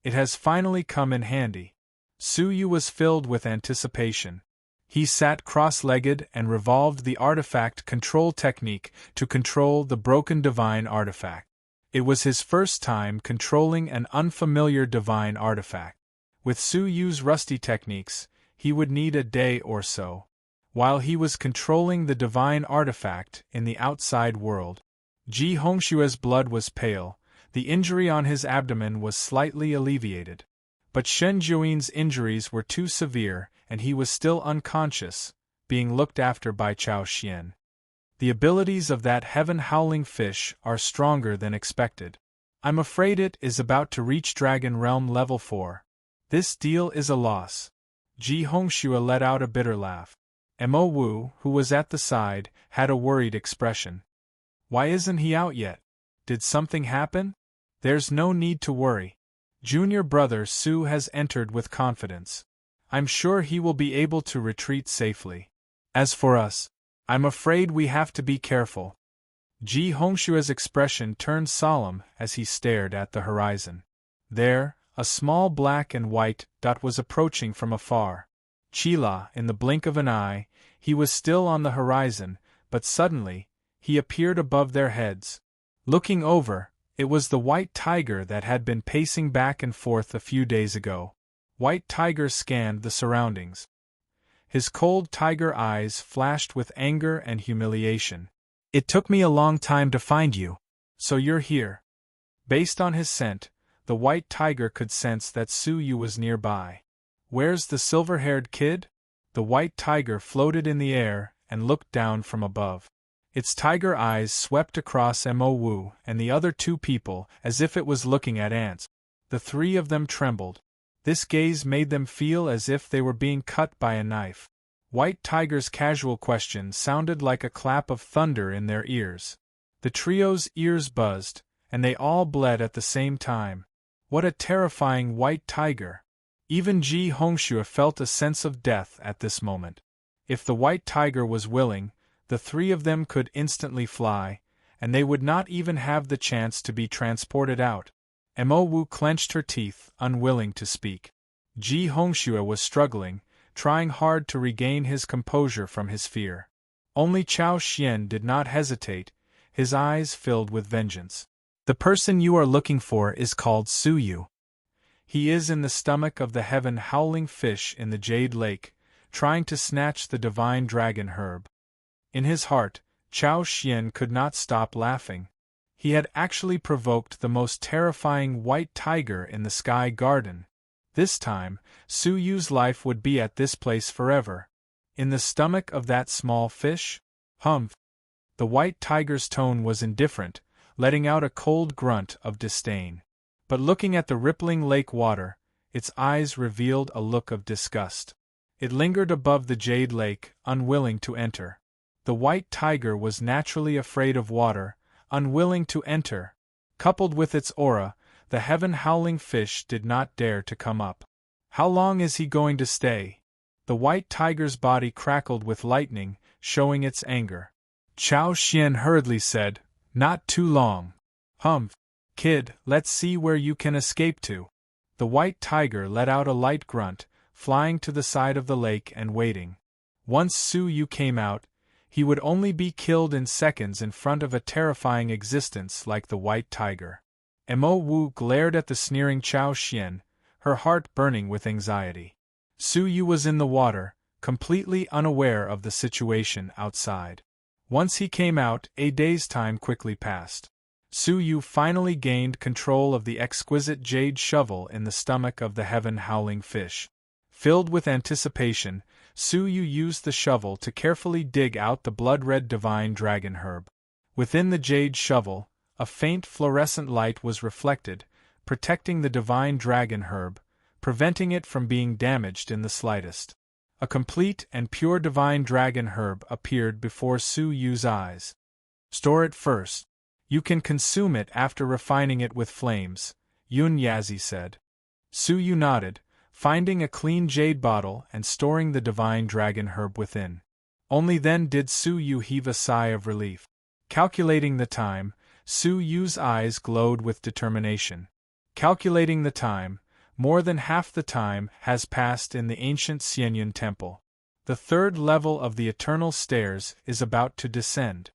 It has finally come in handy. Su Yu was filled with anticipation. He sat cross-legged and revolved the artifact control technique to control the broken divine artifact. It was his first time controlling an unfamiliar divine artifact. With Su Yu's rusty techniques, he would need a day or so, while he was controlling the divine artifact in the outside world. Ji Hongshue's blood was pale, the injury on his abdomen was slightly alleviated. But Shen Jiuyin's injuries were too severe, and he was still unconscious, being looked after by Chao Xian. The abilities of that heaven-howling fish are stronger than expected. I'm afraid it is about to reach Dragon Realm Level 4. This deal is a loss. Ji Hongxue let out a bitter laugh. Mo Wu, who was at the side, had a worried expression. Why isn't he out yet? Did something happen? There's no need to worry. Junior brother Su has entered with confidence. I'm sure he will be able to retreat safely. As for us, I'm afraid we have to be careful. Ji Hongshue's expression turned solemn as he stared at the horizon. There, a small black and white dot was approaching from afar. Qila, in the blink of an eye, he was still on the horizon, but suddenly, he appeared above their heads. Looking over, it was the white tiger that had been pacing back and forth a few days ago. White Tiger scanned the surroundings. His cold tiger eyes flashed with anger and humiliation. It took me a long time to find you. So you're here. Based on his scent, the white tiger could sense that Su Yu was nearby. Where's the silver-haired kid? The white tiger floated in the air and looked down from above. Its tiger eyes swept across Mo Wu and the other two people as if it was looking at ants. The three of them trembled. This gaze made them feel as if they were being cut by a knife. White Tiger's casual question sounded like a clap of thunder in their ears. The trio's ears buzzed, and they all bled at the same time. What a terrifying white tiger! Even Ji Hongxue felt a sense of death at this moment. If the white tiger was willing, the three of them could instantly fly, and they would not even have the chance to be transported out. Mo Wu clenched her teeth, unwilling to speak. Ji Hongxue was struggling, trying hard to regain his composure from his fear. Only Chao Xian did not hesitate, his eyes filled with vengeance. The person you are looking for is called Su Yu. He is in the stomach of the heaven-howling fish in the Jade Lake, trying to snatch the divine dragon herb. In his heart, Chao Xian could not stop laughing. He had actually provoked the most terrifying white tiger in the Sky Garden. This time, Su Yu's life would be at this place forever. In the stomach of that small fish? Humph! The white tiger's tone was indifferent, letting out a cold grunt of disdain. But looking at the rippling lake water, its eyes revealed a look of disgust. It lingered above the Jade Lake, unwilling to enter. The white tiger was naturally afraid of water, unwilling to enter. Coupled with its aura, the heaven-howling fish did not dare to come up. How long is he going to stay? The white tiger's body crackled with lightning, showing its anger. Chao Xian hurriedly said, "Not too long." "Humph! Kid, let's see where you can escape to." The white tiger let out a light grunt, flying to the side of the lake and waiting. Once Su Yu came out, he would only be killed in seconds in front of a terrifying existence like the white tiger. Mo Wu glared at the sneering Chao Xian, her heart burning with anxiety. Su Yu was in the water, completely unaware of the situation outside. Once he came out, a day's time quickly passed. Su Yu finally gained control of the exquisite jade shovel in the stomach of the heaven-howling fish. Filled with anticipation, Su Yu used the shovel to carefully dig out the blood-red divine dragon herb. Within the jade shovel, a faint fluorescent light was reflected, protecting the divine dragon herb, preventing it from being damaged in the slightest. A complete and pure divine dragon herb appeared before Su Yu's eyes. "Store it first. You can consume it after refining it with flames," Yun Yazi said. Su Yu nodded, finding a clean jade bottle and storing the divine dragon herb within. Only then did Su Yu heave a sigh of relief. Calculating the time, Su Yu's eyes glowed with determination. Calculating the time, more than half the time has passed in the ancient Xianyun temple. The third level of the eternal stairs is about to descend.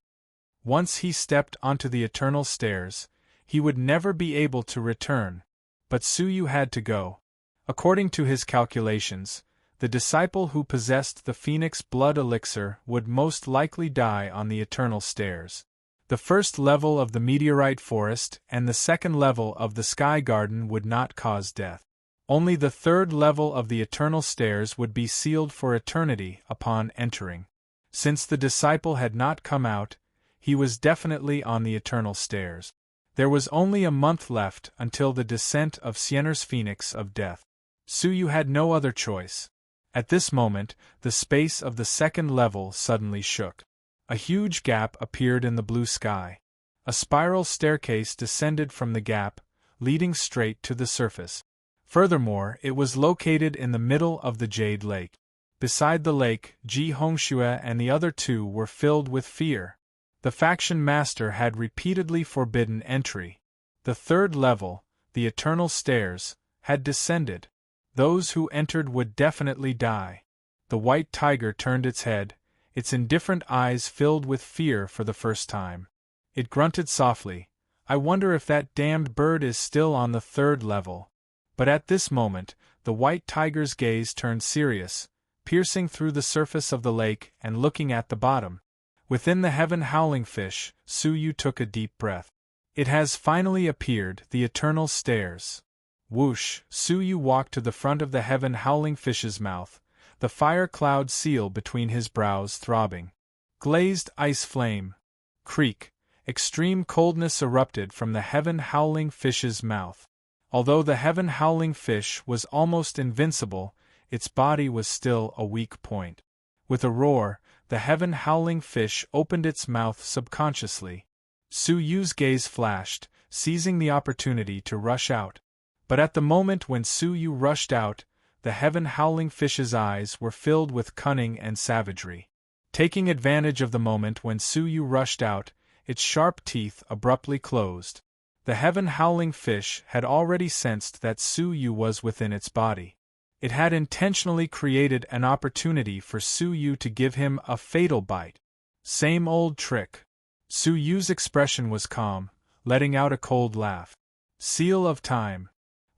Once he stepped onto the eternal stairs, he would never be able to return. But Su Yu had to go. According to his calculations, the disciple who possessed the phoenix blood elixir would most likely die on the eternal stairs. The first level of the meteorite forest and the second level of the sky garden would not cause death. Only the third level of the eternal stairs would be sealed for eternity upon entering. Since the disciple had not come out, he was definitely on the eternal stairs. There was only a month left until the descent of Sienner's phoenix of death. Suyu had no other choice. At this moment, the space of the second level suddenly shook. A huge gap appeared in the blue sky. A spiral staircase descended from the gap, leading straight to the surface. Furthermore, it was located in the middle of the Jade Lake. Beside the lake, Ji Hongxue and the other two were filled with fear. The faction master had repeatedly forbidden entry. The third level, the eternal stairs, had descended. Those who entered would definitely die. The white tiger turned its head, its indifferent eyes filled with fear for the first time. It grunted softly, "I wonder if that damned bird is still on the third level." But at this moment, the white tiger's gaze turned serious, piercing through the surface of the lake and looking at the bottom. Within the heaven howling fish, Suyu took a deep breath. It has finally appeared, the eternal stairs. Whoosh! Suyu walked to the front of the heaven howling fish's mouth, the fire cloud seal between his brows throbbing. Glazed ice flame. Creak! Extreme coldness erupted from the heaven howling fish's mouth. Although the heaven howling fish was almost invincible, its body was still a weak point. With a roar, the heaven howling fish opened its mouth subconsciously. Suyu's gaze flashed, seizing the opportunity to rush out. But at the moment when Suyu rushed out, the heaven howling fish's eyes were filled with cunning and savagery. Taking advantage of the moment when Suyu rushed out, its sharp teeth abruptly closed. The heaven howling fish had already sensed that Suyu was within its body. It had intentionally created an opportunity for Suyu to give him a fatal bite. Same old trick. Suyu's expression was calm, letting out a cold laugh. Seal of time.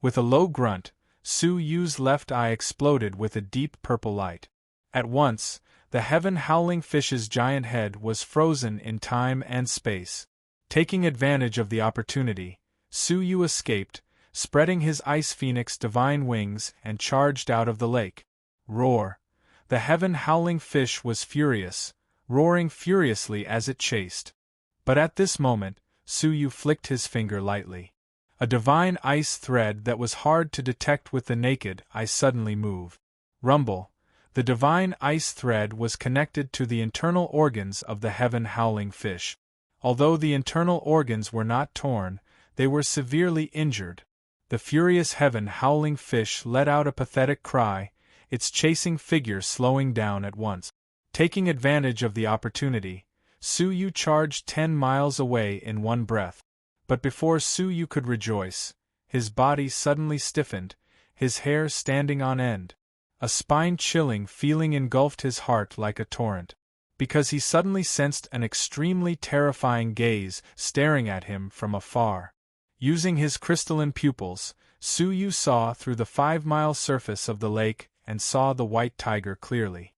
With a low grunt, Suyu's left eye exploded with a deep purple light. At once, the heaven howling fish's giant head was frozen in time and space. Taking advantage of the opportunity, Suyu escaped, spreading his ice phoenix divine wings and charged out of the lake. Roar! The heaven howling fish was furious, roaring furiously as it chased. But at this moment, Suyu flicked his finger lightly. A divine ice thread that was hard to detect with the naked eye suddenly moved. Rumble! The divine ice thread was connected to the internal organs of the heaven howling fish. Although the internal organs were not torn, they were severely injured. The furious heaven howling fish let out a pathetic cry, its chasing figure slowing down at once. Taking advantage of the opportunity, Suyu charged 10 miles away in one breath. But before Suyu could rejoice, his body suddenly stiffened, his hair standing on end. A spine-chilling feeling engulfed his heart like a torrent, because he suddenly sensed an extremely terrifying gaze staring at him from afar. Using his crystalline pupils, Suyu saw through the 5-mile surface of the lake and saw the white tiger clearly.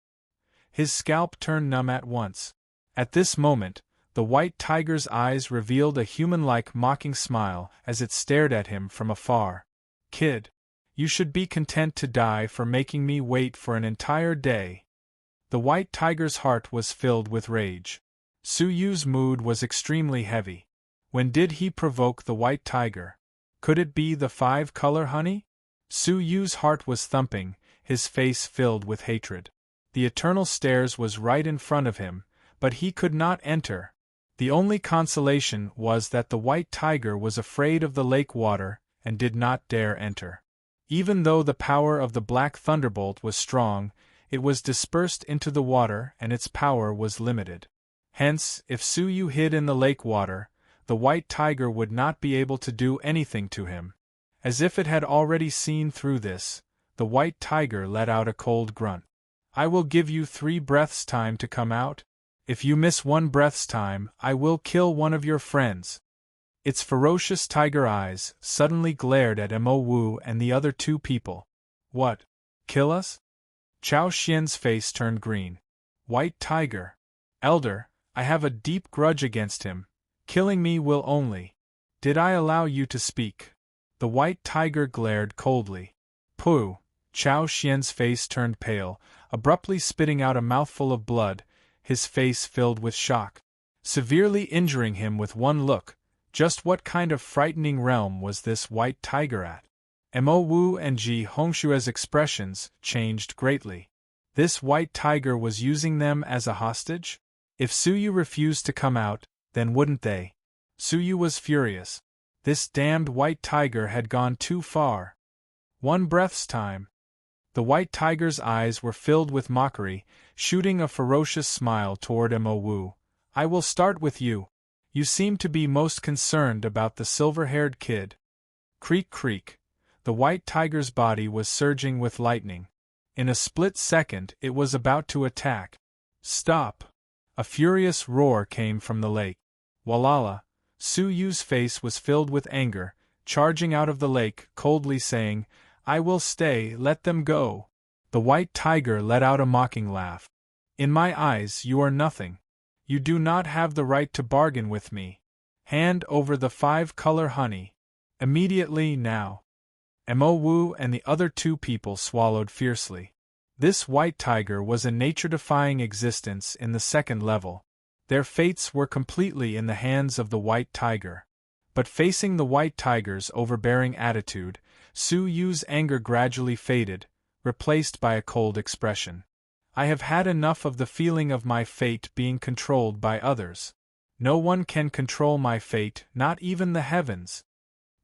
His scalp turned numb at once. At this moment, the white tiger's eyes revealed a human-like mocking smile as it stared at him from afar. "Kid, you should be content to die for making me wait for an entire day." The white tiger's heart was filled with rage. Suyu's mood was extremely heavy. When did he provoke the white tiger? Could it be the 5-color honey? Suyu's heart was thumping, his face filled with hatred. The eternal stairs was right in front of him, but he could not enter. The only consolation was that the white tiger was afraid of the lake water and did not dare enter. Even though the power of the black thunderbolt was strong, it was dispersed into the water and its power was limited. Hence, if Suyu hid in the lake water, the white tiger would not be able to do anything to him. As if it had already seen through this, the white tiger let out a cold grunt. "I will give you 3 breaths' time to come out. If you miss 1 breath's time, I will kill one of your friends." Its ferocious tiger eyes suddenly glared at Mo Wu and the other 2 people. "What? Kill us?" Chao Xian's face turned green. "White tiger. Elder, I have a deep grudge against him, Killing me will only. Did I allow you to speak? The white tiger glared coldly. Pooh! Chao Xian's face turned pale, abruptly spitting out a mouthful of blood, his face filled with shock. Severely injuring him with one look, just what kind of frightening realm was this white tiger at? Mo Wu and Ji Hongshue's expressions changed greatly. This white tiger was using them as a hostage? If Suyu refused to come out, then wouldn't they? Suyu was furious. This damned white tiger had gone too far. One breath's time. The white tiger's eyes were filled with mockery, shooting a ferocious smile toward Mo Wu. I will start with you. You seem to be most concerned about the silver-haired kid. Creak creak. The white tiger's body was surging with lightning. In a split second it was about to attack. Stop! A furious roar came from the lake. Walala! Suyu's face was filled with anger, charging out of the lake, coldly saying, I will stay, let them go. The white tiger let out a mocking laugh. In my eyes you are nothing. You do not have the right to bargain with me. Hand over the 5-color honey. Immediately now. Mo Wu and the other 2 people swallowed fiercely. This white tiger was a nature-defying existence in the 2nd level. Their fates were completely in the hands of the white tiger. But facing the white tiger's overbearing attitude, Suyu's anger gradually faded, replaced by a cold expression. I have had enough of the feeling of my fate being controlled by others. No one can control my fate, not even the heavens.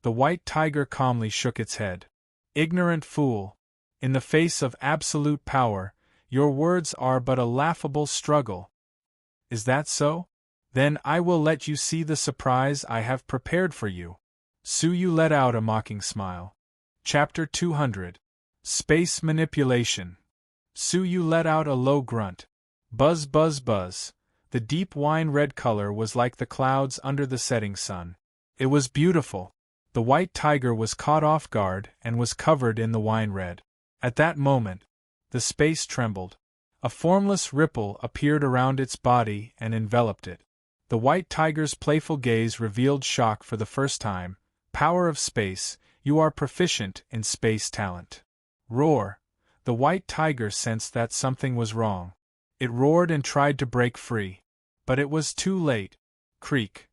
The white tiger calmly shook its head. Ignorant fool! In the face of absolute power, your words are but a laughable struggle. Is that so? Then I will let you see the surprise I have prepared for you. Suyu let out a mocking smile. Chapter 200. Space Manipulation. Suyu let out a low grunt. Buzz buzz buzz. The deep wine-red color was like the clouds under the setting sun. It was beautiful. The white tiger was caught off guard and was covered in the wine-red. At that moment, the space trembled. A formless ripple appeared around its body and enveloped it. The white tiger's playful gaze revealed shock for the first time. Power of space, you are proficient in space talent. Roar! The white tiger sensed that something was wrong. It roared and tried to break free. But it was too late. Creak.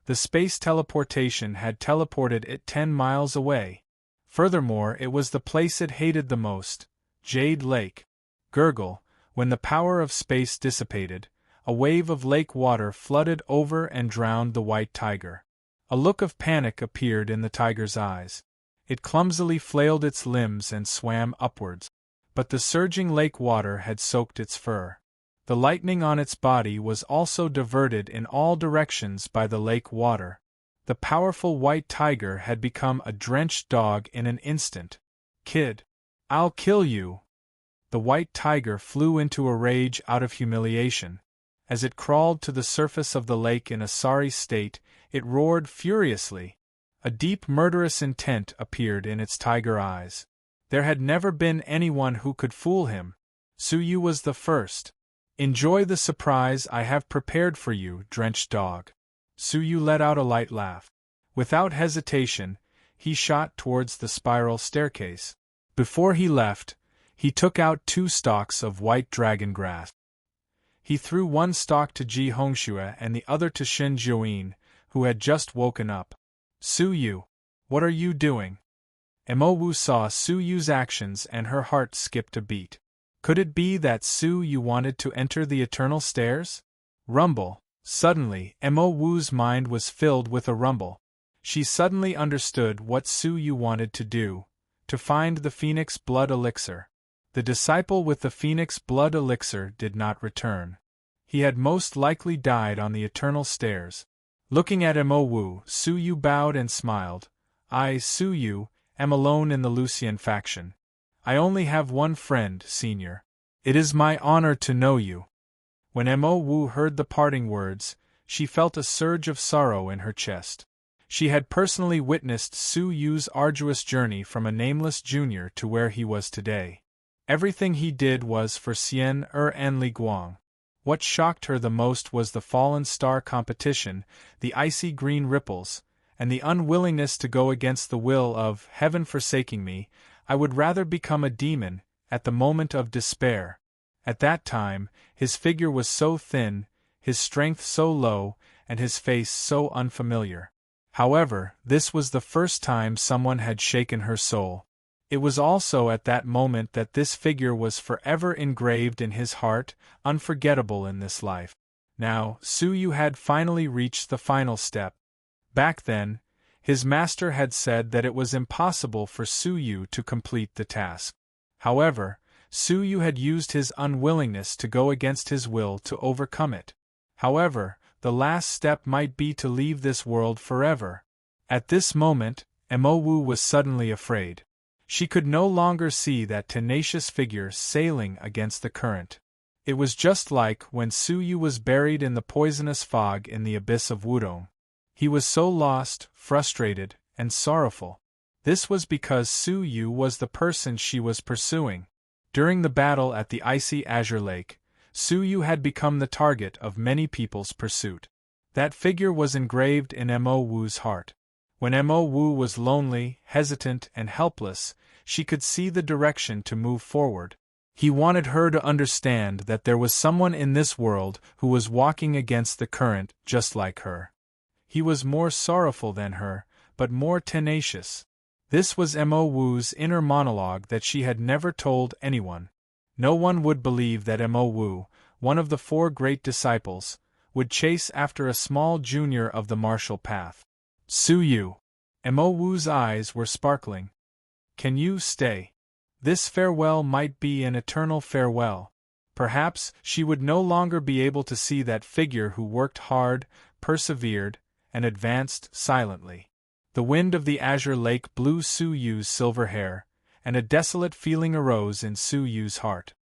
The space teleportation had teleported it 10 miles away. Furthermore, it was the place it hated the most, Jade Lake. Gurgle. When the power of space dissipated, a wave of lake water flooded over and drowned the white tiger. A look of panic appeared in the tiger's eyes. It clumsily flailed its limbs and swam upwards. But the surging lake water had soaked its fur. The lightning on its body was also diverted in all directions by the lake water. The powerful white tiger had become a drenched dog in an instant. Kid! I'll kill you! The white tiger flew into a rage out of humiliation. As it crawled to the surface of the lake in a sorry state, it roared furiously. A deep murderous intent appeared in its tiger eyes. There had never been anyone who could fool him. Suyu was the first. Enjoy the surprise I have prepared for you, drenched dog. Suyu let out a light laugh. Without hesitation, he shot towards the spiral staircase. Before he left, he took out 2 stalks of white dragon grass. He threw one stalk to Ji Hongxue and the other to Shen Jiuyin, who had just woken up. Suyu, what are you doing? Mo Wu saw Suyu's actions and her heart skipped a beat. Could it be that Suyu wanted to enter the eternal stairs? Rumble. Suddenly, Mo Wu's mind was filled with a rumble. She suddenly understood what Suyu wanted to do, to find the Phoenix Blood Elixir. The disciple with the Phoenix Blood Elixir did not return. He had most likely died on the eternal stairs. Looking at Mo Wu, Suyu bowed and smiled. I, Suyu, am alone in the Lucian faction. I only have one friend, Senior. It is my honor to know you. When Mo Wu heard the parting words, she felt a surge of sorrow in her chest. She had personally witnessed Suyu's arduous journey from a nameless junior to where he was today. Everything he did was for Xian and Li Guang. What shocked her the most was the fallen star competition, the icy green ripples, and the unwillingness to go against the will of heaven forsaking me. I would rather become a demon, at the moment of despair. At that time, his figure was so thin, his strength so low, and his face so unfamiliar. However, this was the first time someone had shaken her soul. It was also at that moment that this figure was forever engraved in his heart, unforgettable in this life. Now, Su Yu had finally reached the final step. Back then, his master had said that it was impossible for Su Yu to complete the task. However, Su Yu had used his unwillingness to go against his will to overcome it. However, the last step might be to leave this world forever. At this moment, Mo Wu was suddenly afraid. She could no longer see that tenacious figure sailing against the current. It was just like when Su Yu was buried in the poisonous fog in the abyss of Wudong. He was so lost, frustrated, and sorrowful. This was because Su Yu was the person she was pursuing. During the battle at the icy azure lake, Su Yu had become the target of many people's pursuit. That figure was engraved in Mo Wu's heart. When Mo Wu was lonely, hesitant, and helpless, she could see the direction to move forward. He wanted her to understand that there was someone in this world who was walking against the current just like her. He was more sorrowful than her, but more tenacious. This was Mo Wu's inner monologue that she had never told anyone. No one would believe that Mo Wu, one of the 4 great disciples, would chase after a small junior of the martial path. Su Yu. Mo Wu's eyes were sparkling. Can you stay? This farewell might be an eternal farewell. Perhaps she would no longer be able to see that figure who worked hard, persevered, and advanced silently. The wind of the azure lake blew Su Yu's silver hair, and a desolate feeling arose in Su Yu's heart.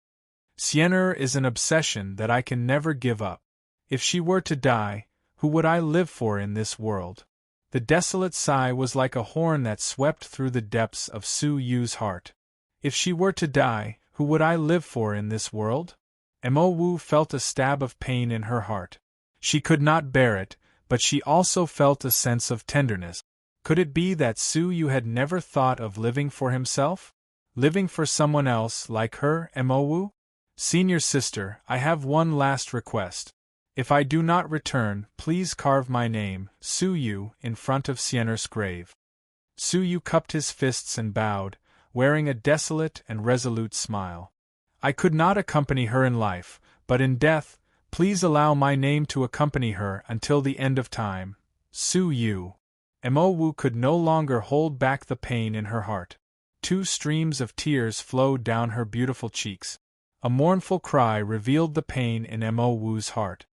Xian'er is an obsession that I can never give up. If she were to die, who would I live for in this world? The desolate sigh was like a horn that swept through the depths of Su Yu's heart. If she were to die, who would I live for in this world? Mo Wu felt a stab of pain in her heart. She could not bear it, but she also felt a sense of tenderness. Could it be that Su Yu had never thought of living for himself? Living for someone else like her, Mo Wu? Senior sister, I have one last request. If I do not return, please carve my name, Su Yu, in front of Xian'er's grave. Su Yu cupped his fists and bowed, wearing a desolate and resolute smile. I could not accompany her in life, but in death, please allow my name to accompany her until the end of time, Su Yu. Mo Wu could no longer hold back the pain in her heart. 2 streams of tears flowed down her beautiful cheeks. A mournful cry revealed the pain in Mo Wu's heart.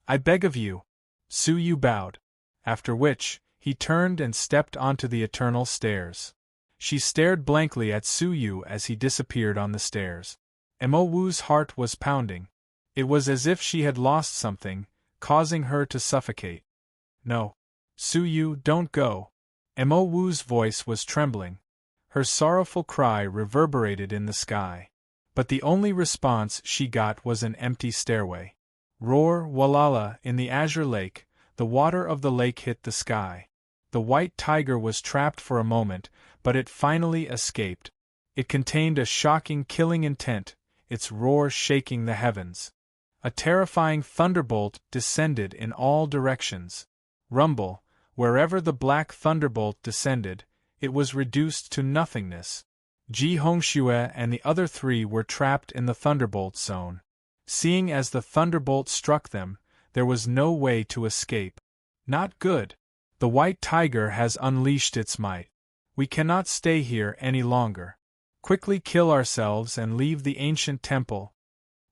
I beg of you. Su Yu bowed. After which, he turned and stepped onto the eternal stairs. She stared blankly at Su Yu as he disappeared on the stairs. Mo Wu's heart was pounding. It was as if she had lost something, causing her to suffocate. No. Su Yu, don't go. Mo Wu's voice was trembling. Her sorrowful cry reverberated in the sky. But the only response she got was an empty stairway. Roar, walala, in the azure lake, the water of the lake hit the sky. The white tiger was trapped for a moment, but it finally escaped. It contained a shocking killing intent, its roar shaking the heavens. A terrifying thunderbolt descended in all directions. Rumble, wherever the black thunderbolt descended, it was reduced to nothingness. Ji Hongxue and the other 3 were trapped in the thunderbolt zone. Seeing as the thunderbolt struck them, there was no way to escape. Not good. The white tiger has unleashed its might. We cannot stay here any longer. Quickly kill ourselves and leave the ancient temple.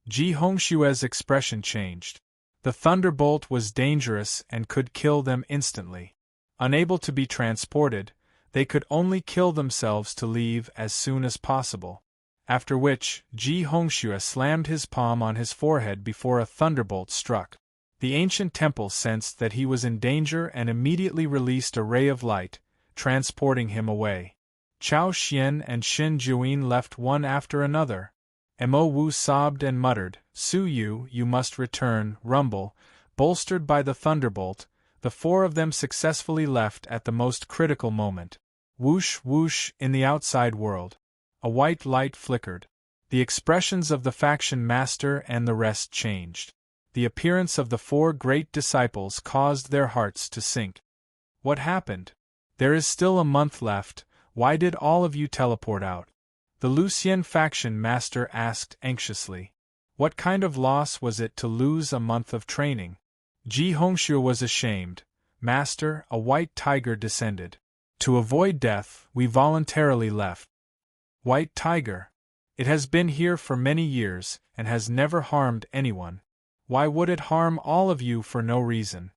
Ji Hongxue's expression changed. The thunderbolt was dangerous and could kill them instantly. Unable to be transported, they could only kill themselves to leave as soon as possible. After which, Ji Hongxue slammed his palm on his forehead before a thunderbolt struck. The ancient temple sensed that he was in danger and immediately released a ray of light, transporting him away. Chao Xian and Xin Juin left one after another. Mo Wu sobbed and muttered, Su Yu, you must return. Rumble, bolstered by the thunderbolt, the four of them successfully left at the most critical moment. Whoosh whoosh in the outside world. A white light flickered. The expressions of the faction master and the rest changed. The appearance of the four great disciples caused their hearts to sink. What happened? There is still a month left, why did all of you teleport out? The Lucian faction master asked anxiously. What kind of loss was it to lose a month of training? Ji Hongshu was ashamed. Master, a white tiger descended. To avoid death, we voluntarily left. White tiger. It has been here for many years, and has never harmed anyone. Why would it harm all of you for no reason?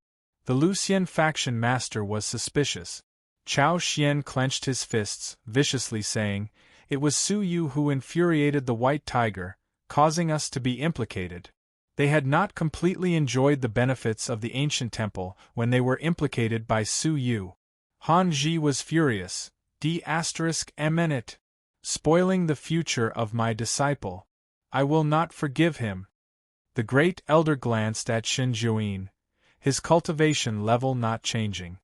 The Lucian faction master was suspicious. Chao Xian clenched his fists, viciously saying, It was Su Yu who infuriated the white tiger, causing us to be implicated. They had not completely enjoyed the benefits of the ancient temple when they were implicated by Su Yu. Han Ji was furious. D****, spoiling the future of my disciple. I will not forgive him. The great elder glanced at Shen Juin, his cultivation level not changing.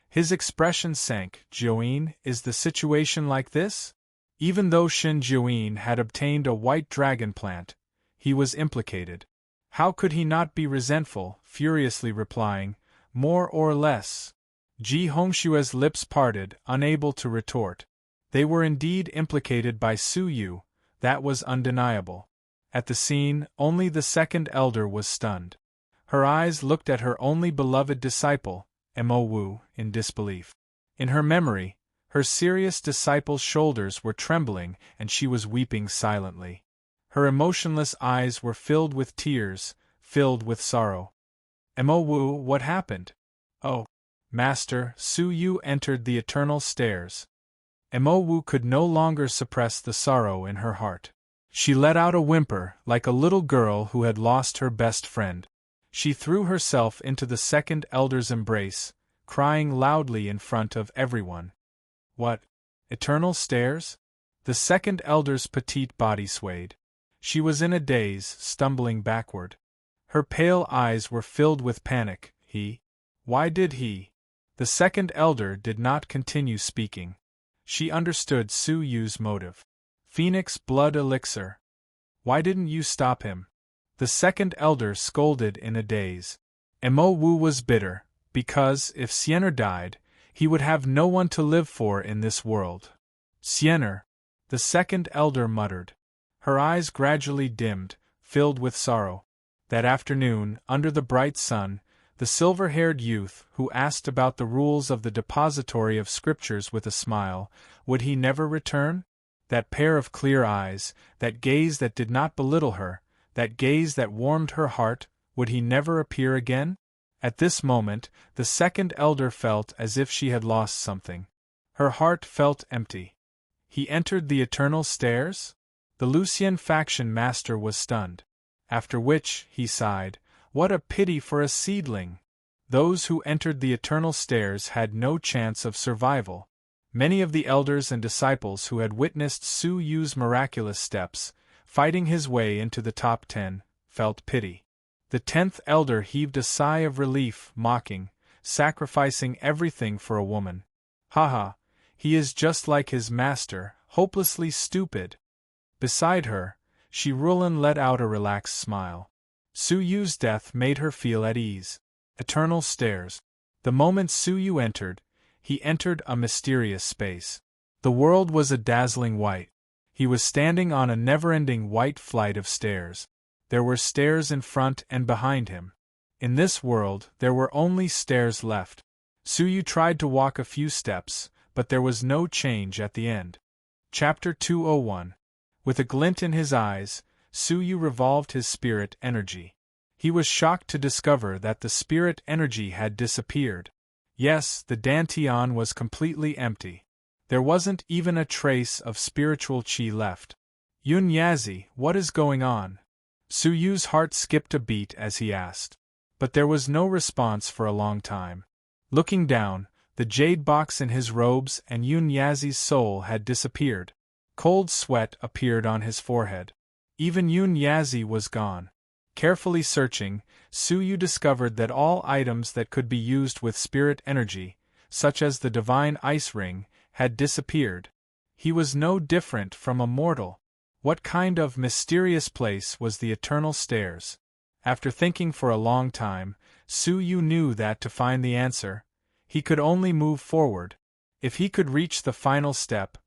His expression sank. Juin, is the situation like this? Even though Shen Juin had obtained a white dragon plant, he was implicated. How could he not be resentful, furiously replying, more or less? Ji Hongshua's lips parted, unable to retort. They were indeed implicated by Su Yu, that was undeniable. At the scene, only the second elder was stunned. Her eyes looked at her only beloved disciple, Mo Wu, in disbelief. In her memory, her serious disciple's shoulders were trembling and she was weeping silently. Her emotionless eyes were filled with tears, filled with sorrow. Mo Wu, what happened? Oh, Master, Su Yu entered the eternal stairs. Mo Wu could no longer suppress the sorrow in her heart. She let out a whimper, like a little girl who had lost her best friend. She threw herself into the second elder's embrace, crying loudly in front of everyone. What? Eternal stairs? The second elder's petite body swayed. She was in a daze, stumbling backward. Her pale eyes were filled with panic. He? Why did he? The second elder did not continue speaking. She understood Su Yu's motive. Phoenix blood elixir. Why didn't you stop him? The second elder scolded in a daze. Mo Wu was bitter, because, if Xiener died, he would have no one to live for in this world. Xiener, the second elder muttered. Her eyes gradually dimmed, filled with sorrow. That afternoon, under the bright sun, the silver-haired youth, who asked about the rules of the depository of scriptures with a smile, would he never return? That pair of clear eyes, that gaze that did not belittle her, that gaze that warmed her heart, would he never appear again? At this moment, the second elder felt as if she had lost something. Her heart felt empty. He entered the eternal stairs? The Lucian faction master was stunned. After which, he sighed, what a pity for a seedling! Those who entered the eternal stairs had no chance of survival. Many of the elders and disciples who had witnessed Su Yu's miraculous steps, fighting his way into the top 10, felt pity. The 10th elder heaved a sigh of relief, mocking, sacrificing everything for a woman. Haha, he is just like his master, hopelessly stupid. Beside her, Shi Rulin let out a relaxed smile. Su Yu's death made her feel at ease. Eternal stairs. The moment Su Yu entered, he entered a mysterious space. The world was a dazzling white. He was standing on a never-ending white flight of stairs. There were stairs in front and behind him. In this world, there were only stairs left. Su Yu tried to walk a few steps, but there was no change at the end. Chapter 201. With a glint in his eyes, Su Yu revolved his spirit energy. He was shocked to discover that the spirit energy had disappeared. Yes, the Dantian was completely empty. There wasn't even a trace of spiritual qi left. Yun Yazi, what is going on? Su Yu's heart skipped a beat as he asked. But there was no response for a long time. Looking down, the jade box in his robes and Yun Yazi's soul had disappeared. Cold sweat appeared on his forehead. Even Yun Yazi was gone. Carefully searching, Su Yu discovered that all items that could be used with spirit energy, such as the divine ice ring, had disappeared. He was no different from a mortal. What kind of mysterious place was the Eternal Stairs? After thinking for a long time, Su Yu knew that to find the answer, he could only move forward. If he could reach the final step,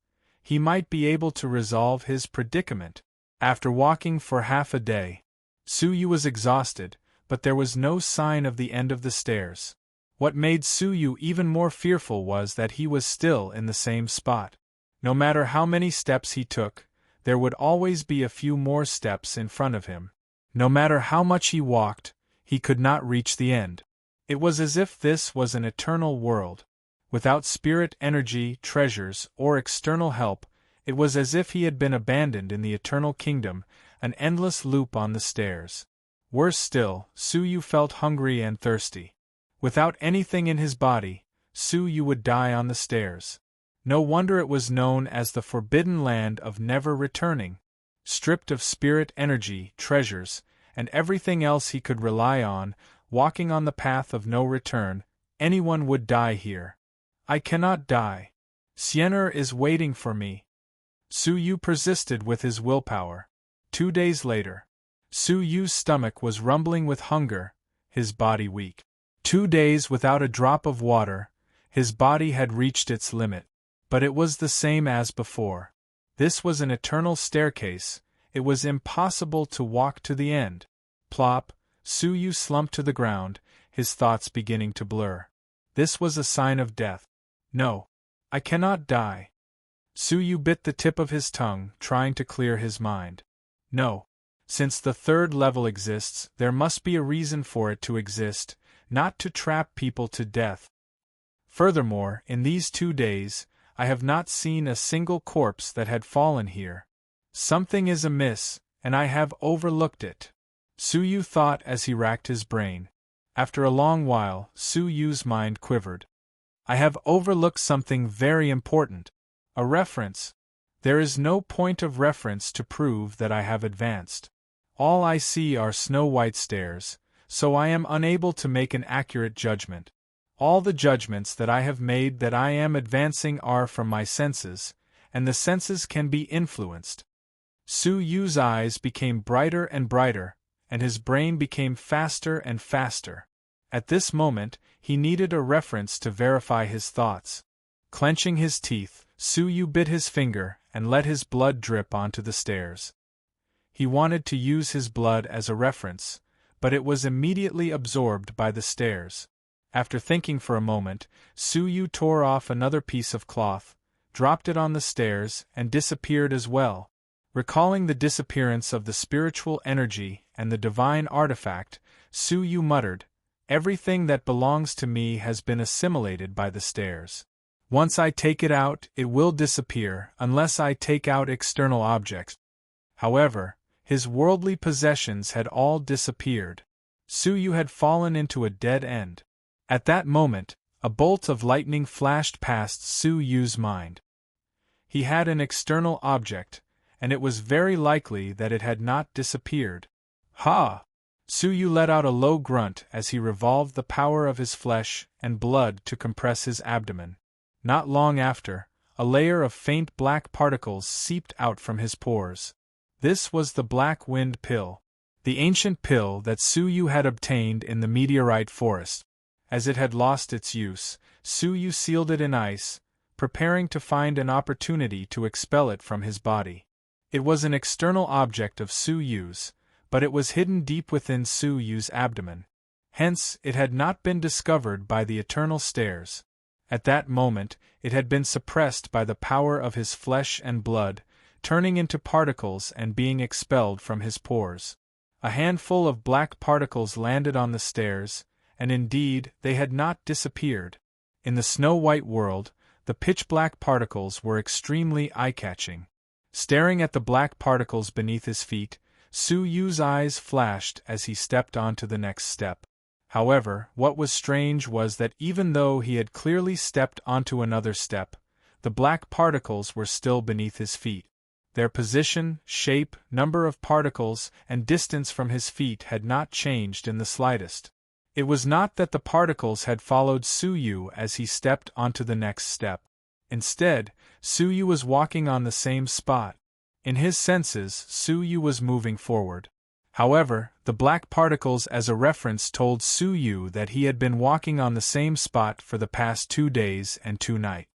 he might be able to resolve his predicament. After walking for half a day, Su Yu was exhausted, but there was no sign of the end of the stairs. What made Su Yu even more fearful was that he was still in the same spot. No matter how many steps he took, there would always be a few more steps in front of him. No matter how much he walked, he could not reach the end. It was as if this was an eternal world. Without spirit energy, treasures, or external help, it was as if he had been abandoned in the eternal kingdom, an endless loop on the stairs. Worse still, Su Yu felt hungry and thirsty. Without anything in his body, Su Yu would die on the stairs. No wonder it was known as the Forbidden Land of Never Returning. Stripped of spirit energy, treasures, and everything else he could rely on, walking on the path of no return, anyone would die here. I cannot die. Sienner is waiting for me. Su Yu persisted with his willpower. 2 days later, Su Yu's stomach was rumbling with hunger, his body weak. 2 days without a drop of water, his body had reached its limit. But it was the same as before. This was an eternal staircase, it was impossible to walk to the end. Plop, Su Yu slumped to the ground, his thoughts beginning to blur. This was a sign of death. No. I cannot die. Su Yu bit the tip of his tongue, trying to clear his mind. No. Since the third level exists, there must be a reason for it to exist, not to trap people to death. Furthermore, in these 2 days, I have not seen a single corpse that had fallen here. Something is amiss, and I have overlooked it. Su Yu thought as he racked his brain. After a long while, Su Yu's mind quivered. I have overlooked something very important. A reference. There is no point of reference to prove that I have advanced. All I see are snow-white stairs, so I am unable to make an accurate judgment. All the judgments that I have made that I am advancing are from my senses, and the senses can be influenced. Su Yu's eyes became brighter and brighter, and his brain became faster and faster. At this moment, he needed a reference to verify his thoughts. Clenching his teeth, Su Yu bit his finger and let his blood drip onto the stairs. He wanted to use his blood as a reference, but it was immediately absorbed by the stairs. After thinking for a moment, Su Yu tore off another piece of cloth, dropped it on the stairs, and disappeared as well. Recalling the disappearance of the spiritual energy and the divine artifact, Su Yu muttered, "Everything that belongs to me has been assimilated by the stairs. Once I take it out, it will disappear unless I take out external objects." However, his worldly possessions had all disappeared. Su Yu had fallen into a dead end. At that moment, a bolt of lightning flashed past Su Yu's mind. He had an external object, and it was very likely that it had not disappeared. Ha! Su Yu let out a low grunt as he revolved the power of his flesh and blood to compress his abdomen. Not long after, a layer of faint black particles seeped out from his pores. This was the Black Wind Pill, the ancient pill that Su Yu had obtained in the meteorite forest. As it had lost its use, Su Yu sealed it in ice, preparing to find an opportunity to expel it from his body. It was an external object of Su Yu's, but it was hidden deep within Su Yu's abdomen. Hence, it had not been discovered by the eternal stairs. At that moment, it had been suppressed by the power of his flesh and blood, turning into particles and being expelled from his pores. A handful of black particles landed on the stairs, and indeed, they had not disappeared. In the snow-white world, the pitch-black particles were extremely eye-catching. Staring at the black particles beneath his feet, Su Yu's eyes flashed as he stepped onto the next step. However, what was strange was that even though he had clearly stepped onto another step, the black particles were still beneath his feet. Their position, shape, number of particles, and distance from his feet had not changed in the slightest. It was not that the particles had followed Suyu as he stepped onto the next step. Instead, Suyu was walking on the same spot. In his senses, Suyu was moving forward. However, the black particles as a reference told Suyu that he had been walking on the same spot for the past 2 days and 2 nights.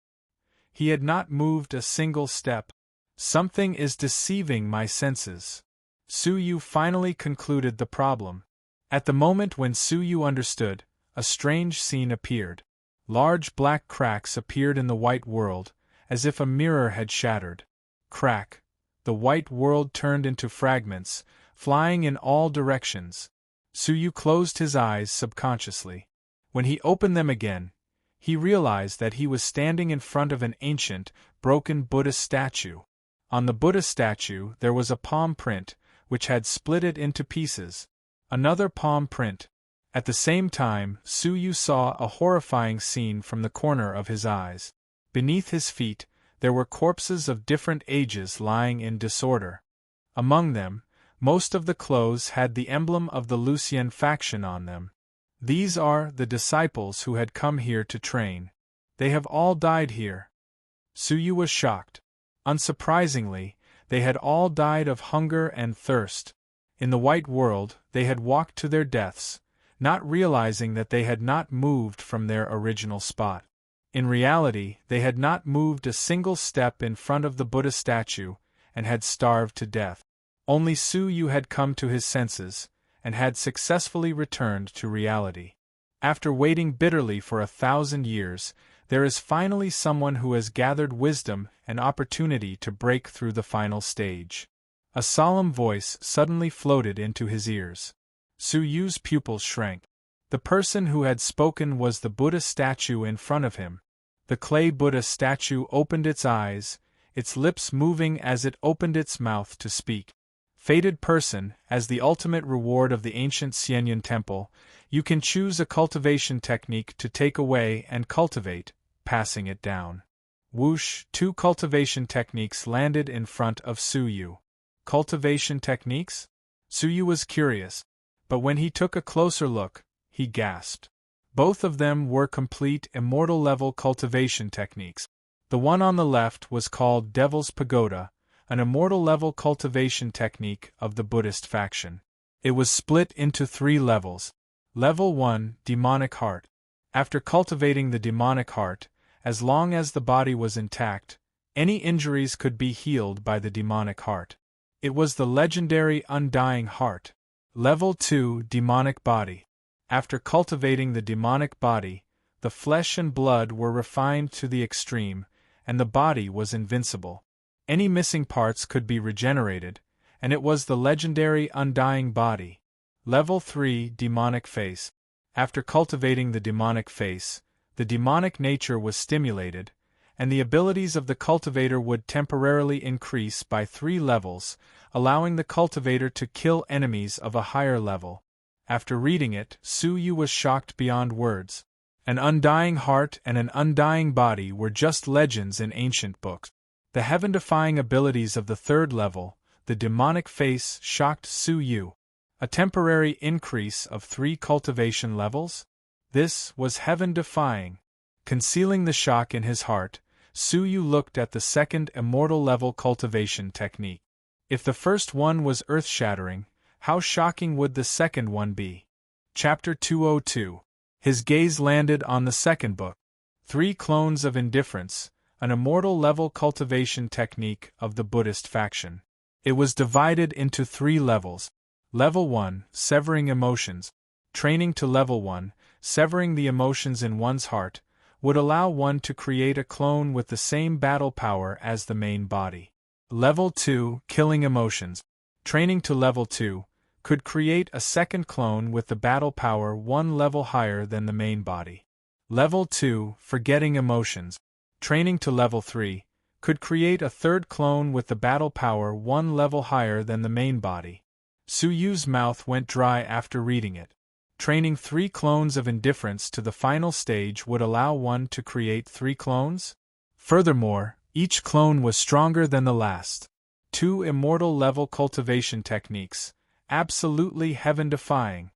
He had not moved a single step. Something is deceiving my senses. Suyu finally concluded the problem. At the moment when Suyu understood, a strange scene appeared. Large black cracks appeared in the white world, as if a mirror had shattered. Crack. The white world turned into fragments, flying in all directions. Suyu closed his eyes subconsciously. When he opened them again, he realized that he was standing in front of an ancient, broken Buddha statue. On the Buddha statue there was a palm print, which had split it into pieces. Another palm print. At the same time, Suyu saw a horrifying scene from the corner of his eyes. Beneath his feet, there were corpses of different ages lying in disorder. Among them, most of the clothes had the emblem of the Lucian faction on them. These are the disciples who had come here to train. They have all died here. Suyu was shocked. Unsurprisingly, they had all died of hunger and thirst. In the white world, they had walked to their deaths, not realizing that they had not moved from their original spot. In reality, they had not moved a single step in front of the Buddha statue, and had starved to death. Only Suyu had come to his senses, and had successfully returned to reality. After waiting bitterly for 1,000 years, there is finally someone who has gathered wisdom and opportunity to break through the final stage. A solemn voice suddenly floated into his ears. Suyu's pupils shrank. The person who had spoken was the Buddha statue in front of him. The clay Buddha statue opened its eyes, its lips moving as it opened its mouth to speak. Fated person, as the ultimate reward of the ancient Xianyan temple, you can choose a cultivation technique to take away and cultivate, passing it down. Whoosh, 2 cultivation techniques landed in front of Suyu. Cultivation techniques? Suyu was curious, but when he took a closer look, he gasped. Both of them were complete immortal-level cultivation techniques. The one on the left was called Devil's Pagoda, an immortal-level cultivation technique of the Buddhist faction. It was split into 3 levels. Level 1, Demonic Heart. After cultivating the demonic heart, as long as the body was intact, any injuries could be healed by the demonic heart. It was the legendary Undying Heart. Level 2, Demonic Body. After cultivating the demonic body, the flesh and blood were refined to the extreme, and the body was invincible. Any missing parts could be regenerated, and it was the legendary Undying Body. Level 3, Demonic Face. After cultivating the demonic face, the demonic nature was stimulated, and the abilities of the cultivator would temporarily increase by 3 levels, allowing the cultivator to kill enemies of a higher level. After reading it, Suyu was shocked beyond words. An undying heart and an undying body were just legends in ancient books. The heaven-defying abilities of the 3rd level, the demonic face, shocked Suyu. A temporary increase of 3 cultivation levels? This was heaven-defying. Concealing the shock in his heart, Suyu looked at the 2nd immortal-level cultivation technique. If the first one was earth-shattering, how shocking would the 2nd one be? Chapter 202. His gaze landed on the 2nd book. 3 Clones of Indifference, an immortal-level cultivation technique of the Buddhist faction. It was divided into 3 levels. Level 1, Severing Emotions. Training to Level 1, severing the emotions in one's heart, would allow one to create a clone with the same battle power as the main body. Level 2, Killing Emotions. Training to Level 2, could create a 2nd clone with the battle power 1 level higher than the main body. Level 2, Forgetting Emotions. Training to Level 3, could create a 3rd clone with the battle power 1 level higher than the main body. Suyu's mouth went dry after reading it. Training 3 clones of indifference to the final stage would allow one to create 3 clones? Furthermore, each clone was stronger than the last. 2 immortal level cultivation techniques, absolutely heaven-defying.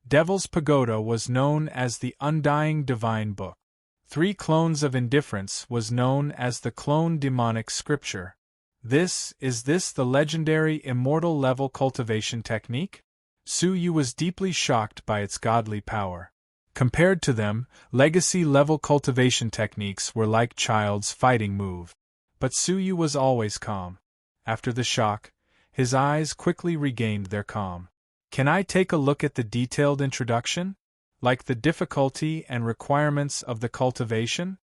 Devil's Pagoda was known as the Undying Divine Book. 3 Clones of Indifference was known as the Clone Demonic Scripture. Is this the legendary immortal level cultivation technique? Su Yu was deeply shocked by its godly power. Compared to them, legacy-level cultivation techniques were like child's fighting move. But Su Yu was always calm. After the shock, his eyes quickly regained their calm. Can I take a look at the detailed introduction? Like the difficulty and requirements of the cultivation?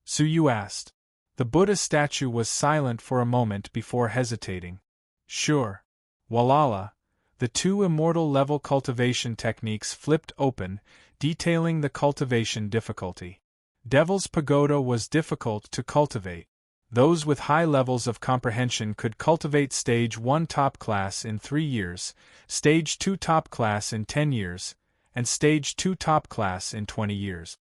Su Yu asked. The Buddha statue was silent for a moment before hesitating. Sure. Walala. The 2 immortal level cultivation techniques flipped open, detailing the cultivation difficulty. Devil's Pagoda was difficult to cultivate. Those with high levels of comprehension could cultivate Stage 1 top class in 3 years, Stage 2 top class in 10 years, and Stage 2 top class in 20 years.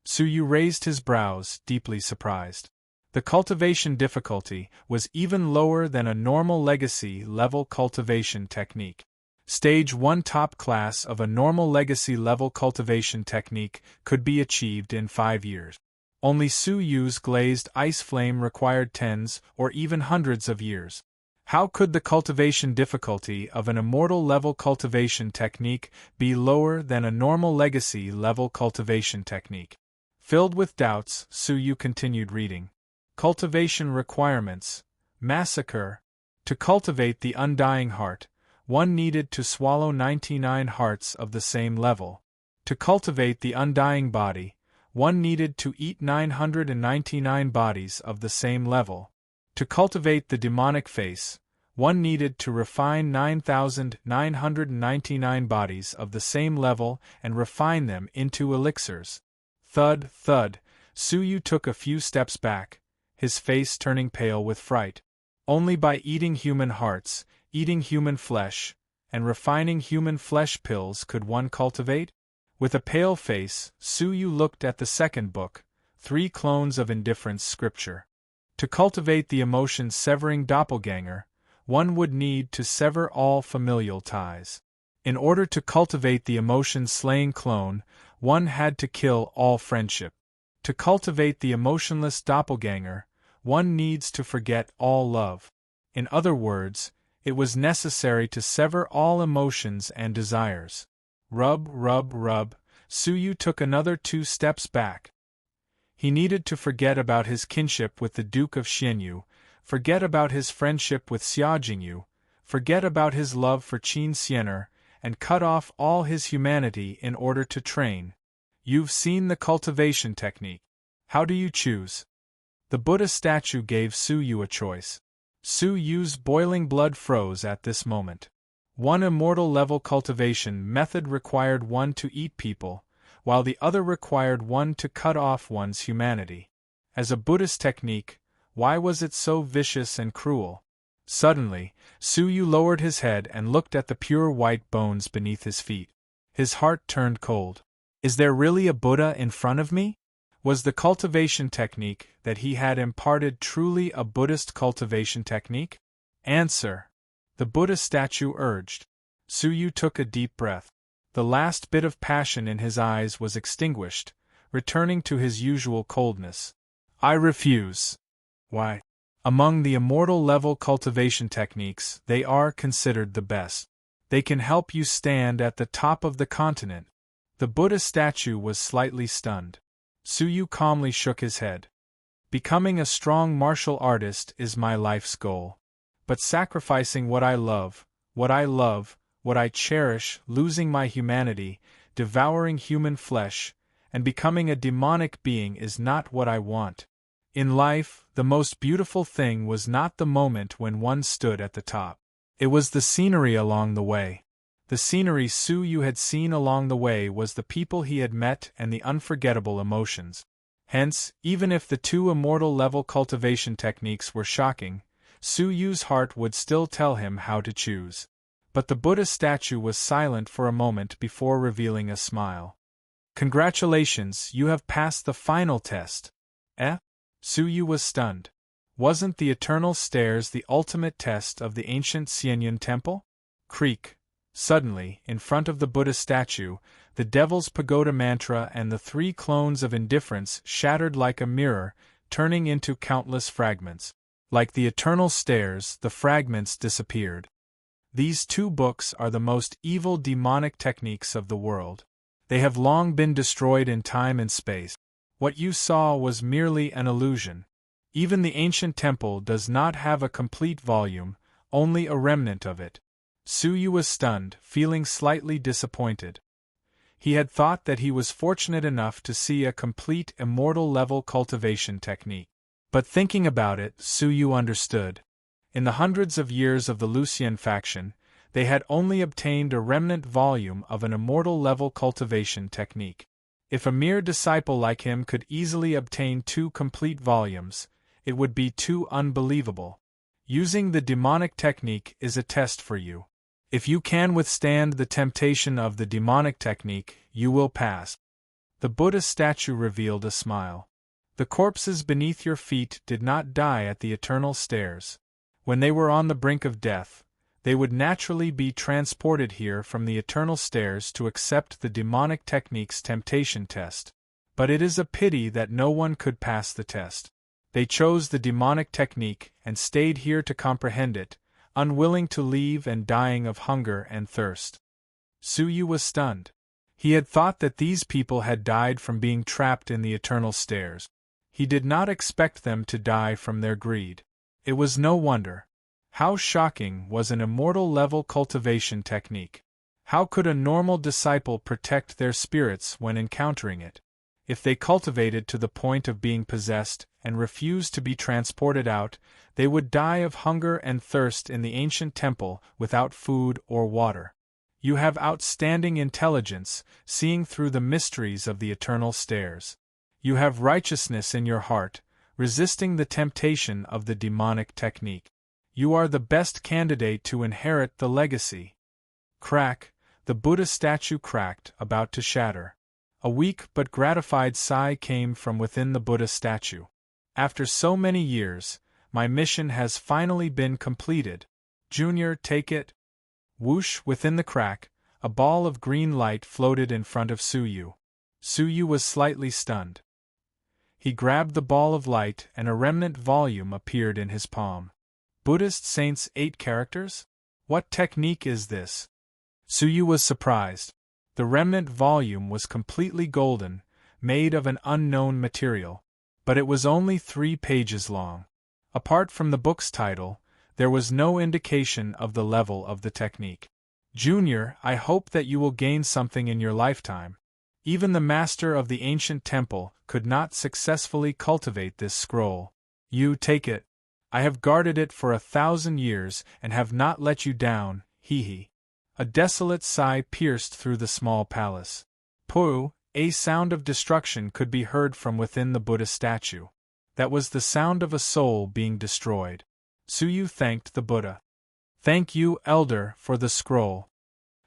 Su Yu raised his brows, deeply surprised. The cultivation difficulty was even lower than a normal legacy-level cultivation technique. Stage 1 top class of a normal legacy-level cultivation technique could be achieved in 5 years. Only Su Yu's glazed ice flame required tens or even hundreds of years. How could the cultivation difficulty of an immortal-level cultivation technique be lower than a normal legacy-level cultivation technique? Filled with doubts, Su Yu continued reading. Cultivation requirements. Massacre. To cultivate the undying heart, one needed to swallow 99 hearts of the same level. To cultivate the undying body, one needed to eat 999 bodies of the same level. To cultivate the demonic face, one needed to refine 9,999 bodies of the same level and refine them into elixirs. Thud, thud, Su Yu took a few steps back, his face turning pale with fright. Only by eating human hearts, eating human flesh, and refining human flesh pills could one cultivate? With a pale face, Su Yu looked at the second book, 3 Clones of Indifference Scripture. To cultivate the emotion-severing doppelganger, one would need to sever all familial ties. In order to cultivate the emotion-slaying clone, one had to kill all friendship. To cultivate the emotionless doppelganger, one needs to forget all love. In other words, it was necessary to sever all emotions and desires. Rub, rub, rub, Su Yu took another 2 steps back. He needed to forget about his kinship with the Duke of Xianyu, forget about his friendship with Xia Jingyu, forget about his love for Qin Xiener, and cut off all his humanity in order to train. You've seen the cultivation technique. How do you choose? The Buddha statue gave Su Yu a choice. Su Yu's boiling blood froze at this moment. One immortal-level cultivation method required one to eat people, while the other required one to cut off one's humanity. As a Buddhist technique, why was it so vicious and cruel? Suddenly, Su Yu lowered his head and looked at the pure white bones beneath his feet. His heart turned cold. Is there really a Buddha in front of me? Was the cultivation technique that he had imparted truly a Buddhist cultivation technique? Answer. The Buddha statue urged. Su Yu took a deep breath. The last bit of passion in his eyes was extinguished, returning to his usual coldness. I refuse. Why? Among the immortal-level cultivation techniques, they are considered the best. They can help you stand at the top of the continent. The Buddha statue was slightly stunned. Su Yu calmly shook his head. Becoming a strong martial artist is my life's goal. But sacrificing what I love, what I cherish, losing my humanity, devouring human flesh, and becoming a demonic being is not what I want. In life, the most beautiful thing was not the moment when one stood at the top. It was the scenery along the way. The scenery Su Yu had seen along the way was the people he had met and the unforgettable emotions. Hence, even if the 2 immortal-level cultivation techniques were shocking, Su Yu's heart would still tell him how to choose. But the Buddha statue was silent for a moment before revealing a smile. Congratulations, you have passed the final test. Eh? Su Yu was stunned. Wasn't the eternal stairs the ultimate test of the ancient Xianyun temple? Creak. Suddenly, in front of the Buddha statue, the Devil's Pagoda mantra and the 3 clones of indifference shattered like a mirror, turning into countless fragments. Like the eternal stairs, the fragments disappeared. These 2 books are the most evil demonic techniques of the world. They have long been destroyed in time and space. What you saw was merely an illusion. Even the ancient temple does not have a complete volume, only a remnant of it. Suyu was stunned, feeling slightly disappointed. He had thought that he was fortunate enough to see a complete immortal-level cultivation technique. But thinking about it, Suyu understood. In the hundreds of years of the Lucian faction, they had only obtained a remnant volume of an immortal-level cultivation technique. If a mere disciple like him could easily obtain 2 complete volumes, it would be too unbelievable. Using the demonic technique is a test for you. If you can withstand the temptation of the demonic technique, you will pass. The Buddha statue revealed a smile. The corpses beneath your feet did not die at the eternal stairs. When they were on the brink of death, they would naturally be transported here from the eternal stairs to accept the demonic technique's temptation test. But it is a pity that no one could pass the test. They chose the demonic technique and stayed here to comprehend it, unwilling to leave and dying of hunger and thirst. Suyu was stunned. He had thought that these people had died from being trapped in the eternal stairs. He did not expect them to die from their greed. It was no wonder. How shocking was an immortal-level cultivation technique? How could a normal disciple protect their spirits when encountering it? If they cultivated to the point of being possessed and refused to be transported out, they would die of hunger and thirst in the ancient temple without food or water. You have outstanding intelligence, seeing through the mysteries of the eternal stairs. You have righteousness in your heart, resisting the temptation of the demonic technique. You are the best candidate to inherit the legacy. Crack, the Buddha statue cracked, about to shatter. A weak but gratified sigh came from within the Buddha statue. After so many years, my mission has finally been completed. Junior, take it. Whoosh, within the crack, a ball of green light floated in front of Suyu. Suyu was slightly stunned. He grabbed the ball of light and a remnant volume appeared in his palm. Buddhist Saints 8 characters? What technique is this? Suyu was surprised. The remnant volume was completely golden, made of an unknown material, but it was only 3 pages long. Apart from the book's title, there was no indication of the level of the technique. Junior, I hope that you will gain something in your lifetime. Even the master of the ancient temple could not successfully cultivate this scroll. You take it. I have guarded it for 1,000 years and have not let you down, hee. A desolate sigh pierced through the small palace. Pooh, a sound of destruction could be heard from within the Buddha statue. That was the sound of a soul being destroyed. Suyu thanked the Buddha. Thank you, Elder, for the scroll.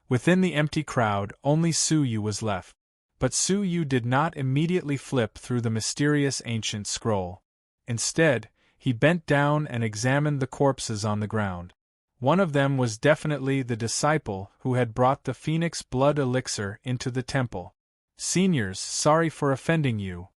Within the empty crowd, only Suyu was left. But Suyu did not immediately flip through the mysterious ancient scroll. Instead, he bent down and examined the corpses on the ground. One of them was definitely the disciple who had brought the phoenix blood elixir into the temple. Seniors, sorry for offending you.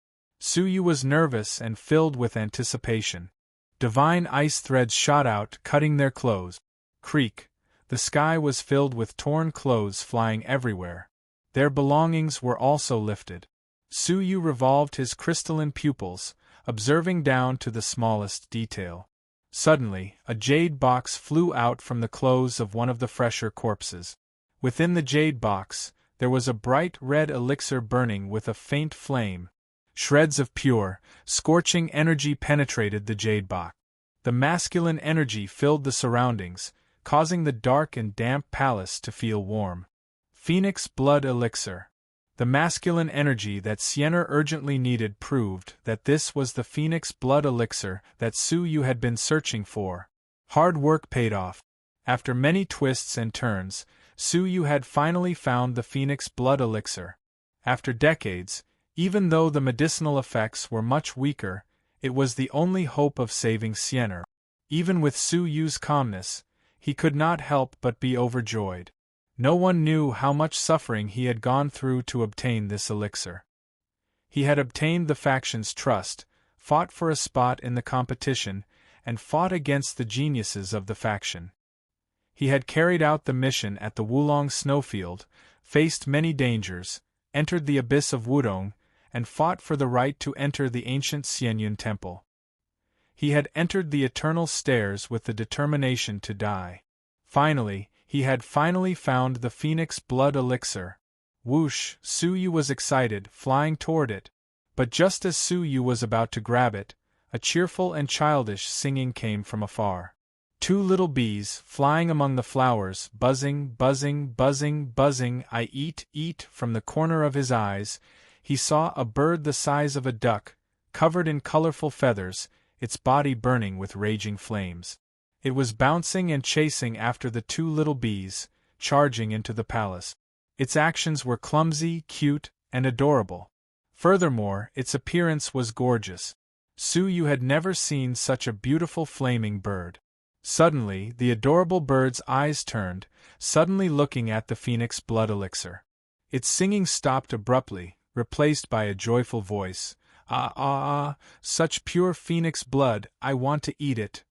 Suyu was nervous and filled with anticipation. Divine ice threads shot out, cutting their clothes. Creak. The sky was filled with torn clothes flying everywhere. Their belongings were also lifted. Suyu revolved his crystalline pupils, observing down to the smallest detail. Suddenly, a jade box flew out from the clothes of one of the fresher corpses. Within the jade box, there was a bright red elixir burning with a faint flame. Shreds of pure, scorching energy penetrated the jade box. The masculine energy filled the surroundings, causing the dark and damp palace to feel warm. Phoenix blood elixir. The masculine energy that Sienna urgently needed proved that this was the phoenix blood elixir that Suyu had been searching for. Hard work paid off. After many twists and turns, Suyu had finally found the phoenix blood elixir. After decades, even though the medicinal effects were much weaker, It was the only hope of saving Sienna. Even with Su Yu's calmness, he could not help but be overjoyed. No one knew how much suffering he had gone through to obtain this elixir. He had obtained the faction's trust, fought for a spot in the competition, and fought against the geniuses of the faction. He had carried out the mission at the Wulong snowfield, faced many dangers, entered the abyss of Wudong, and fought for the right to enter the ancient Xianyun temple. He had entered the eternal stairs with the determination to die. Finally, he had found the Phoenix blood elixir. Whoosh! Su Yu was excited, flying toward it. But just as Su Yu was about to grab it, a cheerful and childish singing came from afar. 2 little bees, flying among the flowers, buzzing, buzzing, buzzing, buzzing, I eat, from the corner of his eyes, he saw a bird the size of a duck, covered in colorful feathers, its body burning with raging flames. It was bouncing and chasing after the 2 little bees, charging into the palace. Its actions were clumsy, cute, and adorable. Furthermore, its appearance was gorgeous. Su Yu had never seen such a beautiful flaming bird. Suddenly, the adorable bird's eyes turned, suddenly looking at the Phoenix blood elixir. Its singing stopped abruptly, replaced by a joyful voice. Such pure Phoenix blood, I want to eat it.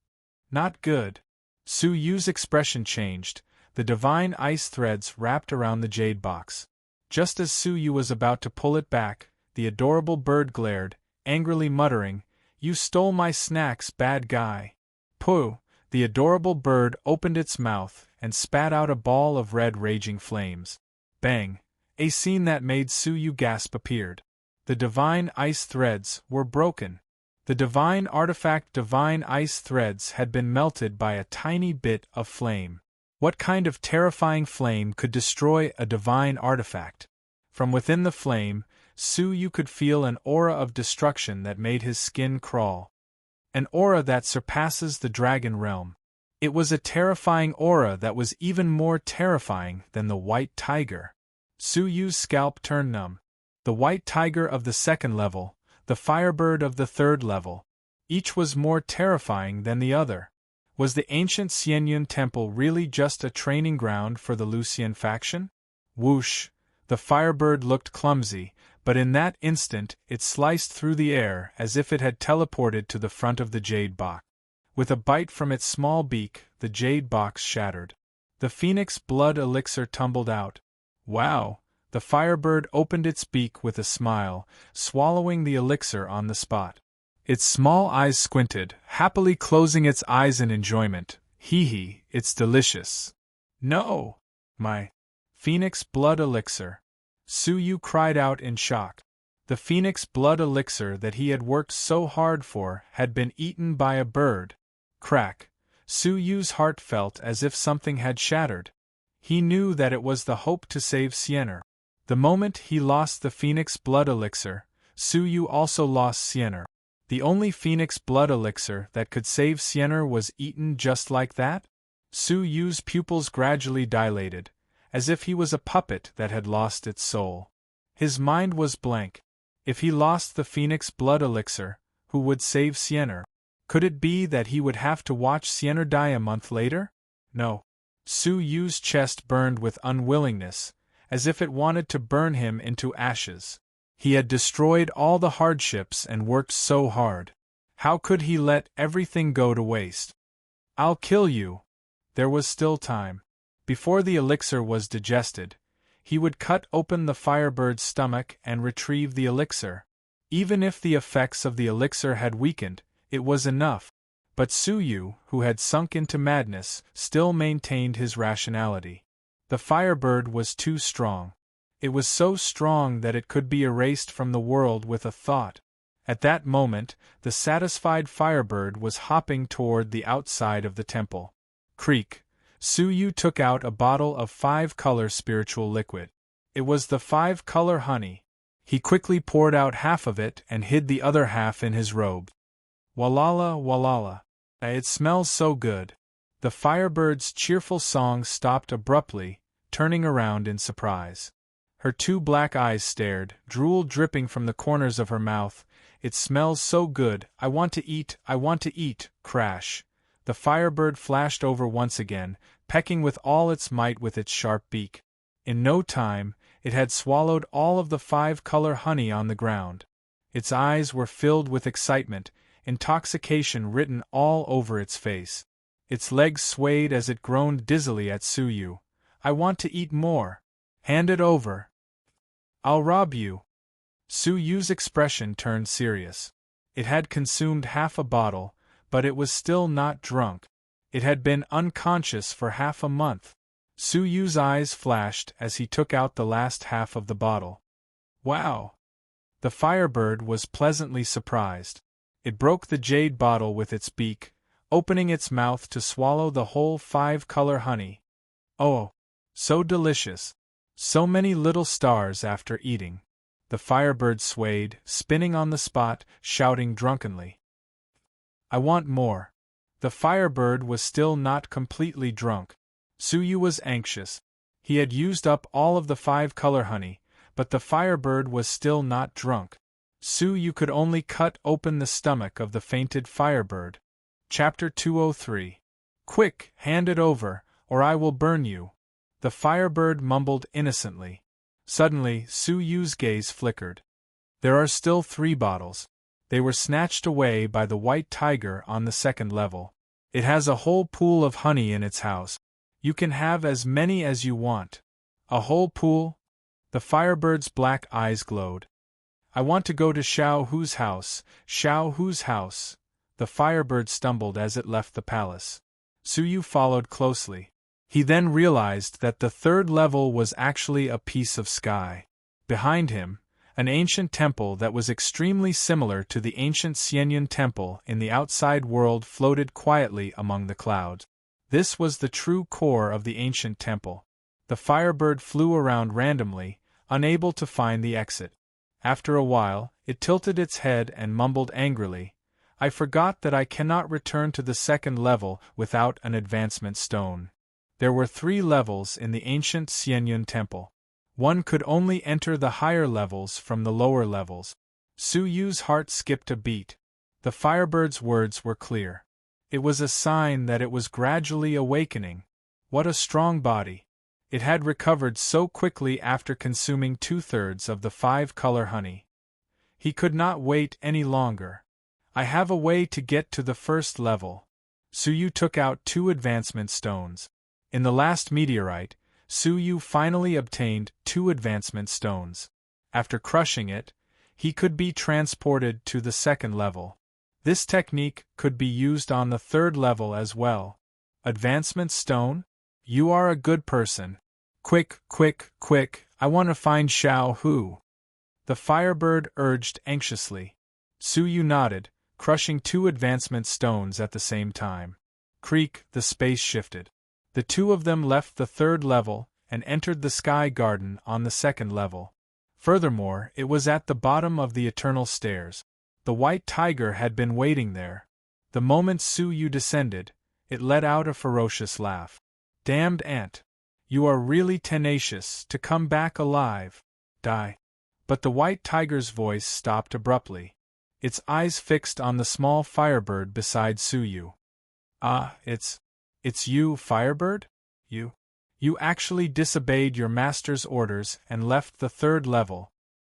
Not good. Su Yu's expression changed, the divine ice threads wrapped around the jade box. Just as Su Yu was about to pull it back, the adorable bird glared, angrily muttering, "You stole my snacks, bad guy." Pooh! The adorable bird opened its mouth and spat out a ball of red raging flames. Bang! A scene that made Su Yu gasp appeared. The divine ice threads were broken. The divine artifact divine ice threads had been melted by a tiny bit of flame. What kind of terrifying flame could destroy a divine artifact? From within the flame, Su Yu could feel an aura of destruction that made his skin crawl. An aura that surpasses the dragon realm. It was a terrifying aura that was even more terrifying than the white tiger. Su Yu's scalp turned numb. The white tiger of the 2nd level, the firebird of the 3rd level. Each was more terrifying than the other. Was the ancient Xianyun temple really just a training ground for the Lucian faction? Whoosh! The firebird looked clumsy, but in that instant it sliced through the air as if it had teleported to the front of the jade box. With a bite from its small beak, the jade box shattered. The Phoenix blood elixir tumbled out. Wow! The firebird opened its beak with a smile, swallowing the elixir on the spot. Its small eyes squinted, happily closing its eyes in enjoyment. Hee, it's delicious. No! My Phoenix blood elixir. Su Yu cried out in shock. The Phoenix blood elixir that he had worked so hard for had been eaten by a bird. Crack! Su Yu's heart felt as if something had shattered. He knew that it was the hope to save Sienna. The moment he lost the Phoenix blood elixir, Su Yu also lost Sienna. The only Phoenix blood elixir that could save Sienna was eaten just like that? Su Yu's pupils gradually dilated, as if he was a puppet that had lost its soul. His mind was blank. If he lost the Phoenix blood elixir, who would save Sienna? Could it be that he would have to watch Sienna die a month later? No. Su Yu's chest burned with unwillingness, as if it wanted to burn him into ashes. He had destroyed all the hardships and worked so hard. How could he let everything go to waste? I'll kill you. There was still time. Before the elixir was digested, he would cut open the firebird's stomach and retrieve the elixir. Even if the effects of the elixir had weakened, it was enough. But Su Yu, who had sunk into madness, still maintained his rationality. The firebird was too strong. It was so strong that it could be erased from the world with a thought. At that moment, the satisfied firebird was hopping toward the outside of the temple. Creak! Su Yu took out a bottle of 5-color spiritual liquid. It was the 5-color honey. He quickly poured out half of it and hid the other half in his robe. Walala, walala. It smells so good. The firebird's cheerful song stopped abruptly, turning around in surprise. Her 2 black eyes stared, drool dripping from the corners of her mouth, It smells so good, I want to eat, I want to eat, crash. The firebird flashed over once again, pecking with all its might with its sharp beak. In no time, it had swallowed all of the 5-color honey on the ground. Its eyes were filled with excitement, intoxication written all over its face. Its legs swayed as it groaned dizzily at Suyu. I want to eat more. Hand it over. I'll rob you. Suyu's expression turned serious. It had consumed half a bottle, but it was still not drunk. It had been unconscious for half a month. Suyu's eyes flashed as he took out the last half of the bottle. Wow! The firebird was pleasantly surprised. It broke the jade bottle with its beak, opening its mouth to swallow the whole 5-color honey. Oh! So delicious! So many little stars after eating. The firebird swayed, spinning on the spot, shouting drunkenly. I want more. The firebird was still not completely drunk. Suyu was anxious. He had used up all of the 5-color honey, but the firebird was still not drunk. Suyu could only cut open the stomach of the fainted firebird. Chapter 203. Quick, hand it over, or I will burn you. The firebird mumbled innocently. Suddenly, Suyu's gaze flickered. There are still 3 bottles. They were snatched away by the white tiger on the 2nd level. It has a whole pool of honey in its house. You can have as many as you want. A whole pool? The firebird's black eyes glowed. I want to go to Xiao Hu's house. Xiao Hu's house. The firebird stumbled as it left the palace. Suyu followed closely. He then realized that the 3rd level was actually a piece of sky. Behind him, an ancient temple that was extremely similar to the ancient Xianyun temple in the outside world floated quietly among the clouds. This was the true core of the ancient temple. The firebird flew around randomly, unable to find the exit. After a while, it tilted its head and mumbled angrily, I forgot that I cannot return to the 2nd level without an advancement stone. There were 3 levels in the ancient Xianyun temple. One could only enter the higher levels from the lower levels. Suyu's heart skipped a beat. The firebird's words were clear. It was a sign that it was gradually awakening. What a strong body! It had recovered so quickly after consuming 2/3 of the 5-color honey. He could not wait any longer. I have a way to get to the 1st level. Suyu took out 2 advancement stones. In the last meteorite, Suyu finally obtained 2 advancement stones. After crushing it, he could be transported to the 2nd level. This technique could be used on the 3rd level as well. Advancement stone? You are a good person. Quick, quick, quick, I want to find Xiao Hu. The firebird urged anxiously. Suyu nodded, crushing 2 advancement stones at the same time. Creak, the space shifted. The 2 of them left the 3rd level and entered the sky garden on the 2nd level. Furthermore, it was at the bottom of the eternal stairs. The white tiger had been waiting there. The moment Suyu descended, it let out a ferocious laugh. Damned ant! You are really tenacious to come back alive. Die. But the white tiger's voice stopped abruptly. Its eyes fixed on the small firebird beside Suyu. Ah, it's you, firebird? You actually disobeyed your master's orders and left the 3rd level.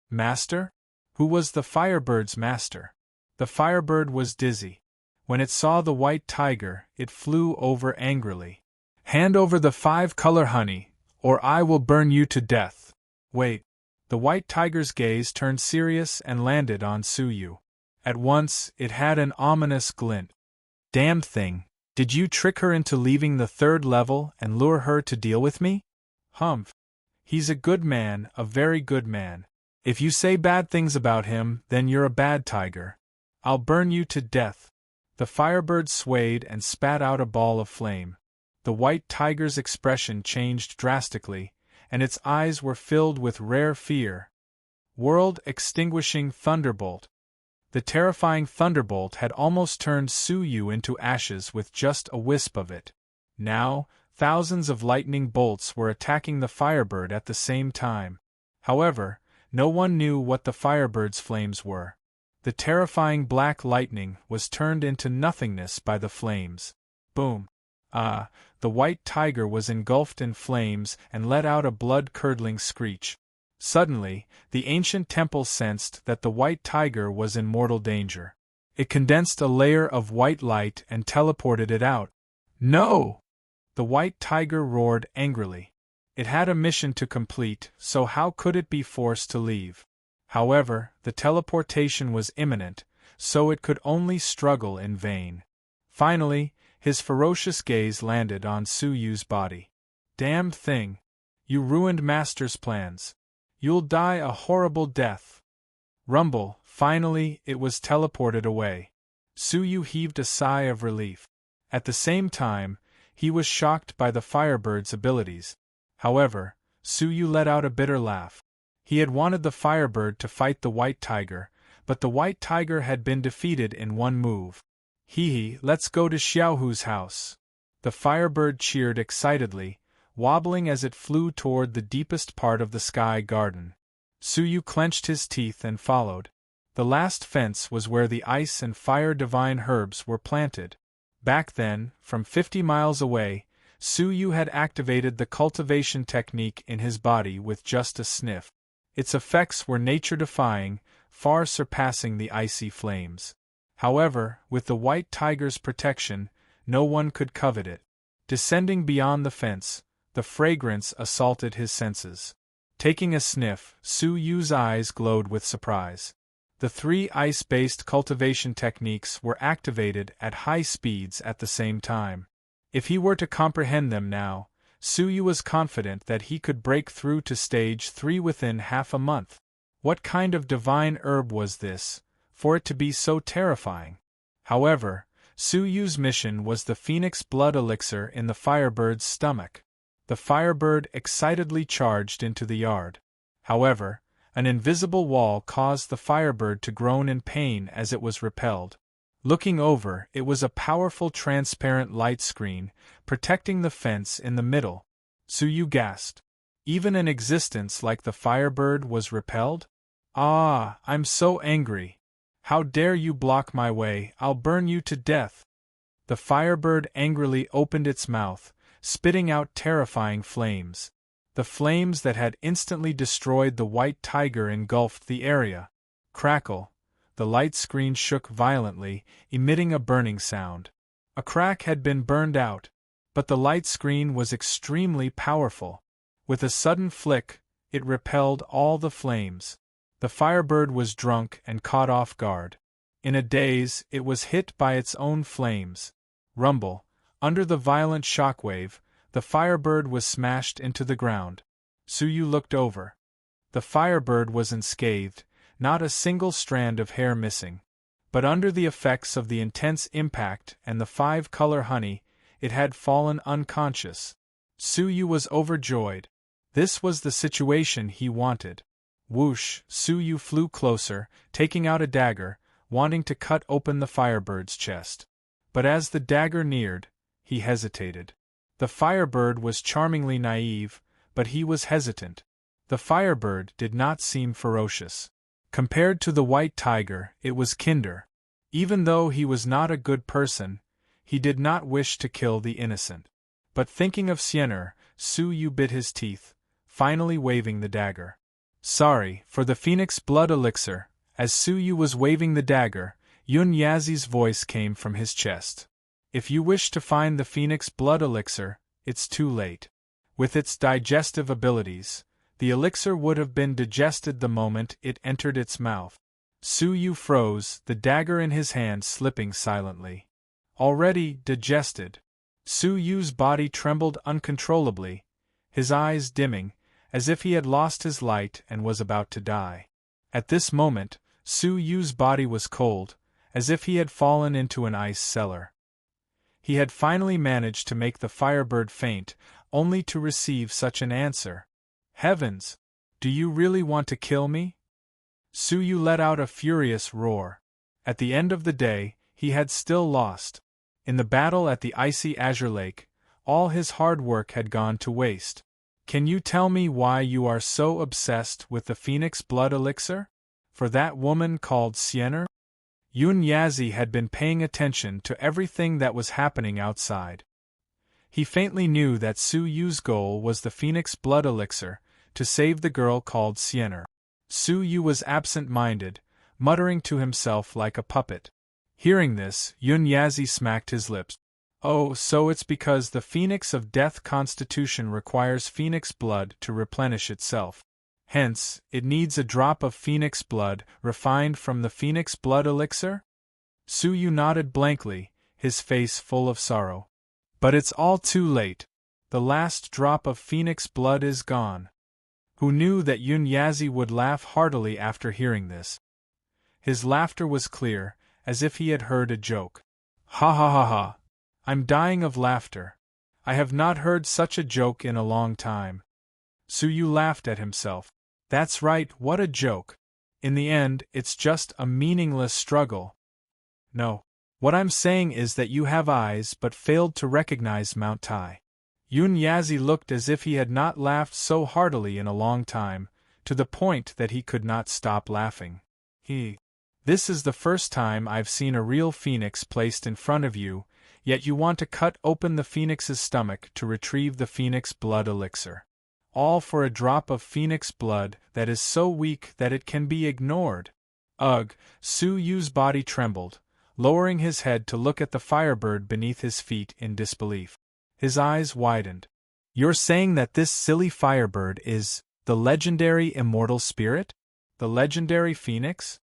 Master? Who was the firebird's master? The firebird was dizzy. When it saw the white tiger, it flew over angrily. Hand over the 5-color honey, or I will burn you to death. Wait. The white tiger's gaze turned serious and landed on Suyu. At once, it had an ominous glint. Damned thing, did you trick her into leaving the 3rd level and lure her to deal with me? Humph. He's a good man, a very good man. If you say bad things about him, then you're a bad tiger. I'll burn you to death. The firebird swayed and spat out a ball of flame. The white tiger's expression changed drastically, and its eyes were filled with rare fear. World-extinguishing thunderbolt. The terrifying thunderbolt had almost turned Suyu into ashes with just a wisp of it. Now, thousands of lightning bolts were attacking the firebird at the same time. However, no one knew what the firebird's flames were. The terrifying black lightning was turned into nothingness by the flames. Boom! Ah, the white tiger was engulfed in flames and let out a blood-curdling screech. Suddenly, the ancient temple sensed that the white tiger was in mortal danger. It condensed a layer of white light and teleported it out. No! The white tiger roared angrily. It had a mission to complete, so how could it be forced to leave? However, the teleportation was imminent, so it could only struggle in vain. Finally, his ferocious gaze landed on Su Yu's body. Damned thing! You ruined Master's plans. You'll die a horrible death. Rumble, finally it was teleported away. Su Yu heaved a sigh of relief. At the same time, he was shocked by the Firebird's abilities. However, Su Yu let out a bitter laugh. He had wanted the Firebird to fight the white tiger, but the white tiger had been defeated in one move. Hee, let's go to Xiaohu's house. The Firebird cheered excitedly, wobbling as it flew toward the deepest part of the sky garden. Su Yu clenched his teeth and followed. The last fence was where the ice and fire divine herbs were planted. Back then, from 50 miles away, Su Yu had activated the cultivation technique in his body with just a sniff. Its effects were nature-defying, far surpassing the icy flames. However, with the white tiger's protection, no one could covet it. Descending beyond the fence, the fragrance assaulted his senses. Taking a sniff, Su Yu's eyes glowed with surprise. The 3 ice-based cultivation techniques were activated at high speeds at the same time. If he were to comprehend them now, Su Yu was confident that he could break through to stage 3 within half a month. What kind of divine herb was this, for it to be so terrifying? However, Su Yu's mission was the phoenix blood elixir in the Firebird's stomach. The Firebird excitedly charged into the yard. However, an invisible wall caused the Firebird to groan in pain as it was repelled. Looking over, it was a powerful transparent light screen, protecting the fence in the middle. Su Yu gasped. Even an existence like the Firebird was repelled? Ah, I'm so angry. How dare you block my way, I'll burn you to death. The Firebird angrily opened its mouth, spitting out terrifying flames. The flames that had instantly destroyed the white tiger engulfed the area. Crackle. The light screen shook violently, emitting a burning sound. A crack had been burned out, but the light screen was extremely powerful. With a sudden flick, it repelled all the flames. The Firebird was drunk and caught off guard. In a daze, it was hit by its own flames. Rumble. Under the violent shockwave, the Firebird was smashed into the ground. Su Yu looked over. The Firebird was unscathed, not a single strand of hair missing. But under the effects of the intense impact and the 5-color honey, it had fallen unconscious. Su Yu was overjoyed. This was the situation he wanted. Whoosh! Su Yu flew closer, taking out a dagger, wanting to cut open the Firebird's chest. But as the dagger neared, he hesitated. The Firebird was charmingly naive, but he was hesitant. The Firebird did not seem ferocious. Compared to the white tiger, it was kinder. Even though he was not a good person, he did not wish to kill the innocent. But thinking of Xianer, Su Yu bit his teeth, finally waving the dagger. Sorry, for the phoenix blood elixir. As Su Yu was waving the dagger, Yun Yazi's voice came from his chest. If you wish to find the phoenix blood elixir, it's too late. With its digestive abilities, the elixir would have been digested the moment it entered its mouth. Su Yu froze, the dagger in his hand slipping silently. Already digested. Su Yu's body trembled uncontrollably, his eyes dimming, as if he had lost his light and was about to die. At this moment, Su Yu's body was cold, as if he had fallen into an ice cellar. He had finally managed to make the Firebird faint, only to receive such an answer. Heavens! Do you really want to kill me? Su Yu let out a furious roar. At the end of the day, he had still lost. In the battle at the icy azure lake, all his hard work had gone to waste. Can you tell me why you are so obsessed with the phoenix blood elixir? For that woman called Xianer? Yun Yazi had been paying attention to everything that was happening outside. He faintly knew that Su Yu's goal was the phoenix blood elixir, to save the girl called Sienna. Su Yu was absent-minded, muttering to himself like a puppet. Hearing this, Yun Yazi smacked his lips. Oh, so it's because the Phoenix of Death constitution requires phoenix blood to replenish itself. Hence, it needs a drop of phoenix blood refined from the phoenix blood elixir? Su Yu nodded blankly, his face full of sorrow. But it's all too late. The last drop of phoenix blood is gone. Who knew that Yun Yazi would laugh heartily after hearing this? His laughter was clear, as if he had heard a joke. Ha ha ha ha! I'm dying of laughter. I have not heard such a joke in a long time. Su Yu laughed at himself. That's right, what a joke. In the end, it's just a meaningless struggle. No. What I'm saying is that you have eyes but failed to recognize Mount Tai. Yun Yazi looked as if he had not laughed so heartily in a long time, to the point that he could not stop laughing. This is the first time I've seen a real phoenix placed in front of you, yet you want to cut open the phoenix's stomach to retrieve the phoenix blood elixir. All for a drop of phoenix blood that is so weak that it can be ignored. Ugh, Su Yu's body trembled, lowering his head to look at the firebird beneath his feet in disbelief. His eyes widened. You're saying that this silly firebird is the legendary immortal spirit? The legendary phoenix?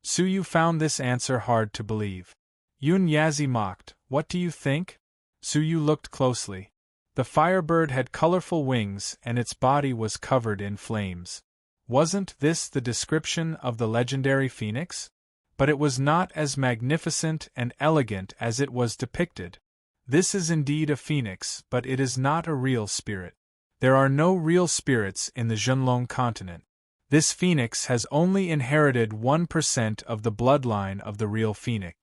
Su Yu found this answer hard to believe. Yun Yazi mocked, what do you think? Su Yu looked closely. The firebird had colorful wings and its body was covered in flames. Wasn't this the description of the legendary phoenix? But it was not as magnificent and elegant as it was depicted. This is indeed a phoenix, but it is not a real spirit. There are no real spirits in the Zhenlong continent. This phoenix has only inherited 1% of the bloodline of the real phoenix.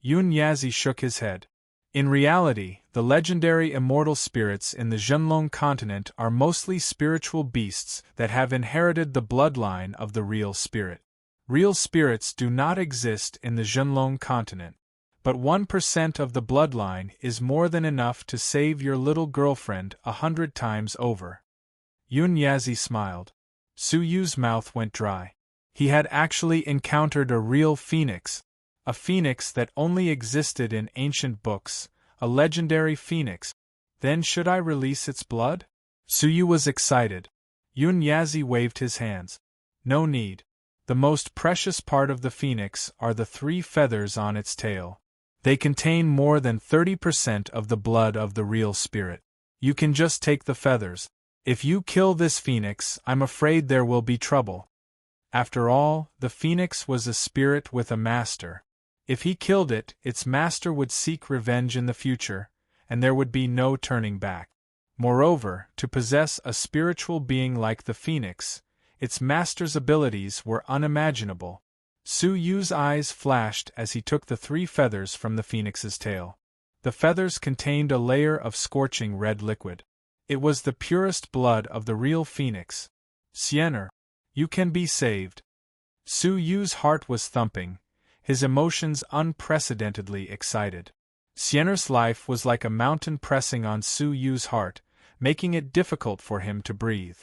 Yun Yazi shook his head. In reality, the legendary immortal spirits in the Zhenlong continent are mostly spiritual beasts that have inherited the bloodline of the real spirit. Real spirits do not exist in the Zhenlong continent. But 1% of the bloodline is more than enough to save your little girlfriend 100 times over. Yun Yazi smiled. Su Yu's mouth went dry. He had actually encountered a real phoenix. A phoenix that only existed in ancient books, a legendary phoenix. Then should I release its blood? Su Yu was excited. Yun Yazi waved his hands. No need. The most precious part of the phoenix are the 3 feathers on its tail. They contain more than 30% of the blood of the real spirit. You can just take the feathers. If you kill this phoenix, I'm afraid there will be trouble. After all, the phoenix was a spirit with a master. If he killed it, its master would seek revenge in the future, and there would be no turning back. Moreover, to possess a spiritual being like the phoenix, its master's abilities were unimaginable. Su Yu's eyes flashed as he took the 3 feathers from the phoenix's tail. The feathers contained a layer of scorching red liquid. It was the purest blood of the real phoenix. Sienna, you can be saved. Su Yu's heart was thumping, his emotions unprecedentedly excited. Sienna's life was like a mountain pressing on Su Yu's heart, making it difficult for him to breathe.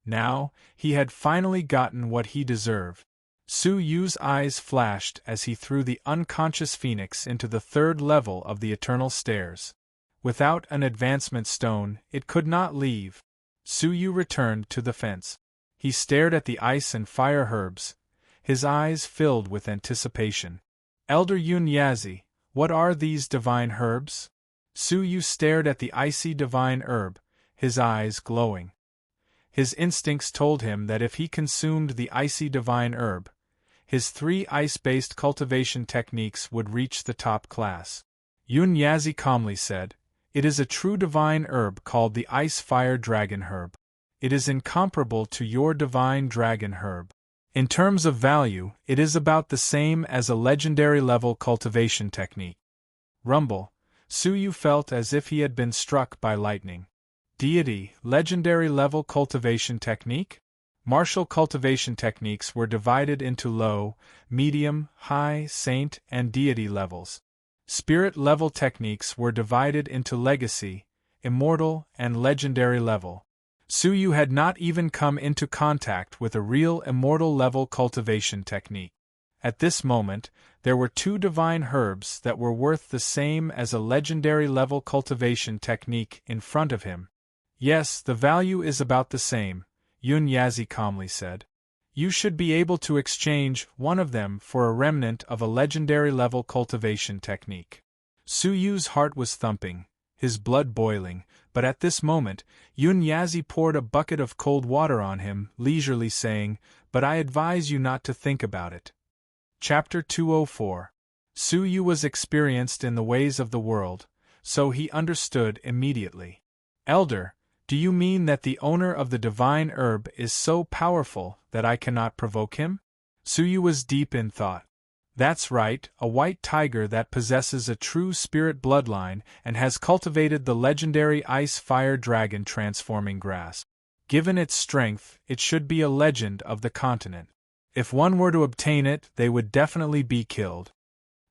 Now, he had finally gotten what he deserved. Su Yu's eyes flashed as he threw the unconscious phoenix into the 3rd level of the eternal stairs. Without an advancement stone, it could not leave. Su Yu returned to the fence. He stared at the ice and fire herbs, his eyes filled with anticipation. Elder Yun Yazi, what are these divine herbs? Su Yu stared at the icy divine herb, his eyes glowing. His instincts told him that if he consumed the icy divine herb, his 3 ice-based cultivation techniques would reach the top class. Yun Yazi calmly said, "It is a true divine herb called the Ice-Fire Dragon Herb. It is incomparable to your divine dragon herb. In terms of value, it is about the same as a legendary-level cultivation technique." Rumble, Su Yu felt as if he had been struck by lightning. Deity, legendary-level cultivation technique? Martial cultivation techniques were divided into low, medium, high, saint, and deity levels. Spirit level techniques were divided into legacy, immortal, and legendary level. Suyu had not even come into contact with a real immortal level cultivation technique. At this moment, there were 2 divine herbs that were worth the same as a legendary level cultivation technique in front of him. Yes, the value is about the same, Yun Yazi calmly said. You should be able to exchange one of them for a remnant of a legendary level cultivation technique. Suyu's heart was thumping, his blood boiling, but at this moment, Yun Yazi poured a bucket of cold water on him, leisurely saying, "But I advise you not to think about it." Chapter 204. Suyu was experienced in the ways of the world, so he understood immediately. Elder, do you mean that the owner of the divine herb is so powerful that I cannot provoke him? Suyu was deep in thought. That's right, a white tiger that possesses a true spirit bloodline and has cultivated the legendary ice-fire dragon transforming grass. Given its strength, it should be a legend of the continent. If one were to obtain it, they would definitely be killed.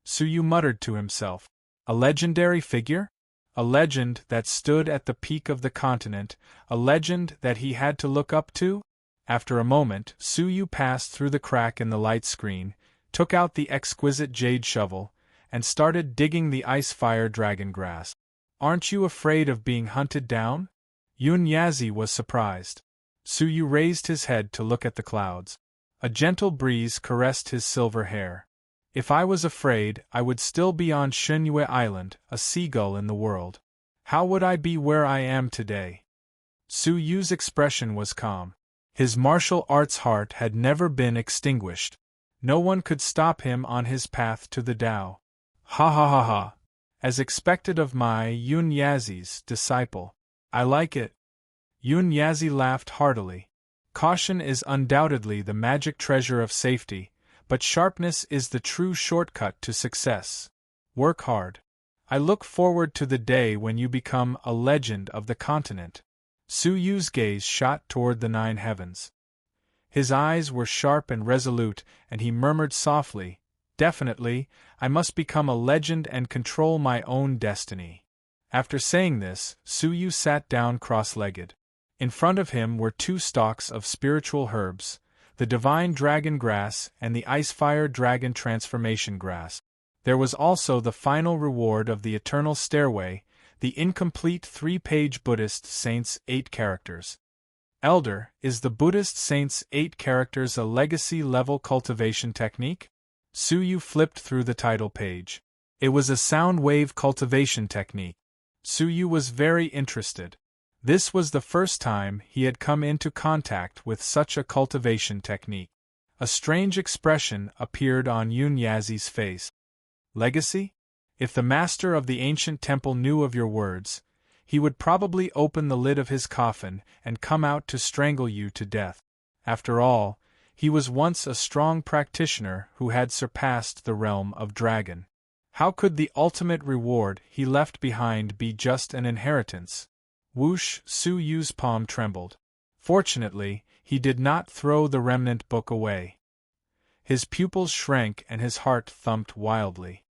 Suyu muttered to himself. A legendary figure? A legend that stood at the peak of the continent, a legend that he had to look up to? After a moment, Suyu passed through the crack in the light screen, took out the exquisite jade shovel, and started digging the ice-fire dragon grass. Aren't you afraid of being hunted down? Yun Yazi was surprised. Suyu raised his head to look at the clouds. A gentle breeze caressed his silver hair. If I was afraid, I would still be on Shenyue Island, a seagull in the world. How would I be where I am today? Suyu's expression was calm. His martial arts heart had never been extinguished. No one could stop him on his path to the Tao. Ha ha ha ha. As expected of my Yun Yazi's disciple. I like it. Yun Yazi laughed heartily. Caution is undoubtedly the magic treasure of safety, but sharpness is the true shortcut to success. Work hard. I look forward to the day when you become a legend of the continent. Suyu's gaze shot toward the 9 heavens. His eyes were sharp and resolute, and he murmured softly, "Definitely, I must become a legend and control my own destiny." After saying this, Suyu sat down cross-legged. In front of him were 2 stalks of spiritual herbs, the divine dragon grass and the ice-fire dragon transformation grass. There was also the final reward of the eternal stairway, the incomplete 3-page Buddhist Saints' 8 characters. Elder, is the Buddhist Saints' 8 characters a legacy-level cultivation technique? Suyu flipped through the title page. It was a sound wave cultivation technique. Suyu was very interested. This was the first time he had come into contact with such a cultivation technique. A strange expression appeared on Yun Yazi's face. Legacy? If the master of the ancient temple knew of your words, he would probably open the lid of his coffin and come out to strangle you to death. After all, he was once a strong practitioner who had surpassed the realm of dragon. How could the ultimate reward he left behind be just an inheritance? Whoosh, Suyu's palm trembled. Fortunately, he did not throw the remnant book away. His pupils shrank and his heart thumped wildly.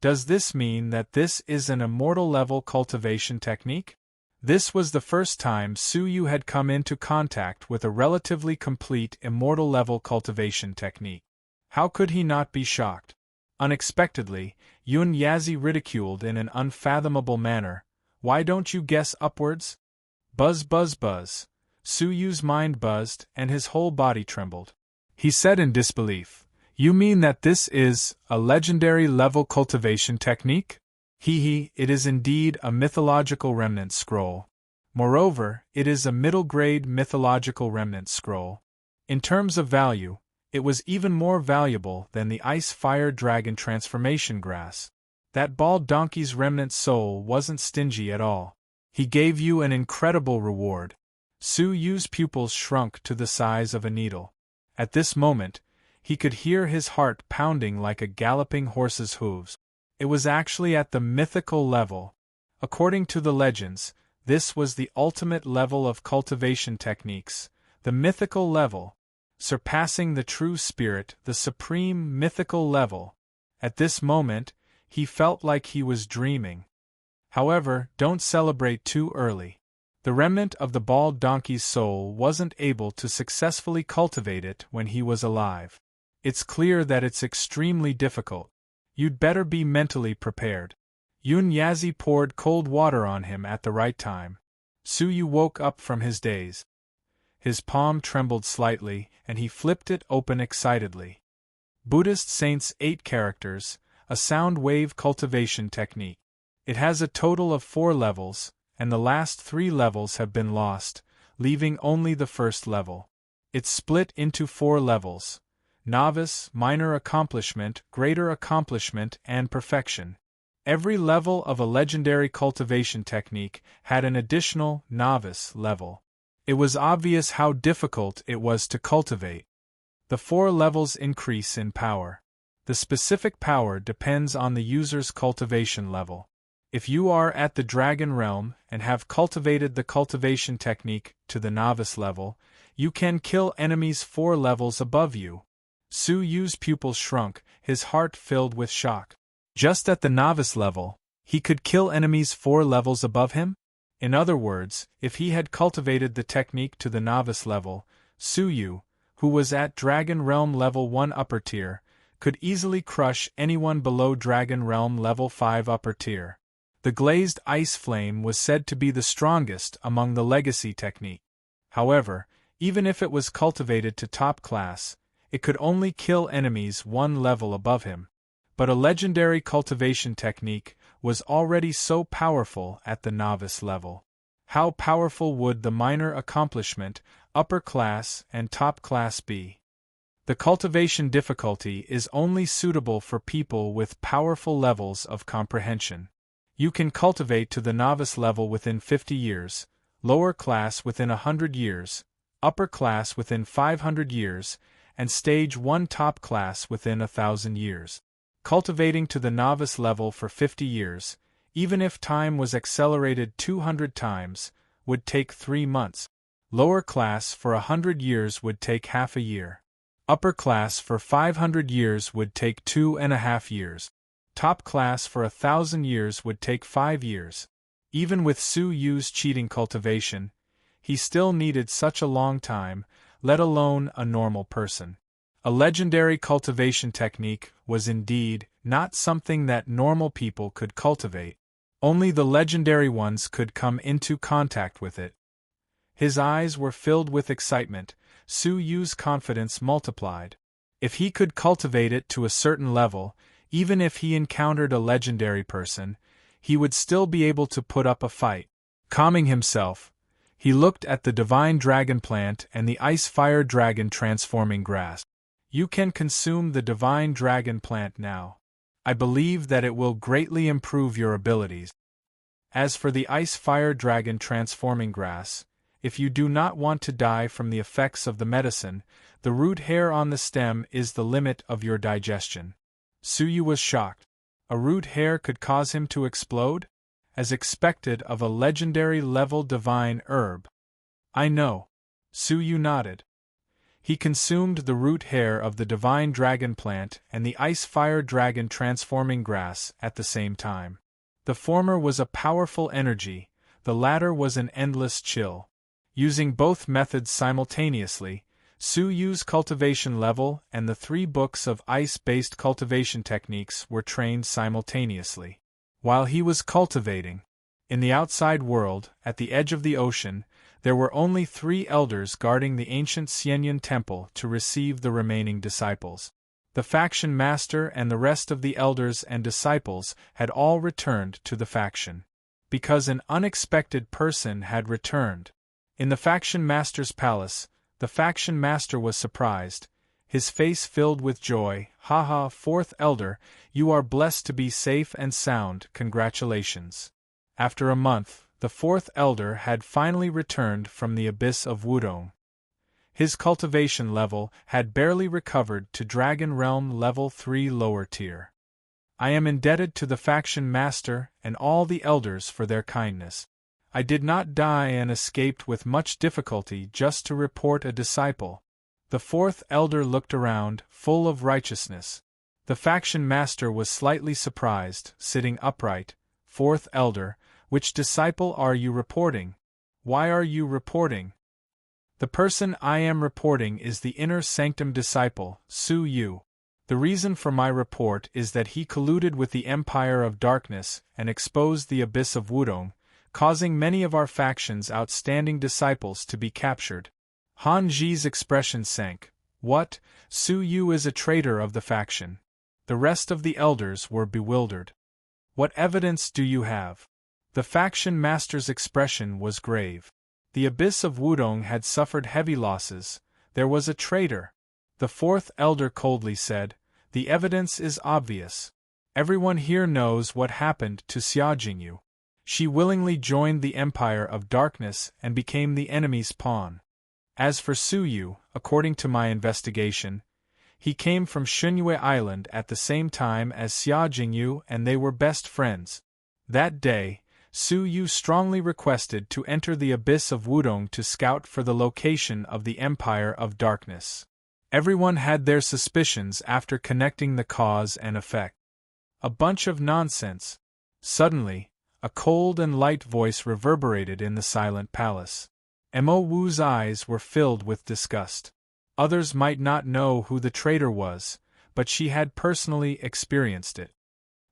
Does this mean that this is an immortal-level cultivation technique? This was the first time Suyu had come into contact with a relatively complete immortal-level cultivation technique. How could he not be shocked? Unexpectedly, Yun Yazi ridiculed in an unfathomable manner, "Why don't you guess upwards?" Buzz buzz buzz. Suyu's mind buzzed and his whole body trembled. He said in disbelief, "You mean that this is a legendary level cultivation technique?" It is indeed a mythological remnant scroll. Moreover, it is a middle-grade mythological remnant scroll. In terms of value, it was even more valuable than the ice-fire dragon transformation grass. That bald donkey's remnant soul wasn't stingy at all. He gave you an incredible reward. Suyu's pupils shrunk to the size of a needle. At this moment, he could hear his heart pounding like a galloping horse's hooves. It was actually at the mythical level. According to the legends, this was the ultimate level of cultivation techniques, The mythical level. Surpassing the true spirit, the supreme mythical level. At this moment, he felt like he was dreaming. However, don't celebrate too early. The remnant of the bald donkey's soul wasn't able to successfully cultivate it when he was alive. It's clear that it's extremely difficult. You'd better be mentally prepared. Yun Yazi poured cold water on him at the right time. Suyu woke up from his daze. His palm trembled slightly, and he flipped it open excitedly. Buddhist Saints 8 characters, a sound wave cultivation technique. It has a total of 4 levels, and the last 3 levels have been lost, leaving only the first level. It's split into 4 levels: novice, minor accomplishment, greater accomplishment, and perfection. Every level of a legendary cultivation technique had an additional novice level. It was obvious how difficult it was to cultivate. The 4 levels increase in power. The specific power depends on the user's cultivation level. If you are at the Dragon Realm and have cultivated the cultivation technique to the novice level, you can kill enemies 4 levels above you. Su Yu's pupils shrunk, his heart filled with shock. Just at the novice level, he could kill enemies 4 levels above him? In other words, if he had cultivated the technique to the novice level, Su Yu, who was at Dragon Realm level 1 upper tier, could easily crush anyone below Dragon Realm level 5 upper tier. The glazed ice flame was said to be the strongest among the legacy technique. However, even if it was cultivated to top class, it could only kill enemies 1 level above him. But a legendary cultivation technique was already so powerful at the novice level. How powerful would the minor accomplishment, upper class and top class be? The cultivation difficulty is only suitable for people with powerful levels of comprehension. You can cultivate to the novice level within 50 years, lower class within 100 years, upper class within 500 years, and stage 1 top class within 1,000 years. Cultivating to the novice level for 50 years, even if time was accelerated 200 times, would take 3 months. Lower class for 100 years would take half a year. Upper class for 500 years would take 2.5 years. Top class for 1,000 years would take 5 years. Even with Su Yu's cheating cultivation, he still needed such a long time, let alone a normal person. A legendary cultivation technique was indeed not something that normal people could cultivate. Only the legendary ones could come into contact with it. His eyes were filled with excitement. Su Yu's confidence multiplied. If he could cultivate it to a certain level, even if he encountered a legendary person, he would still be able to put up a fight. Calming himself, he looked at the divine dragon plant and the ice-fire dragon transforming grass. You can consume the divine dragon plant now. I believe that it will greatly improve your abilities. As for the ice-fire dragon transforming grass, if you do not want to die from the effects of the medicine, the root hair on the stem is the limit of your digestion. Suyu was shocked. A root hair could cause him to explode? As expected of a legendary level divine herb. I know. Suyu nodded. He consumed the root hair of the divine dragon plant and the ice-fire dragon transforming grass at the same time. The former was a powerful energy, the latter was an endless chill. Using both methods simultaneously, Su Yu's cultivation level and the 3 books of ice-based cultivation techniques were trained simultaneously. While he was cultivating, in the outside world, at the edge of the ocean, there were only 3 elders guarding the ancient Xianyan temple to receive the remaining disciples. The faction master and the rest of the elders and disciples had all returned to the faction. Because an unexpected person had returned. In the faction master's palace, the faction master was surprised, his face filled with joy. Haha, 4th elder, you are blessed to be safe and sound, congratulations. After a month, the 4th elder had finally returned from the abyss of Wudong. His cultivation level had barely recovered to Dragon Realm level 3 lower tier. I am indebted to the faction master and all the elders for their kindness. I did not die and escaped with much difficulty just to report a disciple. The fourth elder looked around, full of righteousness. The faction master was slightly surprised, sitting upright. Fourth elder, which disciple are you reporting? Why are you reporting? The person I am reporting is the inner sanctum disciple, Su Yu. The reason for my report is that he colluded with the Empire of Darkness and exposed the abyss of Wudong, causing many of our faction's outstanding disciples to be captured. Han Ji's expression sank. What? Su Yu is a traitor of the faction. The rest of the elders were bewildered. What evidence do you have? The faction master's expression was grave. The abyss of Wudong had suffered heavy losses. There was a traitor. The fourth elder coldly said, the evidence is obvious. Everyone here knows what happened to Xia Jingyu. She willingly joined the Empire of Darkness and became the enemy's pawn. As for Su Yu, according to my investigation, he came from Xunyue Island at the same time as Xia Jingyu and they were best friends. That day, Su Yu strongly requested to enter the abyss of Wudong to scout for the location of the Empire of Darkness. Everyone had their suspicions after connecting the cause and effect. A bunch of nonsense. Suddenly, a cold and light voice reverberated in the silent palace. Mo Wu's eyes were filled with disgust. Others might not know who the traitor was, but she had personally experienced it.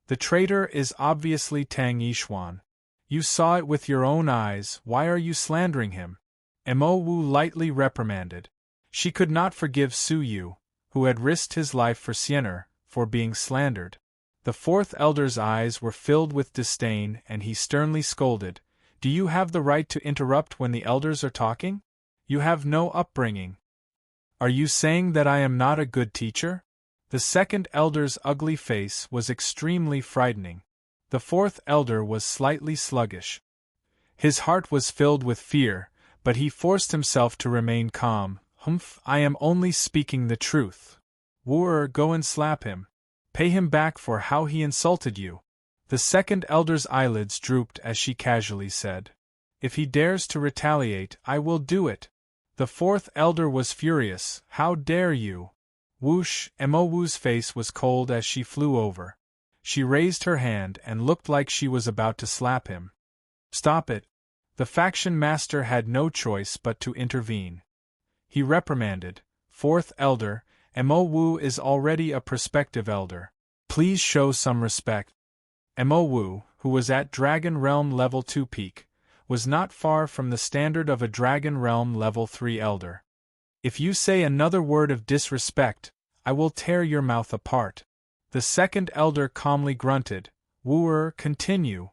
The traitor is obviously Tang Yixuan. You saw it with your own eyes, why are you slandering him? Mo Wu lightly reprimanded. She could not forgive Su Yu, who had risked his life for Xiener, for being slandered. The fourth elder's eyes were filled with disdain and he sternly scolded, do you have the right to interrupt when the elders are talking? You have no upbringing. Are you saying that I am not a good teacher? The second elder's ugly face was extremely frightening. The fourth elder was slightly sluggish. His heart was filled with fear, but he forced himself to remain calm. Humph, I am only speaking the truth. Wu-er, go and slap him. Pay him back for how he insulted you. The second elder's eyelids drooped as she casually said. If he dares to retaliate, I will do it. The fourth elder was furious. How dare you? Whoosh, Mo Wu's face was cold as she flew over. She raised her hand and looked like she was about to slap him. Stop it. The faction master had no choice but to intervene. He reprimanded, Fourth elder, Mo Wu is already a prospective elder. Please show some respect. Mo Wu, who was at Dragon Realm Level 2 peak, was not far from the standard of a Dragon Realm Level 3 elder. If you say another word of disrespect, I will tear your mouth apart. The second elder calmly grunted, Wu-er, continue.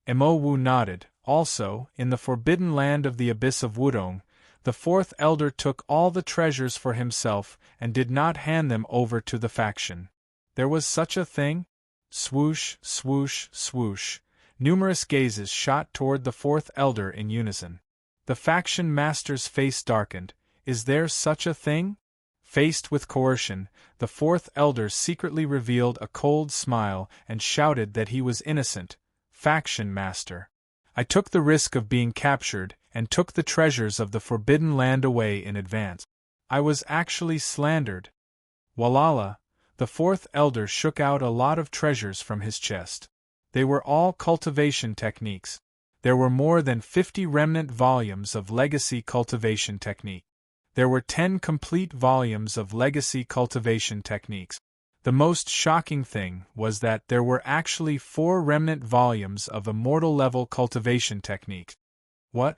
Mo Wu nodded. Also, in the forbidden land of the abyss of Wudong, the fourth elder took all the treasures for himself and did not hand them over to the faction. There was such a thing? Swoosh, swoosh, swoosh. Numerous gazes shot toward the fourth elder in unison. The faction master's face darkened. Is there such a thing? Faced with coercion, the fourth elder secretly revealed a cold smile and shouted that he was innocent. Faction master. I took the risk of being captured and took the treasures of the forbidden land away in advance. I was actually slandered. Walala, the fourth elder shook out a lot of treasures from his chest. They were all cultivation techniques. There were more than 50 remnant volumes of legacy cultivation technique. There were 10 complete volumes of legacy cultivation techniques. The most shocking thing was that there were actually 4 remnant volumes of immortal level cultivation techniques. What?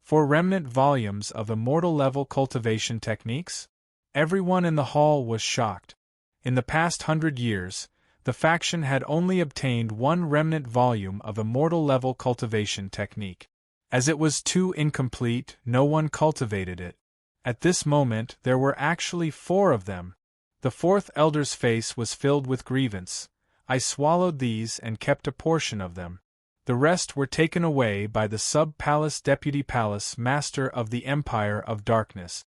4 remnant volumes of immortal level cultivation techniques? Everyone in the hall was shocked. In the past 100 years, the faction had only obtained 1 remnant volume of immortal level cultivation technique. As it was too incomplete, no one cultivated it. At this moment, there were actually 4 of them. The fourth elder's face was filled with grievance. I swallowed these and kept a portion of them. The rest were taken away by the sub-palace deputy palace master of the Empire of Darkness.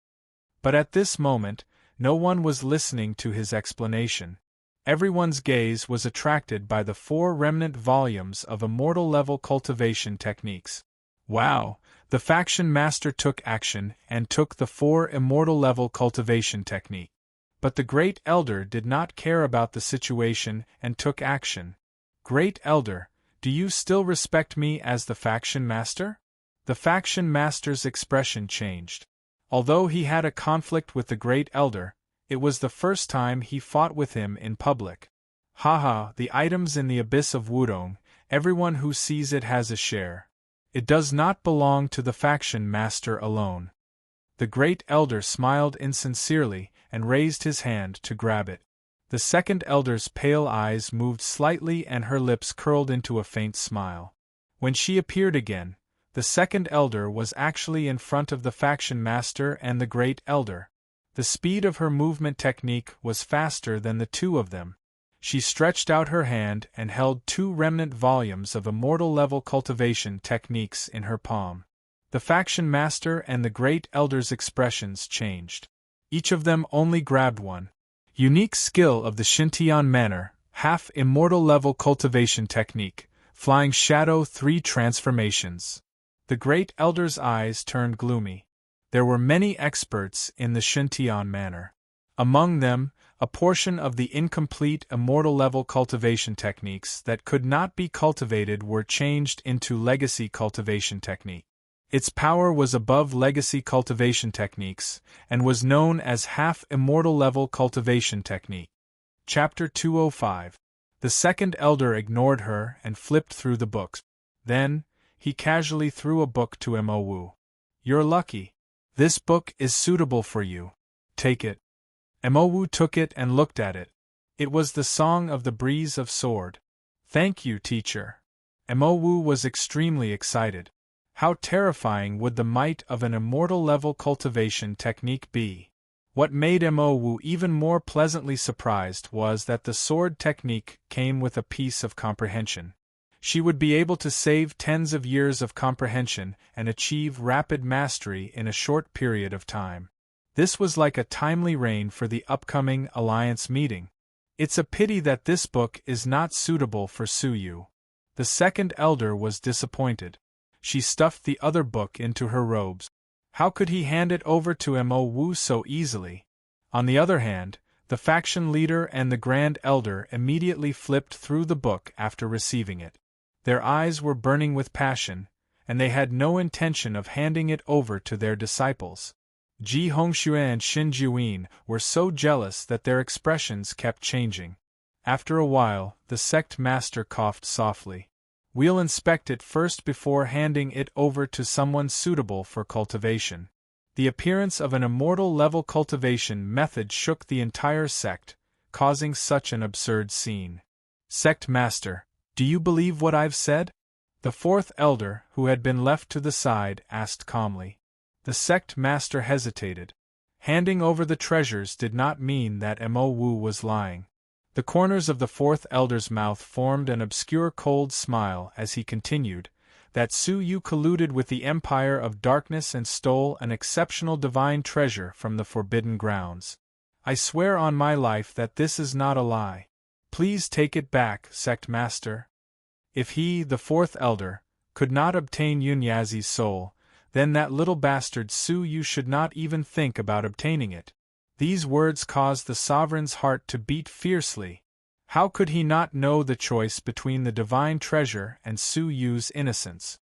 But at this moment, no one was listening to his explanation. Everyone's gaze was attracted by the 4 remnant volumes of immortal level cultivation techniques. Wow! The faction master took action and took the 4 immortal level cultivation technique. But the Great Elder did not care about the situation and took action. Great Elder, do you still respect me as the faction master? The faction master's expression changed. Although he had a conflict with the Great Elder, it was the first time he fought with him in public. Haha, the items in the abyss of Wudong, everyone who sees it has a share. It does not belong to the faction master alone. The Great Elder smiled insincerely and raised his hand to grab it. The second elder's pale eyes moved slightly and her lips curled into a faint smile. When she appeared again, the second elder was actually in front of the faction master and the Great Elder. The speed of her movement technique was faster than the two of them. She stretched out her hand and held 2 remnant volumes of immortal level cultivation techniques in her palm. The faction master and the Great Elder's expressions changed. Each of them only grabbed one. Unique skill of the Xintian Manor, half immortal level cultivation technique, Flying Shadow 3 transformations. The Great Elder's eyes turned gloomy. There were many experts in the Xintian Manor. Among them, a portion of the incomplete immortal level cultivation techniques that could not be cultivated were changed into legacy cultivation technique. Its power was above legacy cultivation techniques, and was known as half-immortal level cultivation technique. Chapter 205. The second elder ignored her and flipped through the books. Then, he casually threw a book to Mo. "You're lucky. This book is suitable for you. Take it." Mo took it and looked at it. It was the Song of the Breeze of Sword. "Thank you, teacher." Mo was extremely excited. How terrifying would the might of an immortal level cultivation technique be? What made Mo even more pleasantly surprised was that the sword technique came with a piece of comprehension. She would be able to save tens of years of comprehension and achieve rapid mastery in a short period of time. This was like a timely rain for the upcoming Alliance meeting. It's a pity that this book is not suitable for Suyu. The second elder was disappointed. She stuffed the other book into her robes. How could he hand it over to Mo so easily? On the other hand, the faction leader and the Grand Elder immediately flipped through the book after receiving it. Their eyes were burning with passion, and they had no intention of handing it over to their disciples. Ji Hongxue and Xin Juyin were so jealous that their expressions kept changing. After a while, the sect master coughed softly. "We'll inspect it first before handing it over to someone suitable for cultivation." The appearance of an immortal level cultivation method shook the entire sect, causing such an absurd scene. "Sect master, do you believe what I've said?" The fourth elder, who had been left to the side, asked calmly. The sect master hesitated. Handing over the treasures did not mean that Mo was lying. The corners of the fourth elder's mouth formed an obscure cold smile as he continued, that Suyu colluded with the Empire of Darkness and stole an exceptional divine treasure from the Forbidden Grounds. "I swear on my life that this is not a lie. Please take it back, sect master." If he, the fourth elder, could not obtain Yunyazi's soul, then that little bastard Suyu should not even think about obtaining it. These words caused the sovereign's heart to beat fiercely. How could he not know the choice between the divine treasure and Suyu's innocence?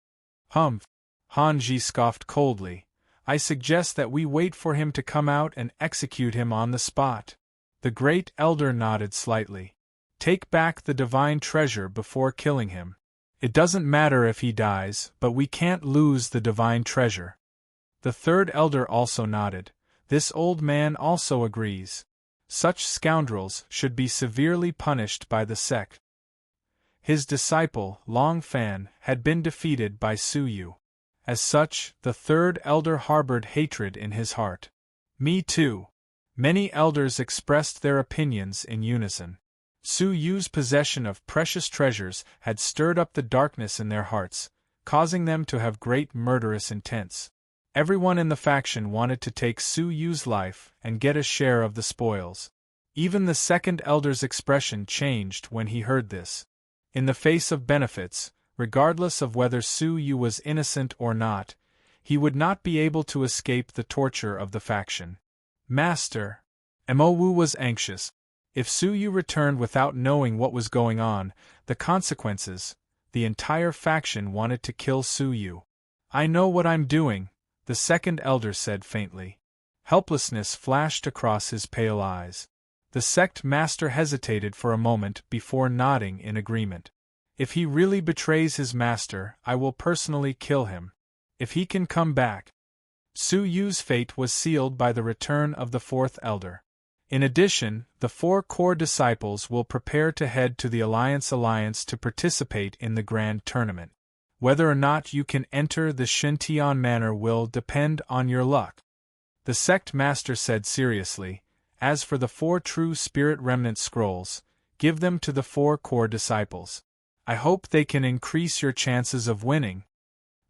"Humph," Hanji scoffed coldly. "I suggest that we wait for him to come out and execute him on the spot." The great elder nodded slightly. "Take back the divine treasure before killing him. It doesn't matter if he dies, but we can't lose the divine treasure." The third elder also nodded. This old man also agrees. Such scoundrels should be severely punished by the sect. His disciple, Long Fan, had been defeated by Suyu. As such, the third elder harbored hatred in his heart. "Me too." Many elders expressed their opinions in unison. Suyu's possession of precious treasures had stirred up the darkness in their hearts, causing them to have great murderous intents. Everyone in the faction wanted to take Suyu's life and get a share of the spoils. Even the second elder's expression changed when he heard this. In the face of benefits, regardless of whether Su Yu was innocent or not, he would not be able to escape the torture of the faction. Master! Mo Wu was anxious. If Su Yu returned without knowing what was going on, the consequences, the entire faction wanted to kill Su Yu. I know what I'm doing, the second elder said faintly. Helplessness flashed across his pale eyes. The sect master hesitated for a moment before nodding in agreement. If he really betrays his master, I will personally kill him. If he can come back. Su Yu's fate was sealed by the return of the fourth elder. In addition, the 4 core disciples will prepare to head to the Alliance to participate in the grand tournament. Whether or not you can enter the Shintian Manor will depend on your luck. The sect master said seriously, as for the 4 true spirit remnant scrolls, give them to the 4 core disciples. I hope they can increase your chances of winning.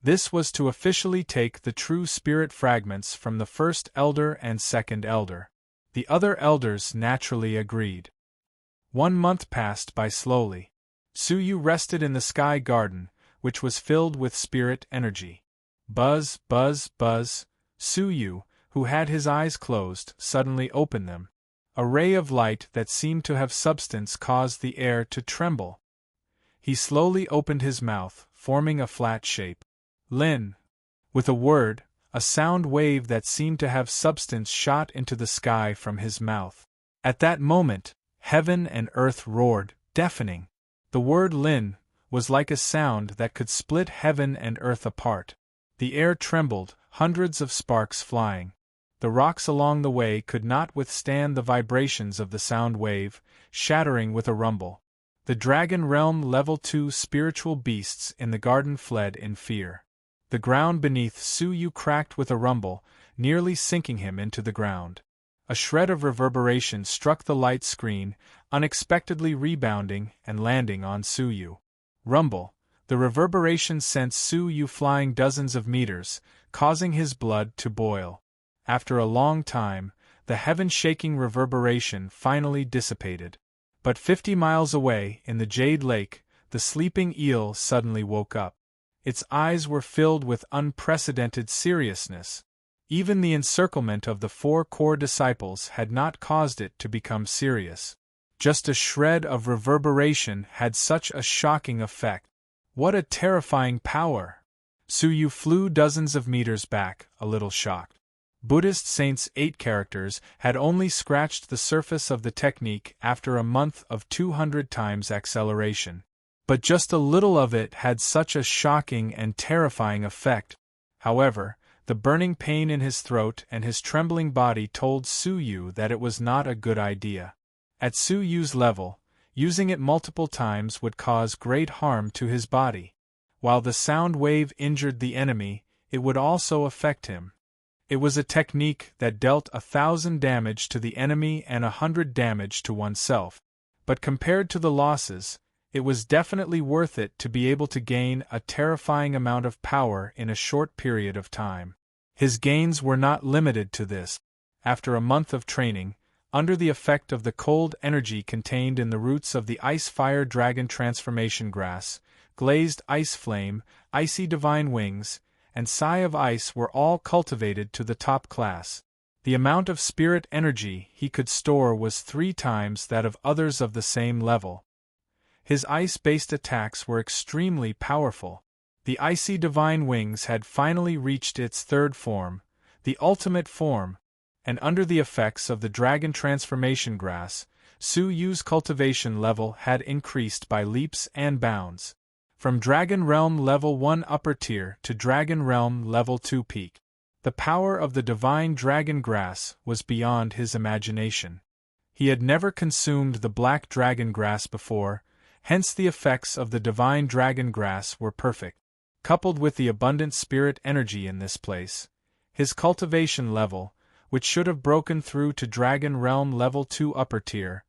This was to officially take the true spirit fragments from the first elder and second elder. The other elders naturally agreed. 1 month passed by slowly. Su Yu rested in the sky garden, which was filled with spirit energy. Buzz, buzz, buzz. Su Yu, who had his eyes closed, suddenly opened them. A ray of light that seemed to have substance caused the air to tremble. He slowly opened his mouth, forming a flat shape. Lin. With a word, a sound wave that seemed to have substance shot into the sky from his mouth. At that moment, heaven and earth roared, deafening. The word Lin was like a sound that could split heaven and earth apart. The air trembled, hundreds of sparks flying. The rocks along the way could not withstand the vibrations of the sound wave, shattering with a rumble. The Dragon Realm Level 2 spiritual beasts in the garden fled in fear. The ground beneath Su Yu cracked with a rumble, nearly sinking him into the ground. A shred of reverberation struck the light screen, unexpectedly rebounding and landing on Su Yu. Rumble. The reverberation sent Su Yu flying dozens of meters, causing his blood to boil. After a long time, the heaven-shaking reverberation finally dissipated. But 50 miles away, in the Jade Lake, the sleeping eel suddenly woke up. Its eyes were filled with unprecedented seriousness. Even the encirclement of the 4 core disciples had not caused it to become serious. Just a shred of reverberation had such a shocking effect. What a terrifying power! Su Yu flew dozens of meters back, a little shocked. Buddhist Saints' 8 characters had only scratched the surface of the technique after a month of 200 times acceleration. But just a little of it had such a shocking and terrifying effect. However, the burning pain in his throat and his trembling body told Su Yu that it was not a good idea. At Su Yu's level, using it multiple times would cause great harm to his body. While the sound wave injured the enemy, it would also affect him. It was a technique that dealt 1,000 damage to the enemy and 100 damage to oneself. But compared to the losses, it was definitely worth it to be able to gain a terrifying amount of power in a short period of time. His gains were not limited to this. After a month of training, under the effect of the cold energy contained in the roots of the Ice-Fire Dragon Transformation Grass, Glazed Ice Flame, Icy Divine Wings, and Sigh of Ice were all cultivated to the top class. The amount of spirit energy he could store was 3 times that of others of the same level. His ice-based attacks were extremely powerful. The Icy Divine Wings had finally reached its 3rd form, the ultimate form, and under the effects of the Dragon Transformation Grass, Su Yu's cultivation level had increased by leaps and bounds. From Dragon Realm Level 1 Upper Tier to Dragon Realm Level 2 Peak. The power of the Divine Dragon Grass was beyond his imagination. He had never consumed the Black Dragon Grass before, hence the effects of the Divine Dragon Grass were perfect. Coupled with the abundant spirit energy in this place, his cultivation level, which should have broken through to Dragon Realm Level 2 Upper Tier,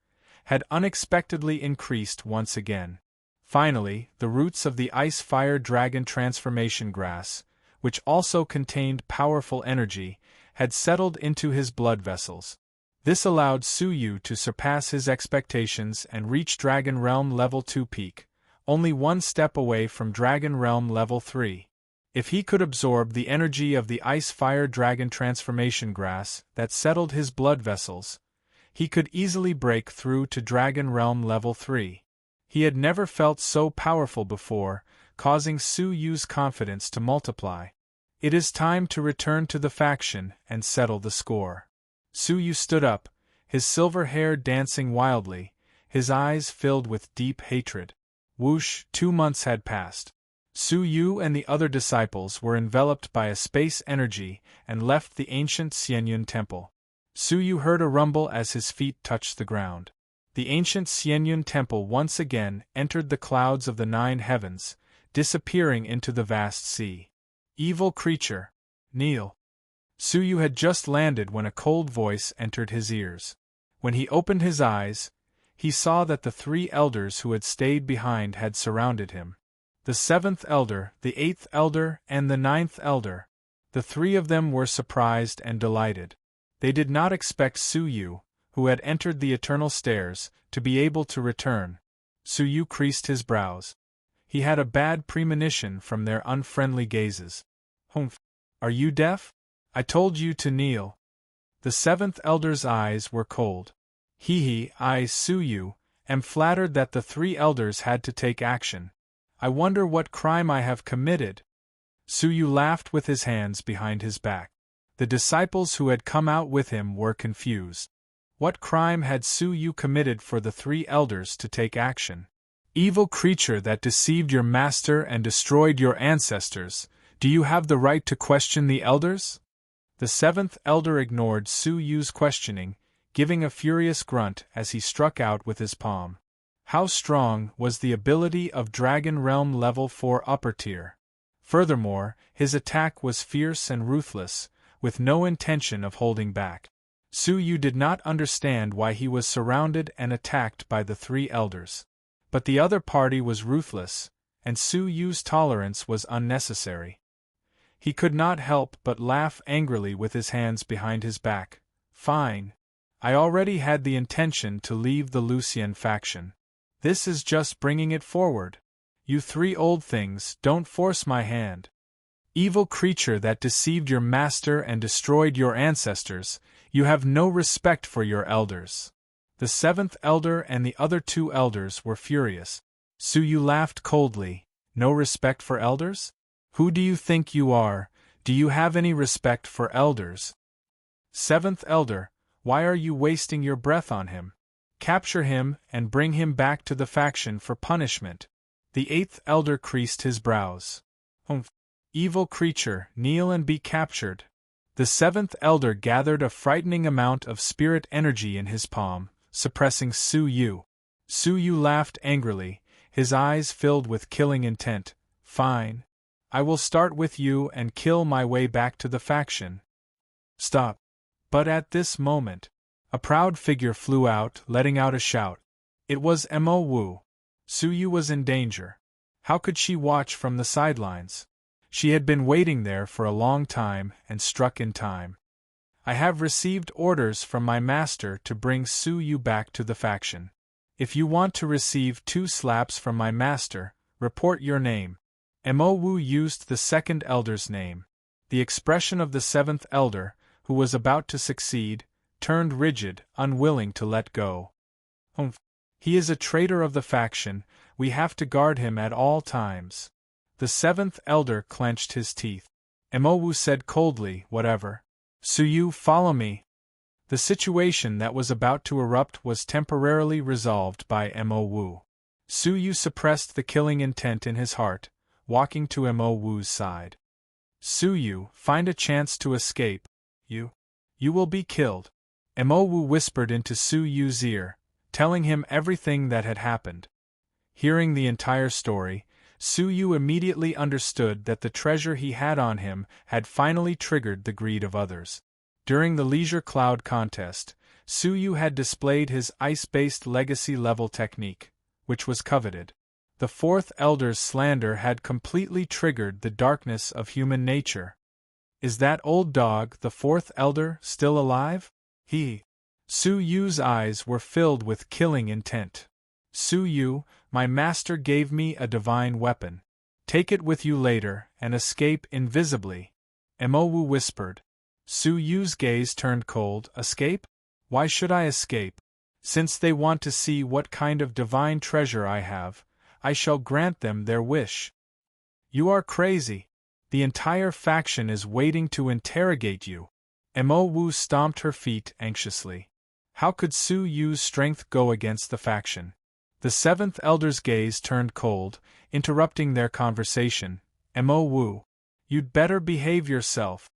had unexpectedly increased once again. Finally, the roots of the Ice-Fire Dragon Transformation Grass, which also contained powerful energy, had settled into his blood vessels. This allowed Su Yu to surpass his expectations and reach Dragon Realm Level 2 Peak, only one step away from Dragon Realm Level 3. If he could absorb the energy of the Ice-Fire Dragon transformation grass that settled his blood vessels, he could easily break through to Dragon Realm Level 3. He had never felt so powerful before, causing Su Yu's confidence to multiply. It is time to return to the faction and settle the score. Su Yu stood up, his silver hair dancing wildly, his eyes filled with deep hatred. Whoosh, 2 months had passed. Su Yu and the other disciples were enveloped by a space energy and left the ancient Xianyun temple. Su Yu heard a rumble as his feet touched the ground. The ancient Xianyun temple once again entered the clouds of the 9 heavens, disappearing into the vast sea. Evil creature, kneel. Su Yu had just landed when a cold voice entered his ears. When he opened his eyes, he saw that the 3 elders who had stayed behind had surrounded him. The 7th elder, the 8th elder, and the 9th elder. The 3 of them were surprised and delighted. They did not expect Su Yu, who had entered the eternal stairs, to be able to return. Su Yu creased his brows. He had a bad premonition from their unfriendly gazes. Humph! Are you deaf? I told you to kneel. The 7th elder's eyes were cold. I, Su Yu, am flattered that the 3 elders had to take action. I wonder what crime I have committed. Su Yu laughed with his hands behind his back. The disciples who had come out with him were confused. What crime had Su Yu committed for the 3 elders to take action? Evil creature that deceived your master and destroyed your ancestors, do you have the right to question the elders? The 7th elder ignored Su Yu's questioning, giving a furious grunt as he struck out with his palm. How strong was the ability of Dragon Realm Level 4 upper tier? Furthermore, his attack was fierce and ruthless, with no intention of holding back. Su Yu did not understand why he was surrounded and attacked by the 3 elders. But the other party was ruthless, and Su Yu's tolerance was unnecessary. He could not help but laugh angrily with his hands behind his back. Fine. I already had the intention to leave the Lucian faction. This is just bringing it forward. You 3 old things, don't force my hand. Evil creature that deceived your master and destroyed your ancestors, you have no respect for your elders. The 7th elder and the other 2 elders were furious. Su Yu laughed coldly. No respect for elders? Who do you think you are? Do you have any respect for elders? 7th elder, why are you wasting your breath on him? Capture him and bring him back to the faction for punishment. The 8th elder creased his brows. Humph! Evil creature, kneel and be captured. The 7th elder gathered a frightening amount of spirit energy in his palm, suppressing Su Yu. Su Yu laughed angrily, his eyes filled with killing intent. Fine. I will start with you and kill my way back to the faction. Stop. But at this moment, a proud figure flew out, letting out a shout. It was Mo Wu. Su Yu was in danger. How could she watch from the sidelines? She had been waiting there for a long time and struck in time. I have received orders from my master to bring Su Yu back to the faction. If you want to receive 2 slaps from my master, report your name. Mo Wu used the 2nd elder's name. The expression of the 7th elder, who was about to succeed, turned rigid, unwilling to let go. Humph! He is a traitor of the faction, we have to guard him at all times. The 7th elder clenched his teeth. Mo Wu said coldly, whatever. Su Yu, follow me. The situation that was about to erupt was temporarily resolved by Mo Wu. Su Yu suppressed the killing intent in his heart, walking to Mo Wu's side. Su Yu, find a chance to escape. You will be killed. Mo Wu whispered into Su Yu's ear, telling him everything that had happened. Hearing the entire story, Su Yu immediately understood that the treasure he had on him had finally triggered the greed of others. During the Leisure Cloud contest, Su Yu had displayed his ice-based legacy level technique, which was coveted. The 4th elder's slander had completely triggered the darkness of human nature. Is that old dog, the 4th elder, still alive? Su Yu's eyes were filled with killing intent. Su Yu, My master gave me a divine weapon. Take it with you later and escape invisibly. Emowu whispered. Su Yu's gaze turned cold. Escape? Why should I escape? Since they want to see what kind of divine treasure I have, I shall grant them their wish. You are crazy. The entire faction is waiting to interrogate you. Emowu stomped her feet anxiously. How could Su Yu's strength go against the faction? The seventh elder's gaze turned cold, interrupting their conversation. Emowu, you'd better behave yourself.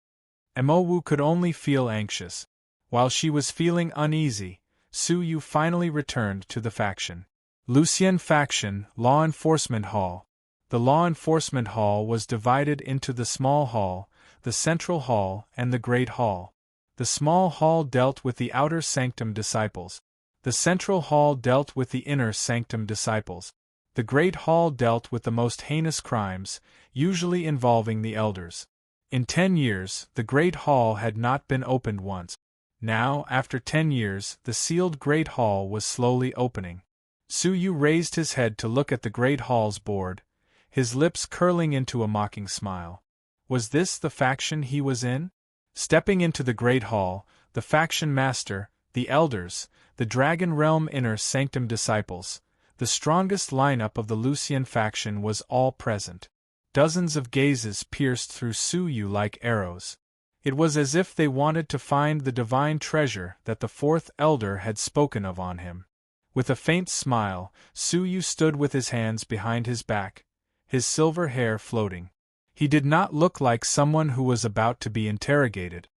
Emowu could only feel anxious. While she was feeling uneasy, Su Yu finally returned to the faction. Lucian Faction Law Enforcement Hall. The Law Enforcement Hall was divided into the Small Hall, the Central Hall, and the Great Hall. The Small Hall dealt with the Outer Sanctum disciples. The Central Hall dealt with the Inner Sanctum disciples. The Great Hall dealt with the most heinous crimes, usually involving the elders. In 10 years, the Great Hall had not been opened once. Now, after 10 years, the sealed Great Hall was slowly opening. Su Yu raised his head to look at the Great Hall's board, his lips curling into a mocking smile. Was this the faction he was in? Stepping into the Great Hall, the faction master, the elders, the Dragon Realm Inner Sanctum disciples, the strongest lineup of the Lucian faction was all present. Dozens of gazes pierced through Su Yu like arrows. It was as if they wanted to find the divine treasure that the fourth elder had spoken of on him. With a faint smile, Su Yu stood with his hands behind his back, his silver hair floating. He did not look like someone who was about to be interrogated.